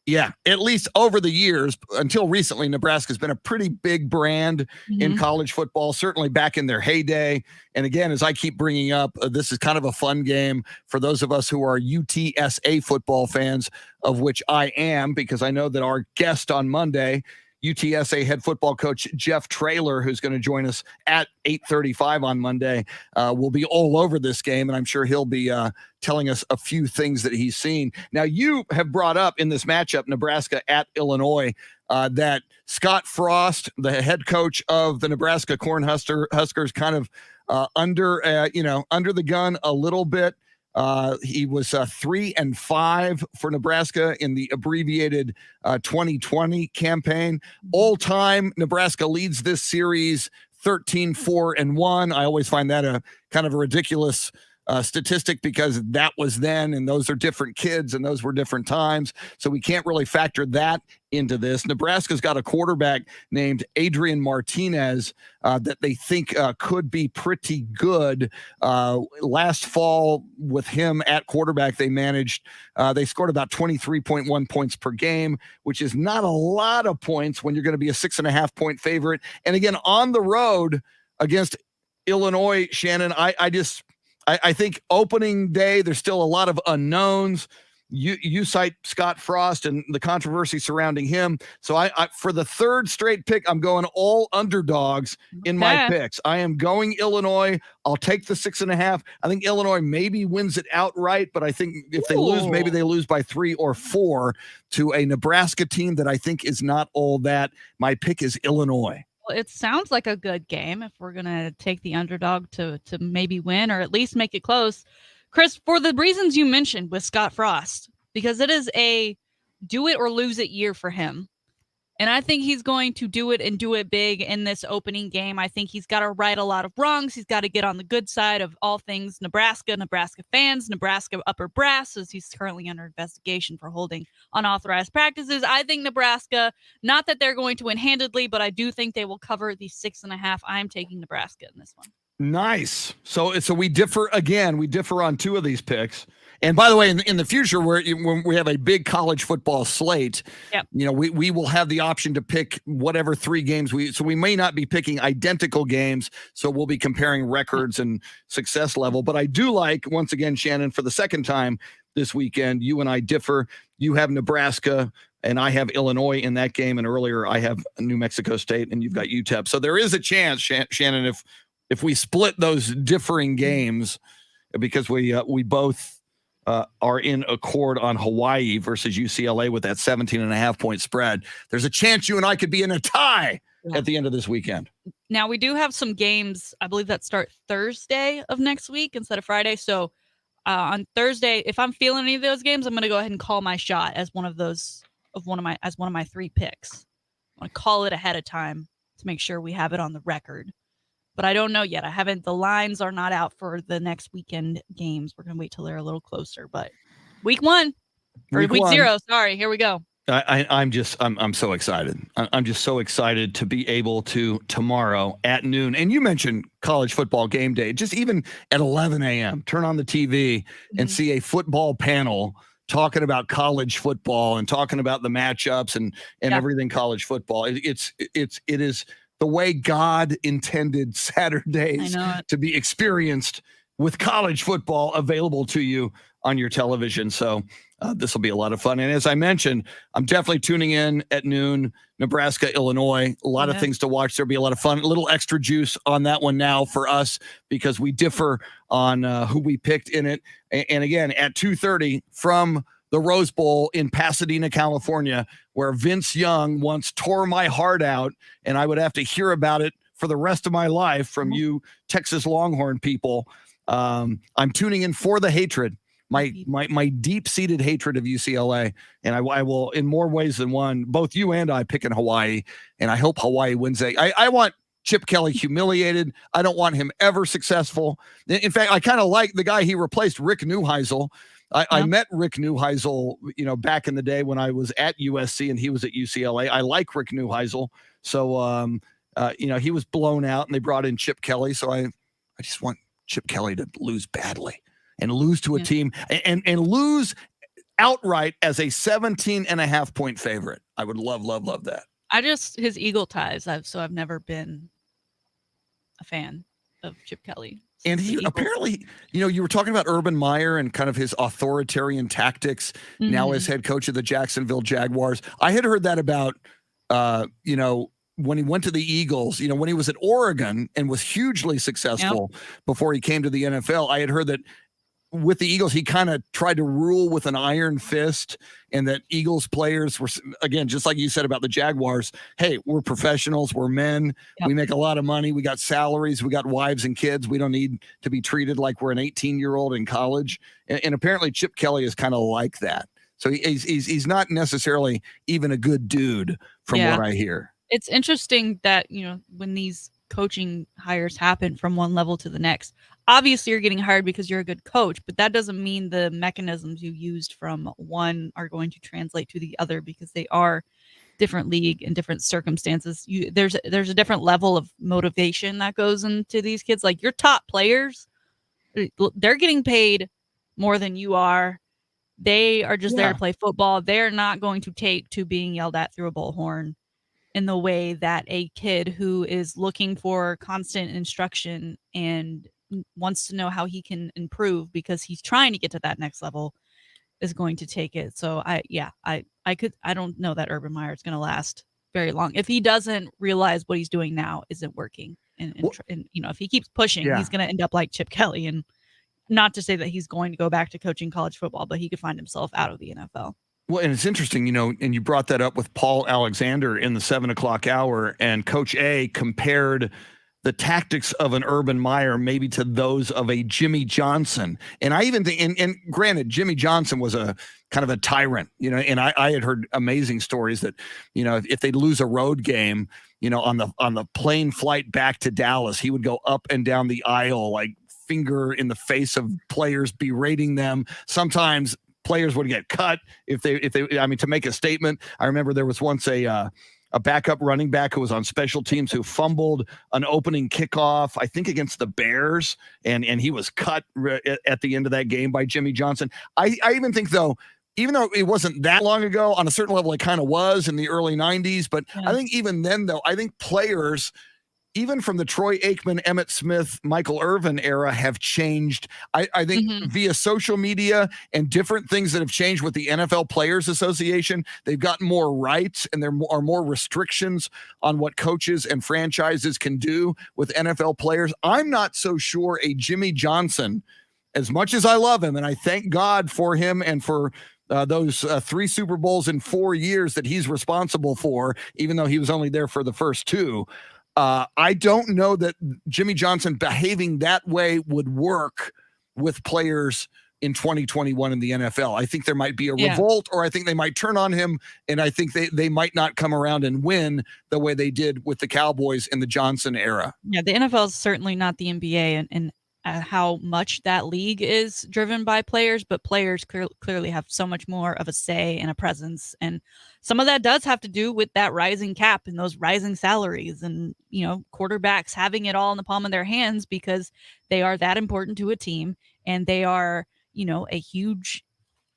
Yeah, at least over the years, until recently, Nebraska's been a pretty big brand in college football, certainly back in their heyday. And again, as I keep bringing up, this is kind of a fun game for those of us who are UTSA football fans, of which I am, because I know that our guest on Monday, UTSA head football coach Jeff Traylor, who's going to join us at 8:35 on Monday, will be all over this game, and I'm sure he'll be telling us a few things that he's seen. Now, you have brought up in this matchup, Nebraska at Illinois, that Scott Frost, the head coach of the Nebraska Cornhuskers, kind of under the gun a little bit. He was 3-5 for Nebraska in the abbreviated 2020 campaign. All time, Nebraska leads this series 13-4-1. I always find that a kind of a ridiculous statistic because that was then, and those are different kids, and those were different times. So we can't really factor that into this. Nebraska's got a quarterback named Adrian Martinez that they think could be pretty good. Last fall with him at quarterback, they scored about 23.1 points per game, which is not a lot of points when you're going to be a 6.5 point favorite. And again, on the road against Illinois, Shannon, I think opening day, there's still a lot of unknowns. You cite Scott Frost and the controversy surrounding him. So I for the third straight pick, I'm going all underdogs in my picks. I am going Illinois. I'll take the 6.5. I think Illinois maybe wins it outright, but I think if they lose, maybe they lose by 3 or 4 to a Nebraska team that I think is not all that. My pick is Illinois. Well, it sounds like a good game if we're going to take the underdog to maybe win or at least make it close. Chris, for the reasons you mentioned with Scott Frost, because it is a do it or lose it year for him. And I think he's going to do it and do it big in this opening game. I think he's got to right a lot of wrongs. He's got to get on the good side of all things Nebraska fans, Nebraska upper brass, as he's currently under investigation for holding unauthorized practices. I think Nebraska, not that they're going to win handedly, but I do think they will cover the 6.5. I'm taking Nebraska in this one. Nice. So we differ again. We differ on two of these picks. And by the way, in the future, when we have a big college football slate, yep. We will have the option to pick whatever 3 games so we may not be picking identical games. So we'll be comparing records and success level. But I do like, once again, Shannon, for the second time this weekend, you and I differ. You have Nebraska and I have Illinois in that game. And earlier I have New Mexico State and you've got UTEP. So there is a chance, Shannon, if we split those differing games, because we both are in accord on Hawaii versus UCLA with that 17.5 point spread, there's a chance you and I could be in a tie at the end of this weekend. Now, we do have some games, I believe, that start Thursday of next week instead of Friday. So on Thursday, if I'm feeling any of those games, I'm going to go ahead and call my shot as one of my 3 picks. I want to call it ahead of time to make sure we have it on the record. But I don't know yet. The lines are not out for the next weekend games. We're going to wait till they're a little closer. But week 1 or week 0. Sorry, here we go. I'm so excited. I'm just so excited to be able to tomorrow at noon. And you mentioned college football game day, just even at 11 a.m., turn on the TV and see a football panel talking about college football and talking about the matchups and everything college football. It is the way God intended Saturdays to be experienced with college football available to you on your television. So this will be a lot of fun. And as I mentioned, I'm definitely tuning in at noon, Nebraska, Illinois, a lot of things to watch. There'll be a lot of fun, a little extra juice on that one now for us because we differ on who we picked in it. And again, at 2:30 from the Rose Bowl in Pasadena, California, where Vince Young once tore my heart out and I would have to hear about it for the rest of my life from you Texas Longhorn people. I'm tuning in for the hatred, my deep-seated hatred of UCLA. And I will, in more ways than one, both you and I pick in Hawaii, and I hope Hawaii wins. I want Chip Kelly humiliated. I don't want him ever successful. In fact, I kind of like the guy he replaced, Rick Neuheisel. I met Rick Neuheisel, back in the day when I was at USC and he was at UCLA. I like Rick Neuheisel. So, he was blown out and they brought in Chip Kelly. So I just want Chip Kelly to lose badly and lose to a team and lose outright as a 17.5 point favorite. I would love that. His Eagle ties. I've never been a fan of Chip Kelly. And he apparently, you were talking about Urban Meyer and kind of his authoritarian tactics now as head coach of the Jacksonville Jaguars. I had heard that about, when he went to the Eagles, when he was at Oregon and was hugely successful before he came to the NFL. I had heard that with the Eagles, he kind of tried to rule with an iron fist, and that Eagles players were, again, just like you said about the Jaguars, hey, we're professionals, we're men, we make a lot of money, we got salaries, we got wives and kids, we don't need to be treated like we're an 18-year-old in college. And apparently Chip Kelly is kind of like that. So he's not necessarily even a good dude from what I hear. It's interesting that, when these coaching hires happen from one level to the next, obviously you're getting hired because you're a good coach, but that doesn't mean the mechanisms you used from one are going to translate to the other, because they are different league and different circumstances. There's a different level of motivation that goes into these kids. Like your top players, they're getting paid more than you are. They are just there to play football. They're not going to take to being yelled at through a bullhorn in the way that a kid who is looking for constant instruction and wants to know how he can improve because he's trying to get to that next level is going to take it. So I don't know that Urban Meyer is going to last very long if he doesn't realize what he's doing now isn't working. And if he keeps pushing, he's going to end up like Chip Kelly. And not to say that he's going to go back to coaching college football, but he could find himself out of the NFL. Well, and it's interesting, and you brought that up with Paul Alexander in the 7:00 hour, and Coach A compared the tactics of an Urban Meyer maybe to those of a Jimmy Johnson. And I even think, and granted, Jimmy Johnson was a kind of a tyrant, and I had heard amazing stories that, if they lose a road game, on the plane flight back to Dallas, he would go up and down the aisle, like finger in the face of players, berating them. Sometimes players would get cut if they, to make a statement. I remember there was once a backup running back who was on special teams who fumbled an opening kickoff, I think against the Bears, and he was cut at the end of that game by Jimmy Johnson. I even think, though, even though it wasn't that long ago, on a certain level, it kind of was in the early 90s. But yeah. I think even then, though, I think players, even from the Troy Aikman, Emmitt Smith, Michael Irvin era, have changed. I think via social media and different things that have changed with the NFL Players Association, they've gotten more rights, and there are more restrictions on what coaches and franchises can do with NFL players. I'm not so sure a Jimmy Johnson, as much as I love him, and I thank God for him and for those 3 Super Bowls in 4 years that he's responsible for, even though he was only there for the first 2. I don't know that Jimmy Johnson behaving that way would work with players in 2021 in the NFL. I think there might be a revolt, or I think they might turn on him, and I think they might not come around and win the way they did with the Cowboys in the Johnson era. Yeah, the NFL is certainly not the NBA, and how much that league is driven by players, but players clearly have so much more of a say and a presence. And some of that does have to do with that rising cap and those rising salaries and, quarterbacks having it all in the palm of their hands because they are that important to a team, and they are, a huge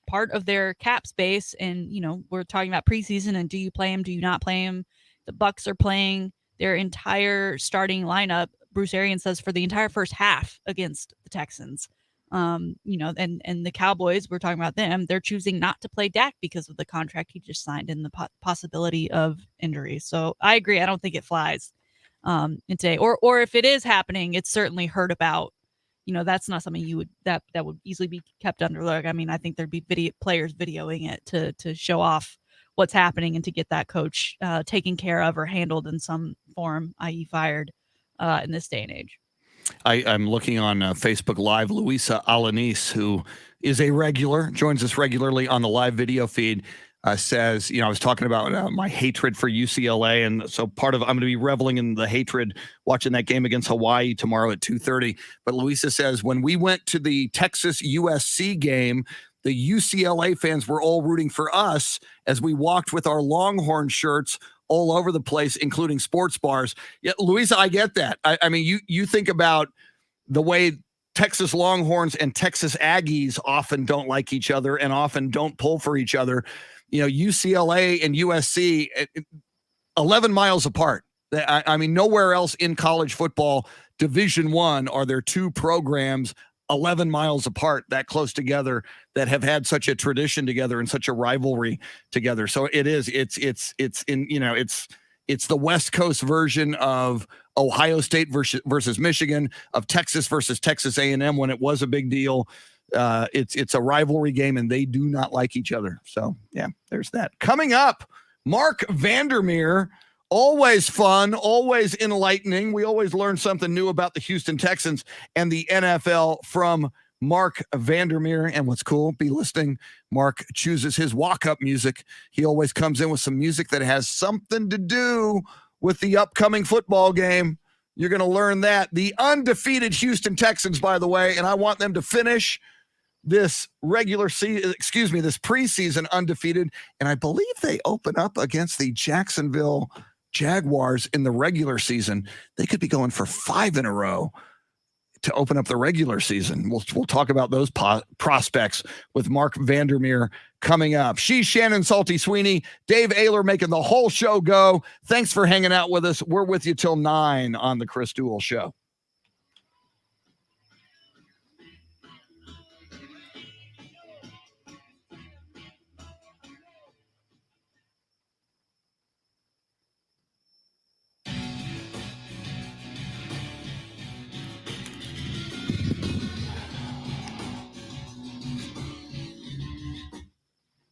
part of their cap space. And, we're talking about preseason, and do you play him? Do you not play him? The Bucs are playing their entire starting lineup, Bruce Arians says, for the entire first half against the Texans. And the Cowboys, we're talking about them, they're choosing not to play Dak because of the contract he just signed and the possibility of injury. So I agree. I don't think it flies in today, or if it is happening, it's certainly heard about. That's not something that would easily be kept under look. I mean, I think there'd be players videoing it to show off what's happening and to get that coach taken care of or handled in some form, i.e. fired. In this day and age. I'm looking on Facebook Live. Luisa Alanis, who is a regular, joins us regularly on the live video feed, says, I was talking about my hatred for UCLA. And so I'm going to be reveling in the hatred watching that game against Hawaii tomorrow at 2:30. But Luisa says, when we went to the Texas USC game, the UCLA fans were all rooting for us as we walked with our Longhorn shirts all over the place, including sports bars. Yeah, Louisa, I get that. I mean, you think about the way Texas Longhorns and Texas Aggies often don't like each other and often don't pull for each other. UCLA and USC, 11 miles apart. I mean, nowhere else in college football, Division I, are there 2 programs 11 miles apart, that close together, that have had such a tradition together and such a rivalry together. So it's the West Coast version of Ohio State versus Michigan, of Texas versus Texas A&M when it was a big deal. It's a rivalry game, and they do not like each other. So yeah, there's that. Coming up, Mark Vandermeer. Always fun, always enlightening. We always learn something new about the Houston Texans and the NFL from Mark Vandermeer. And what's cool, be listening, Mark chooses his walk-up music. He always comes in with some music that has something to do with the upcoming football game. You're going to learn that. The undefeated Houston Texans, by the way, and I want them to finish this preseason undefeated. And I believe they open up against the Jacksonville Jaguars in the regular season. They could be going for 5 in a row to open up the regular season. We'll talk about those prospects with Mark Vandermeer coming up. She's Shannon Salty Sweeney, Dave Ayler making the whole show go. Thanks for hanging out with us. We're with you till 9 on the Chris Duel Show.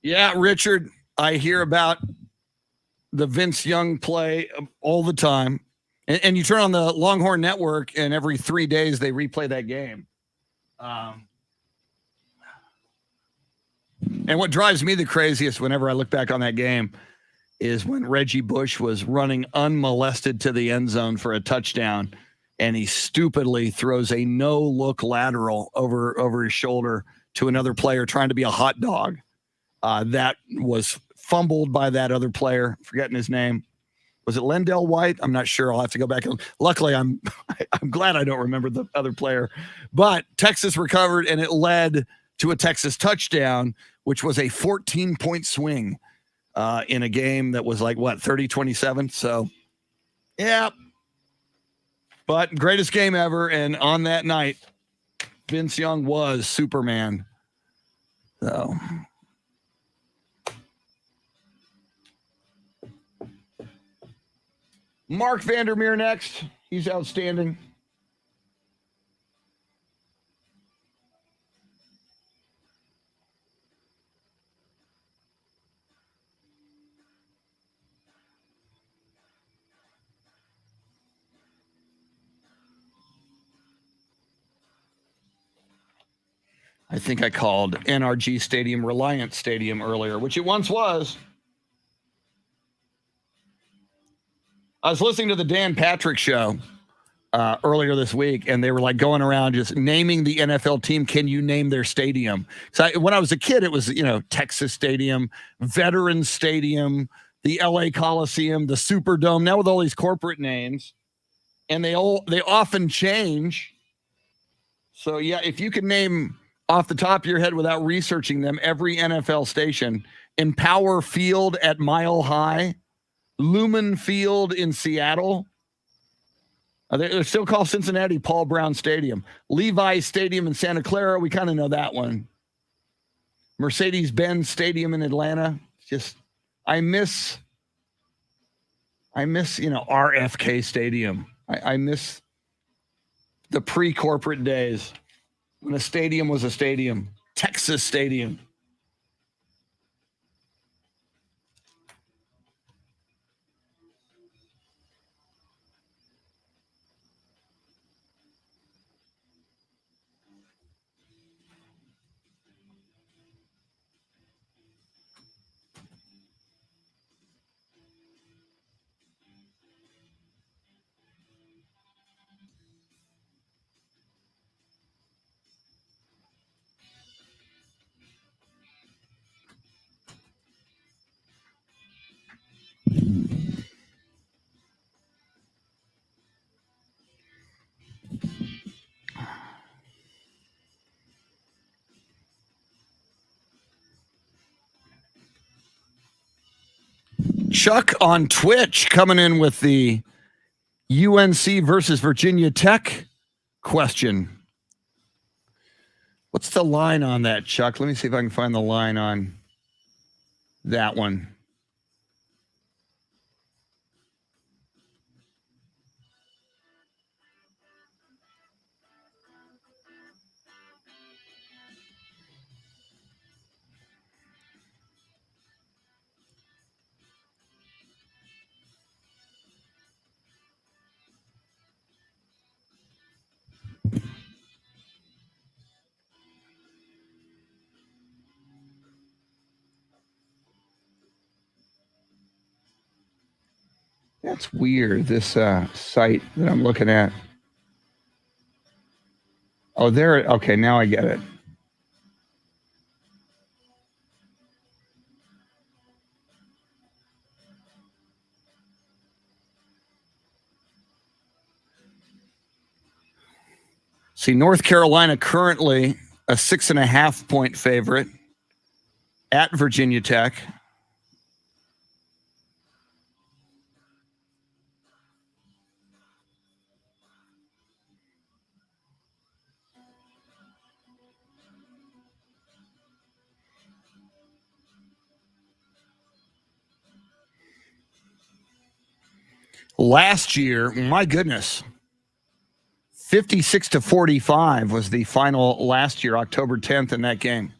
Yeah, Richard, I hear about the Vince Young play all the time. And you turn on the Longhorn Network, and every 3 days they replay that game. And what drives me the craziest whenever I look back on that game is when Reggie Bush was running unmolested to the end zone for a touchdown, and he stupidly throws a no-look lateral over his shoulder to another player trying to be a hot dog. That was fumbled by that other player, forgetting his name. Was it Lendell White? I'm not sure. I'll have to go back. Luckily, I'm glad I don't remember the other player. But Texas recovered, and it led to a Texas touchdown, which was a 14-point swing in a game that was like, 30-27? So, yeah. But greatest game ever, and on that night, Vince Young was Superman. So... Mark Vandermeer next. He's outstanding. I think I called NRG Stadium Reliance Stadium earlier, which it once was. I was listening to the Dan Patrick show earlier this week, and they were like going around just naming the NFL team. Can you name their stadium? So when I was a kid, it was, Texas Stadium, Veterans Stadium, the LA Coliseum, the Superdome. Now with all these corporate names, and they often change. So yeah, if you can name off the top of your head without researching them, every NFL station, Empower Field at Mile High, Lumen Field in Seattle. They're still called Cincinnati Paul Brown Stadium. Levi Stadium in Santa Clara. We kind of know that one. Mercedes-Benz Stadium in Atlanta. Just, I miss RFK Stadium. I miss the pre-corporate days when a stadium was a stadium. Texas Stadium. Chuck on Twitch coming in with the UNC versus Virginia Tech question. What's the line on that, Chuck? Let me see if I can find the line on that one. That's weird, this site that I'm looking at. Oh, there. Okay, now I get it. See, North Carolina currently a 6.5-point favorite at Virginia Tech. Last year, my goodness, 56-45 was the final last year, October 10th in that game.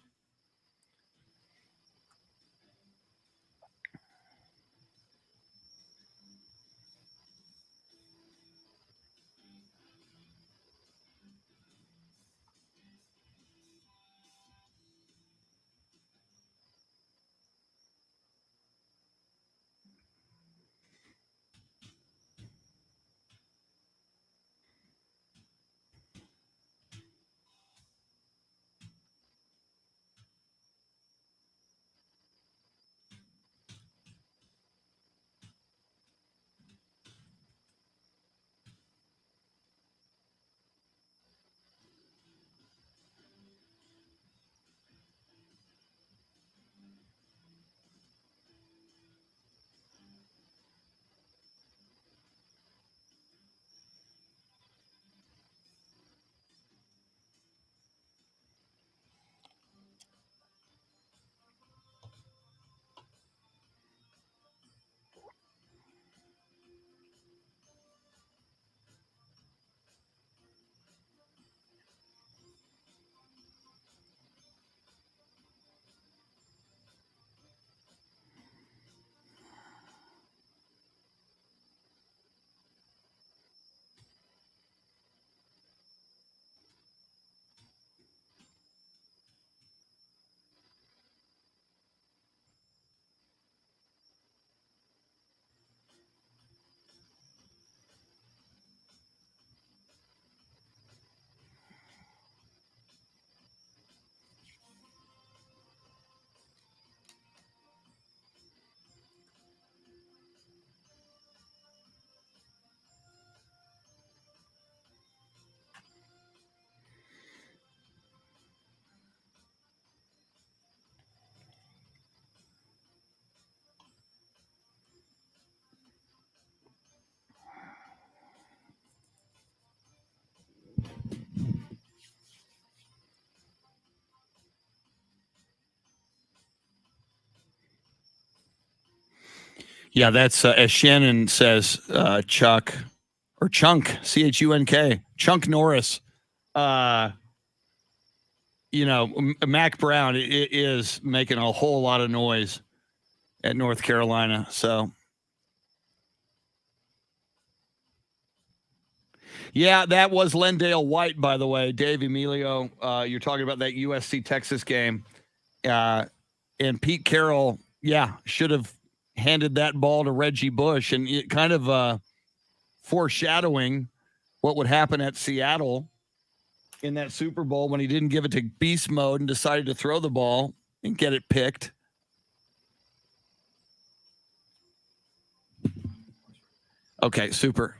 Yeah, that's as Shannon says, Chuck or Chunk, Chunk, Chunk Norris. Mac Brown is making a whole lot of noise at North Carolina. So, yeah, that was Lendale White, by the way. Dave Emilio, you're talking about that USC Texas game. And Pete Carroll, should have handed that ball to Reggie Bush, and it kind of foreshadowing what would happen at Seattle in that Super Bowl when he didn't give it to beast mode and decided to throw the ball and get it picked. Okay, super.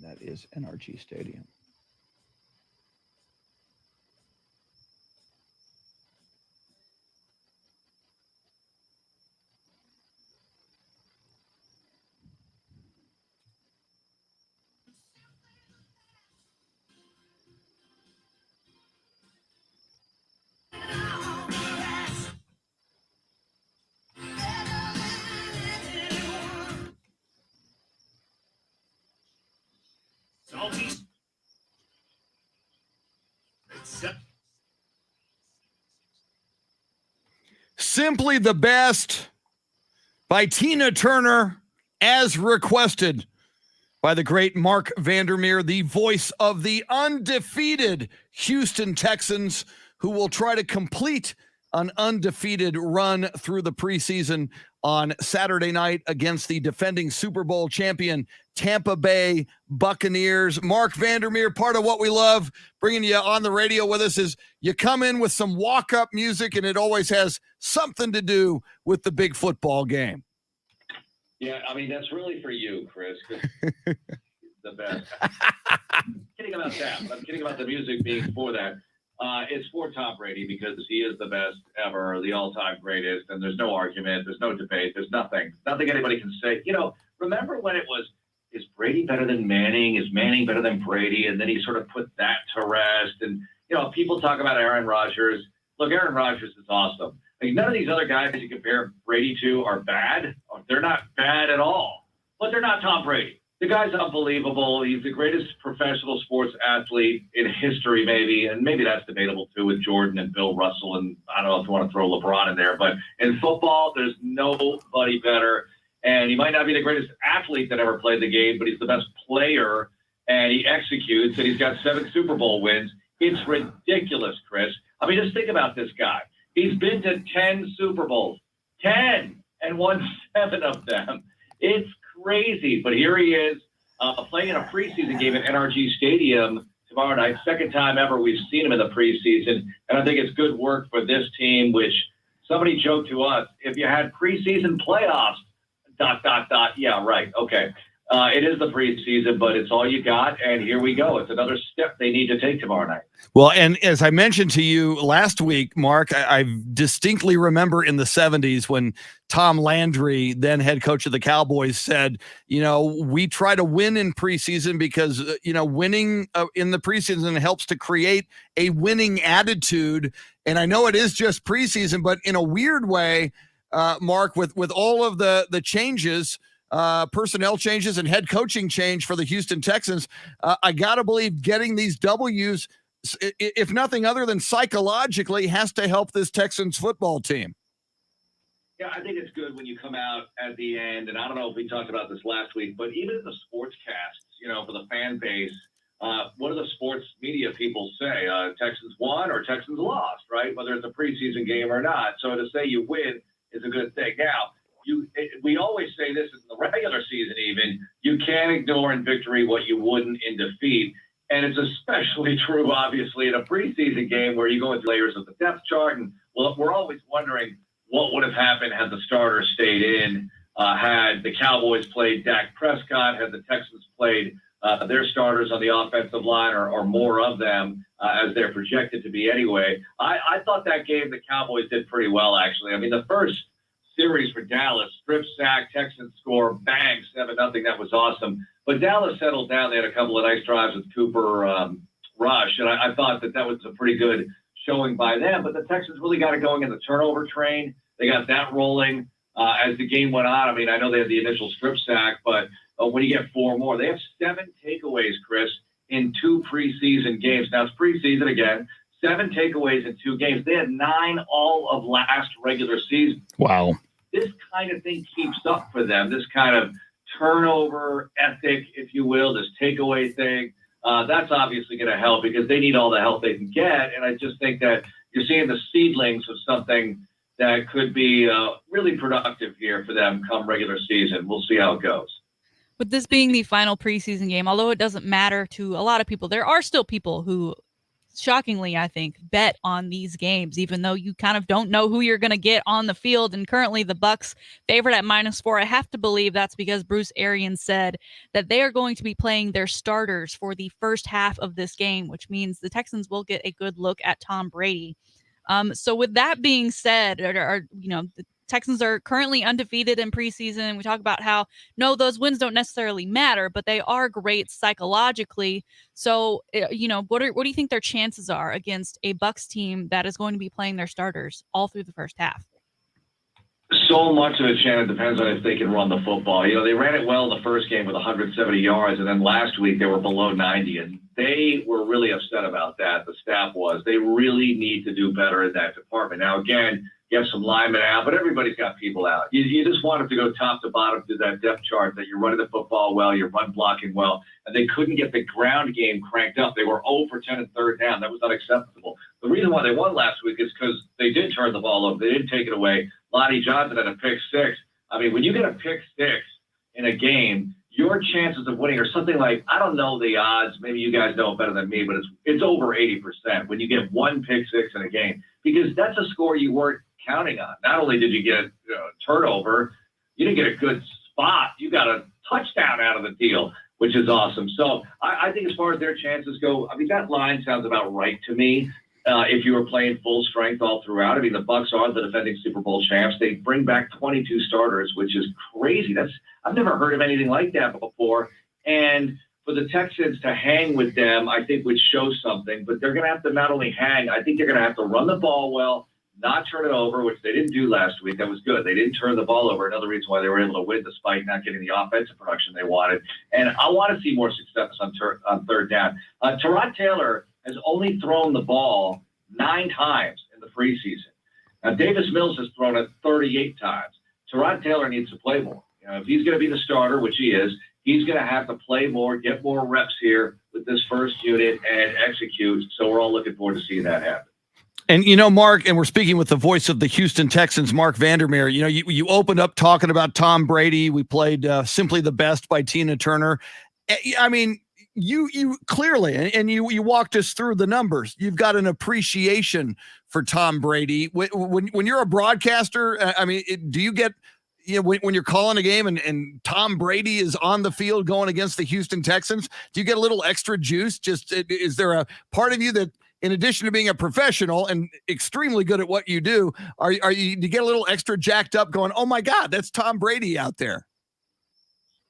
That is NRG Stadium. Simply the Best by Tina Turner, as requested by the great Mark Vandermeer, the voice of the undefeated Houston Texans, who will try to complete an undefeated run through the preseason on Saturday night against the defending Super Bowl champion Tampa Bay Buccaneers. Mark Vandermeer, part of what we love bringing you on the radio with us is you come in with some walk-up music, and it always has something to do with the big football game. Yeah, I mean, that's really for you, Chris. The best. Kidding about that. I'm kidding about the music being for that. It's for Tom Brady because he is the best ever, the all-time greatest, and there's no argument, there's no debate, there's nothing anybody can say. Remember when it was, is Brady better than Manning? Is Manning better than Brady? And then he sort of put that to rest. And, people talk about Aaron Rodgers. Look, Aaron Rodgers is awesome. Like, none of these other guys you compare Brady to are bad. They're not bad at all, but they're not Tom Brady. The guy's unbelievable. He's the greatest professional sports athlete in history, maybe. And maybe that's debatable, too, with Jordan and Bill Russell. And I don't know if you want to throw LeBron in there. But in football, there's nobody better. And he might not be the greatest athlete that ever played the game, but he's the best player. And he executes. And he's got 7 Super Bowl wins. It's ridiculous, Chris. I mean, just think about this guy. He's been to 10 Super Bowls. 10! And won 7 of them. It's crazy, but here he is playing in a preseason game at NRG Stadium tomorrow night. Second time ever we've seen him in the preseason, and I think it's good work for this team, which somebody joked to us, if you had preseason playoffs, ... Yeah, right. Okay. It is the preseason, but it's all you got, and here we go. It's another step they need to take tomorrow night. Well, and as I mentioned to you last week, Mark, I distinctly remember in the 70s when Tom Landry, then head coach of the Cowboys, said, we try to win in preseason because, winning in the preseason helps to create a winning attitude. And I know it is just preseason, but in a weird way, Mark, with all of the changes, personnel changes and head coaching change for the Houston Texans, I got to believe getting these W's, if nothing other than psychologically, has to help this Texans football team. Yeah, I think it's good when you come out at the end, and I don't know if we talked about this last week, but even in the sportscasts, for the fan base, what do the sports media people say? Texans won or Texans lost, right? Whether it's a preseason game or not. So to say you win is a good thing. Now, we always say this in the regular season even, you can't ignore in victory what you wouldn't in defeat. And it's especially true, obviously, in a preseason game where you go into layers of the depth chart. And we're always wondering what would have happened had the starters stayed in, had the Cowboys played Dak Prescott, had the Texans played their starters on the offensive line or more of them as they're projected to be anyway. I thought that game the Cowboys did pretty well, actually. I mean, the first series for Dallas, strip sack, Texans score, bang, 7-0. That was awesome. But Dallas settled down. They had a couple of nice drives with Cooper Rush, and I thought that was a pretty good showing by them. But the Texans really got it going in the turnover train. They got that rolling as the game went on. I mean, I know they had the initial strip sack, but when you get 4 more, they have 7 takeaways, Chris, in 2 preseason games. Now, it's preseason again. 7 takeaways in 2 games. They had 9 all of last regular season. Wow. This kind of thing keeps up for them, this kind of turnover ethic, if you will, this takeaway thing. That's obviously going to help because they need all the help they can get. And I just think that you're seeing the seedlings of something that could be really productive here for them come regular season. We'll see how it goes. With this being the final preseason game, although it doesn't matter to a lot of people, there are still people who, shockingly, I think, bet on these games, even though you kind of don't know who you're going to get on the field. And currently the Bucs favored at -4. I have to believe that's because Bruce Arians said that they are going to be playing their starters for the first half of this game, which means the Texans will get a good look at Tom Brady. So with that being said, the Texans are currently undefeated in preseason. We talk about how, no, those wins don't necessarily matter, but they are great psychologically. So, what do you think their chances are against a Bucs team that is going to be playing their starters all through the first half? So much of it, Shannon, depends on if they can run the football. They ran it well in the first game with 170 yards, and then last week they were below 90, and they were really upset about that. The staff was. They really need to do better in that department. Now, again, you have some linemen out, but everybody's got people out. You just want them to go top to bottom through that depth chart, that you're running the football well, you're run blocking well, and they couldn't get the ground game cranked up. They were 0 for 10 in third down. That was unacceptable. The reason why they won last week is because they did turn the ball over. They didn't take it away. Lonnie Johnson had a pick 6. I mean, when you get a pick 6 in a game, your chances of winning are something like, I don't know the odds, maybe you guys know it better than me, but it's over 80% when you get 1 pick 6 in a game, because that's a score you weren't counting on. Not only did you get a turnover, you didn't get a good spot. You got a touchdown out of the deal, which is awesome. So I think as far as their chances go, I mean, that line sounds about right to me. If you were playing full strength all throughout, I mean, the Bucs are the defending Super Bowl champs. They bring back 22 starters, which is crazy. I've never heard of anything like that before. And for the Texans to hang with them, I think would show something. But they're going to have to not only hang, I think they're going to have to run the ball well, not turn it over, which they didn't do last week. That was good. They didn't turn the ball over. Another reason why they were able to win despite not getting the offensive production they wanted. And I want to see more success on third down. Tyrod Taylor has only thrown the ball 9 times in the preseason. Now, Davis Mills has thrown it 38 times. Tyrod Taylor needs to play more. If he's going to be the starter, which he is, he's going to have to play more, get more reps here with this first unit and execute. So we're all looking forward to seeing that happen. And, Mark, and we're speaking with the voice of the Houston Texans, Mark Vandermeer. You opened up talking about Tom Brady. We played Simply the Best by Tina Turner. I mean, you clearly, and you walked us through the numbers. You've got an appreciation for Tom Brady. When you're a broadcaster, I mean, do you get, when you're calling a game and Tom Brady is on the field going against the Houston Texans, do you get a little extra juice? Is there a part of you that, in addition to being a professional and extremely good at do you get a little extra jacked up going, oh my God, that's Tom Brady out there?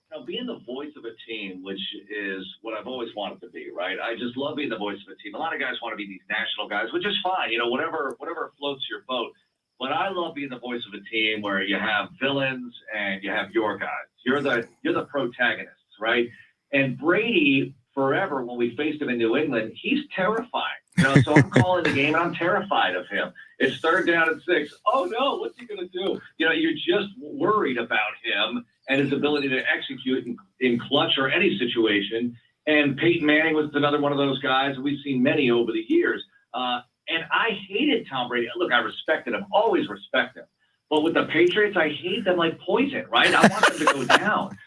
Now, being the voice of a team, which is what I've always wanted to be, right? I just love being the voice of a team. A lot of guys want to be these national guys, which is fine, whatever floats your boat. But I love being the voice of a team where you have villains and you have your guys. You're the protagonists, right? And Brady, forever, when we faced him in New England, he's terrifying. So I'm calling the game and I'm terrified of him. It's third down and 6. Oh no, what's he going to do? You're just worried about him and his ability to execute in clutch or any situation. And Peyton Manning was another one of those guys. We've seen many over the years. And I hated Tom Brady. Look, I respected him, always respect him. But with the Patriots, I hate them like poison, right? I want them to go down.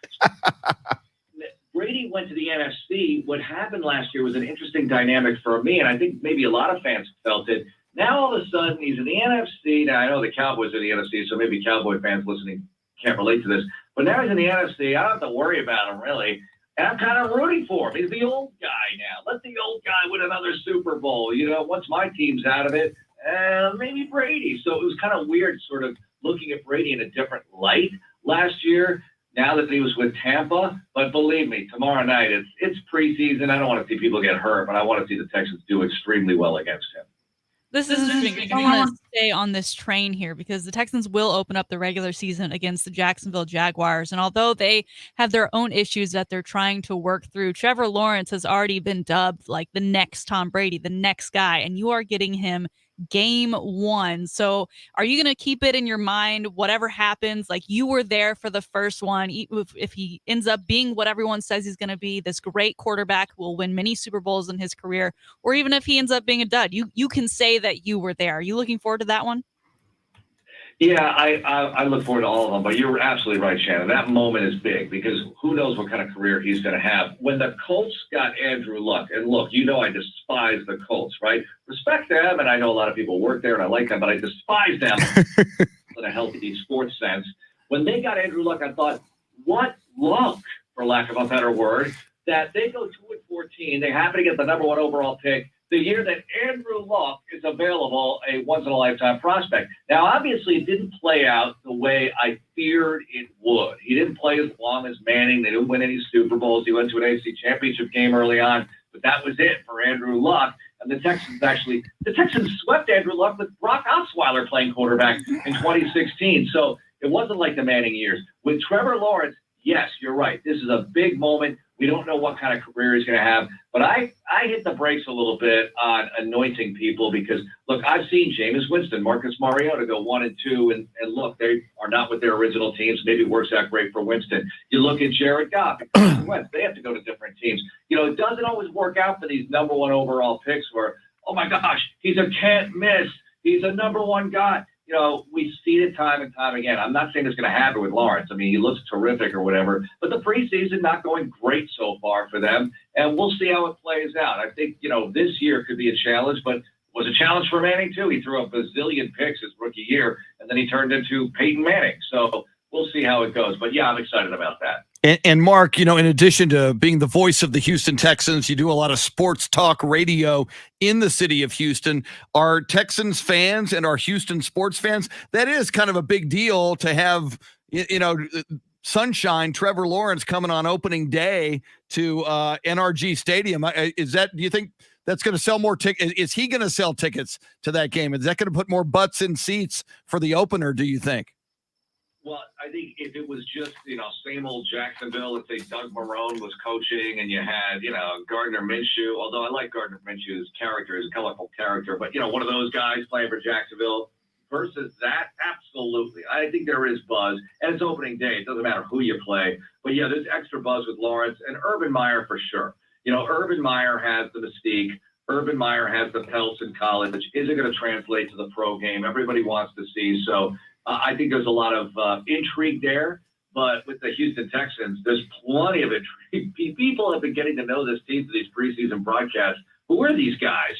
Brady went to the NFC. What happened last year was an interesting dynamic for me, and I think maybe a lot of fans felt it. Now, all of a sudden, he's in the NFC. Now, I know the Cowboys are in the NFC, so maybe Cowboy fans listening can't relate to this. But now he's in the NFC. I don't have to worry about him, really. And I'm kind of rooting for him. He's the old guy now. Let the old guy win another Super Bowl. Once my team's out of it, maybe Brady. So it was kind of weird sort of looking at Brady in a different light last year, now that he was with Tampa. But believe me, tomorrow night, it's preseason. I don't want to see people get hurt, but I want to see the Texans do extremely well against him. This is interesting. I want to stay on this train here because the Texans will open up the regular season against the Jacksonville Jaguars. And although they have their own issues that they're trying to work through, Trevor Lawrence has already been dubbed like the next Tom Brady, the next guy, and you are getting him game one. So are you going to keep it in your mind, whatever happens, like you were there for the first one, if he ends up being what everyone says he's going to be, this great quarterback who will win many Super Bowls in his career, or even if he ends up being a dud, you can say that you were there. Are you looking forward to that one? Yeah, I look forward to all of them, but you're absolutely right, Shannon. That moment is big because who knows what kind of career he's going to have. When the Colts got Andrew Luck, and look, I despise the Colts, right? Respect them, and I know a lot of people work there, and I like them, but I despise them in a healthy sports sense. When they got Andrew Luck, I thought, what luck, for lack of a better word, that they go 2-14. They happen to get the number 1 overall pick the year that Andrew Luck is available, a once-in-a-lifetime prospect. Now, obviously, it didn't play out the way I feared it would. He didn't play as long as Manning. They didn't win any Super Bowls. He went to an AFC Championship game early on, but that was it for Andrew Luck. And the Texans swept Andrew Luck with Brock Osweiler playing quarterback in 2016. So it wasn't like the Manning years. With Trevor Lawrence, yes, you're right. This is a big moment. We don't know what kind of career he's going to have, but I hit the brakes a little bit on anointing people because, look, I've seen Jameis Winston, Marcus Mariota go 1-2, and look, they are not with their original teams. Maybe it works out great for Winston. You look at Jared Goff, they have to go to different teams. It doesn't always work out for these number 1 overall picks where, oh my gosh, he's a can't miss. He's a number 1 guy. We've seen it time and time again. I'm not saying it's going to happen with Lawrence. I mean, he looks terrific or whatever, but the preseason not going great so far for them, and we'll see how it plays out. I think, this year could be a challenge, but was a challenge for Manning too. He threw up a zillion picks his rookie year, and then he turned into Peyton Manning. So we'll see how it goes. But yeah, I'm excited about that. And Mark, in addition to being the voice of the Houston Texans, you do a lot of sports talk radio in the city of Houston. Are Texans fans and are Houston sports fans, that is kind of a big deal to have, Sunshine, Trevor Lawrence coming on opening day to NRG Stadium. Do you think that's going to sell more tickets? Is he going to sell tickets to that game? Is that going to put more butts in seats for the opener, do you think? Well, I think if it was just, same old Jacksonville, if say Doug Marrone was coaching and you had, Gardner Minshew, although I like Gardner Minshew's character, he's a colorful character, but, one of those guys playing for Jacksonville versus that, absolutely. I think there is buzz, and it's opening day. It doesn't matter who you play. But, yeah, there's extra buzz with Lawrence and Urban Meyer for sure. Urban Meyer has the mystique. Urban Meyer has the pelts in college. Is it going to translate to the pro game? Everybody wants to see. So I think there's a lot of intrigue there. But with the Houston Texans, there's plenty of intrigue. People have been getting to know this team through these preseason broadcasts. Who are these guys,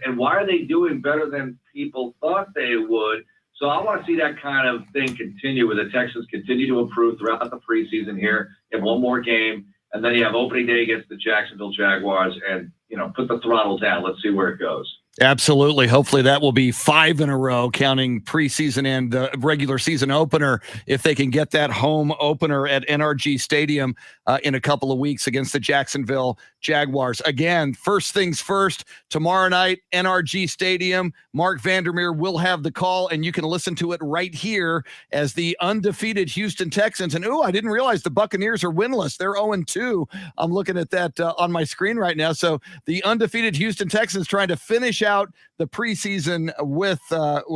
and why are they doing better than people thought they would? So I want to see that kind of thing continue, where the Texans continue to improve throughout the preseason here. You have one more game, and then you have opening day against the Jacksonville Jaguars, and, put the throttle down. Let's see where it goes. Absolutely. Hopefully that will be 5 in a row, counting preseason and regular season opener, if they can get that home opener at NRG Stadium in a couple of weeks against the Jacksonville Jaguars. Again, first things first, tomorrow night, NRG Stadium. Mark Vandermeer will have the call, and you can listen to it right here as the undefeated Houston Texans. And, I didn't realize the Buccaneers are winless. They're 0-2. I'm looking at that on my screen right now. So the undefeated Houston Texans trying to finish out the preseason with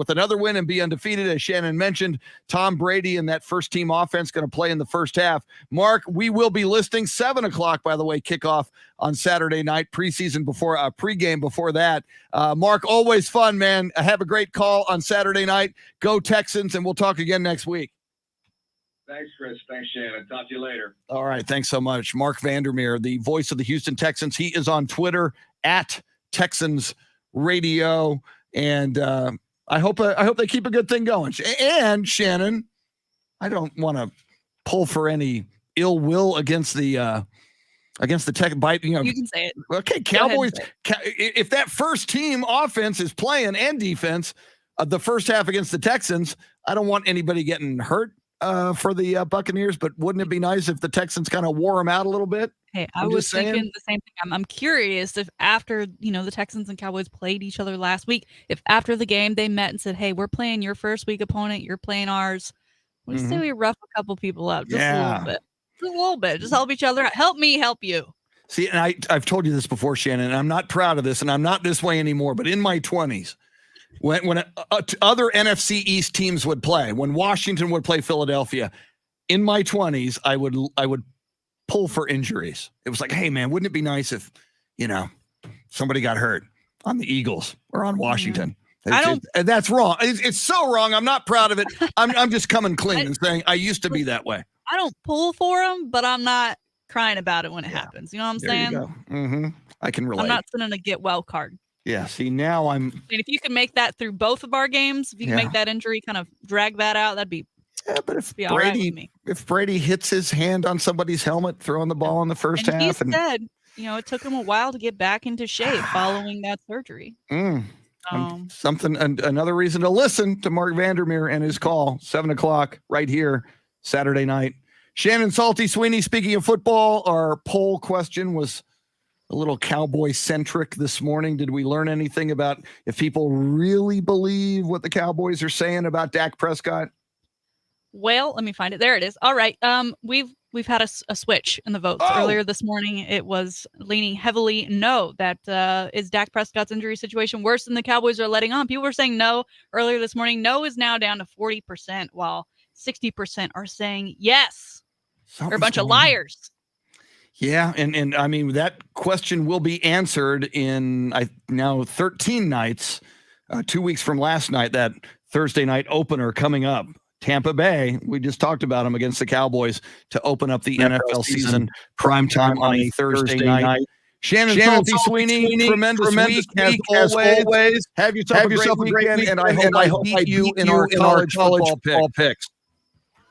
another win and be undefeated. As Shannon mentioned, Tom Brady and that first team offense going to play in the first half. Mark, we will be listing 7:00, by the way, kickoff on Saturday night, pregame before that. Mark, always fun, man. Have a great call on Saturday night. Go Texans, and we'll talk again next week. Thanks, Chris. Thanks, Shannon. Talk to you later. All right. Thanks so much. Mark Vandermeer, the voice of the Houston Texans. He is on Twitter at Texans Radio, and I hope they keep a good thing going. And Shannon, I don't want to pull for any ill will against the against the Tech. You can say it. Okay, Cowboys. If that first team offense is playing and defense, the first half against the Texans, I don't want anybody getting hurt for the Buccaneers. But wouldn't it be nice if the Texans kind of wore them out a little bit? Hey, I was thinking the same thing. I'm curious if after, the Texans and Cowboys played each other last week, if after the game they met and said, hey, we're playing your first week opponent, you're playing ours. We say we rough a couple people up just a little bit. Just a little bit. Just help each other out. Help me help you. See, and I've told you this before, Shannon, and I'm not proud of this, and I'm not this way anymore, but in my 20s, when other NFC East teams would play, when Washington would play Philadelphia, in my 20s, I would pull for injuries. It was like, hey, man, wouldn't it be nice if, somebody got hurt on the Eagles or on Washington? That's wrong. It's so wrong. I'm not proud of it. I'm just coming clean and saying I used to be that way. I don't pull for them, but I'm not crying about it when it happens. You know what I'm saying? There you go. I can relate. I'm not sending a get well card. Yeah. See, now And if you can make that through both of our games, if you can make that injury kind of drag that out, that'd be. Yeah, but if Brady hits his hand on somebody's helmet throwing the ball in the first half, he said, it took him a while to get back into shape following that surgery. Another reason to listen to Mark Vandermeer and his call, 7:00 right here, Saturday night. Shannon, Salty, Sweeney, speaking of football, our poll question was a little Cowboy-centric this morning. Did we learn anything about if people really believe what the Cowboys are saying about Dak Prescott? Well, let me find it. There it is. All right. We've had a switch in the votes. Earlier this morning, it was leaning heavily no. That is Dak Prescott's injury situation worse than the Cowboys are letting on. People were saying no earlier this morning. No is now down to 40%, while 60% are saying yes. They're a bunch of liars. Yeah, and I mean, that question will be answered in now 13 nights, 2 weeks from last night, that Thursday night opener coming up. Tampa Bay, we just talked about them against the Cowboys to open up the NFL season primetime on a Thursday night. Shannon Salty, Sweeney, tremendous week as always. Have yourself a great weekend, and I hope I beat you in our college football picks.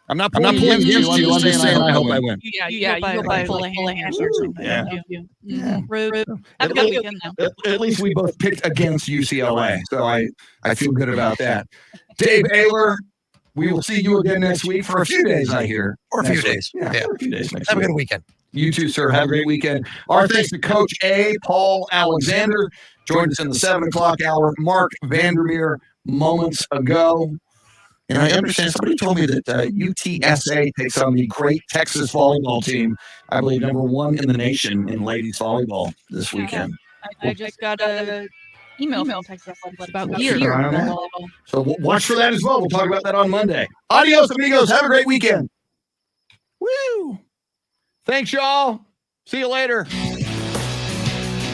I'm not pulling against you. I'm just saying I hope I win. You hope I pull a hammer. Yeah. Rude. Have a good weekend now. At least we both picked against UCLA, so I feel good about that. Dave Ayler, we will see you again next week for a few days, I hear. Or a few days. Yeah, a few days next week. Have a good weekend. You too, sir. Have a great weekend. Our thanks to Coach A. Paul Alexander. Joined us in the 7:00 hour. Mark Vandermeer moments ago. And I understand somebody told me that UTSA takes on the great Texas volleyball team, I believe #1 in the nation in ladies volleyball this weekend. I just got a email from Texas about gear. So watch for that as well. We'll talk about that on Monday. Adios, amigos. Have a great weekend. Woo! Thanks, y'all. See you later.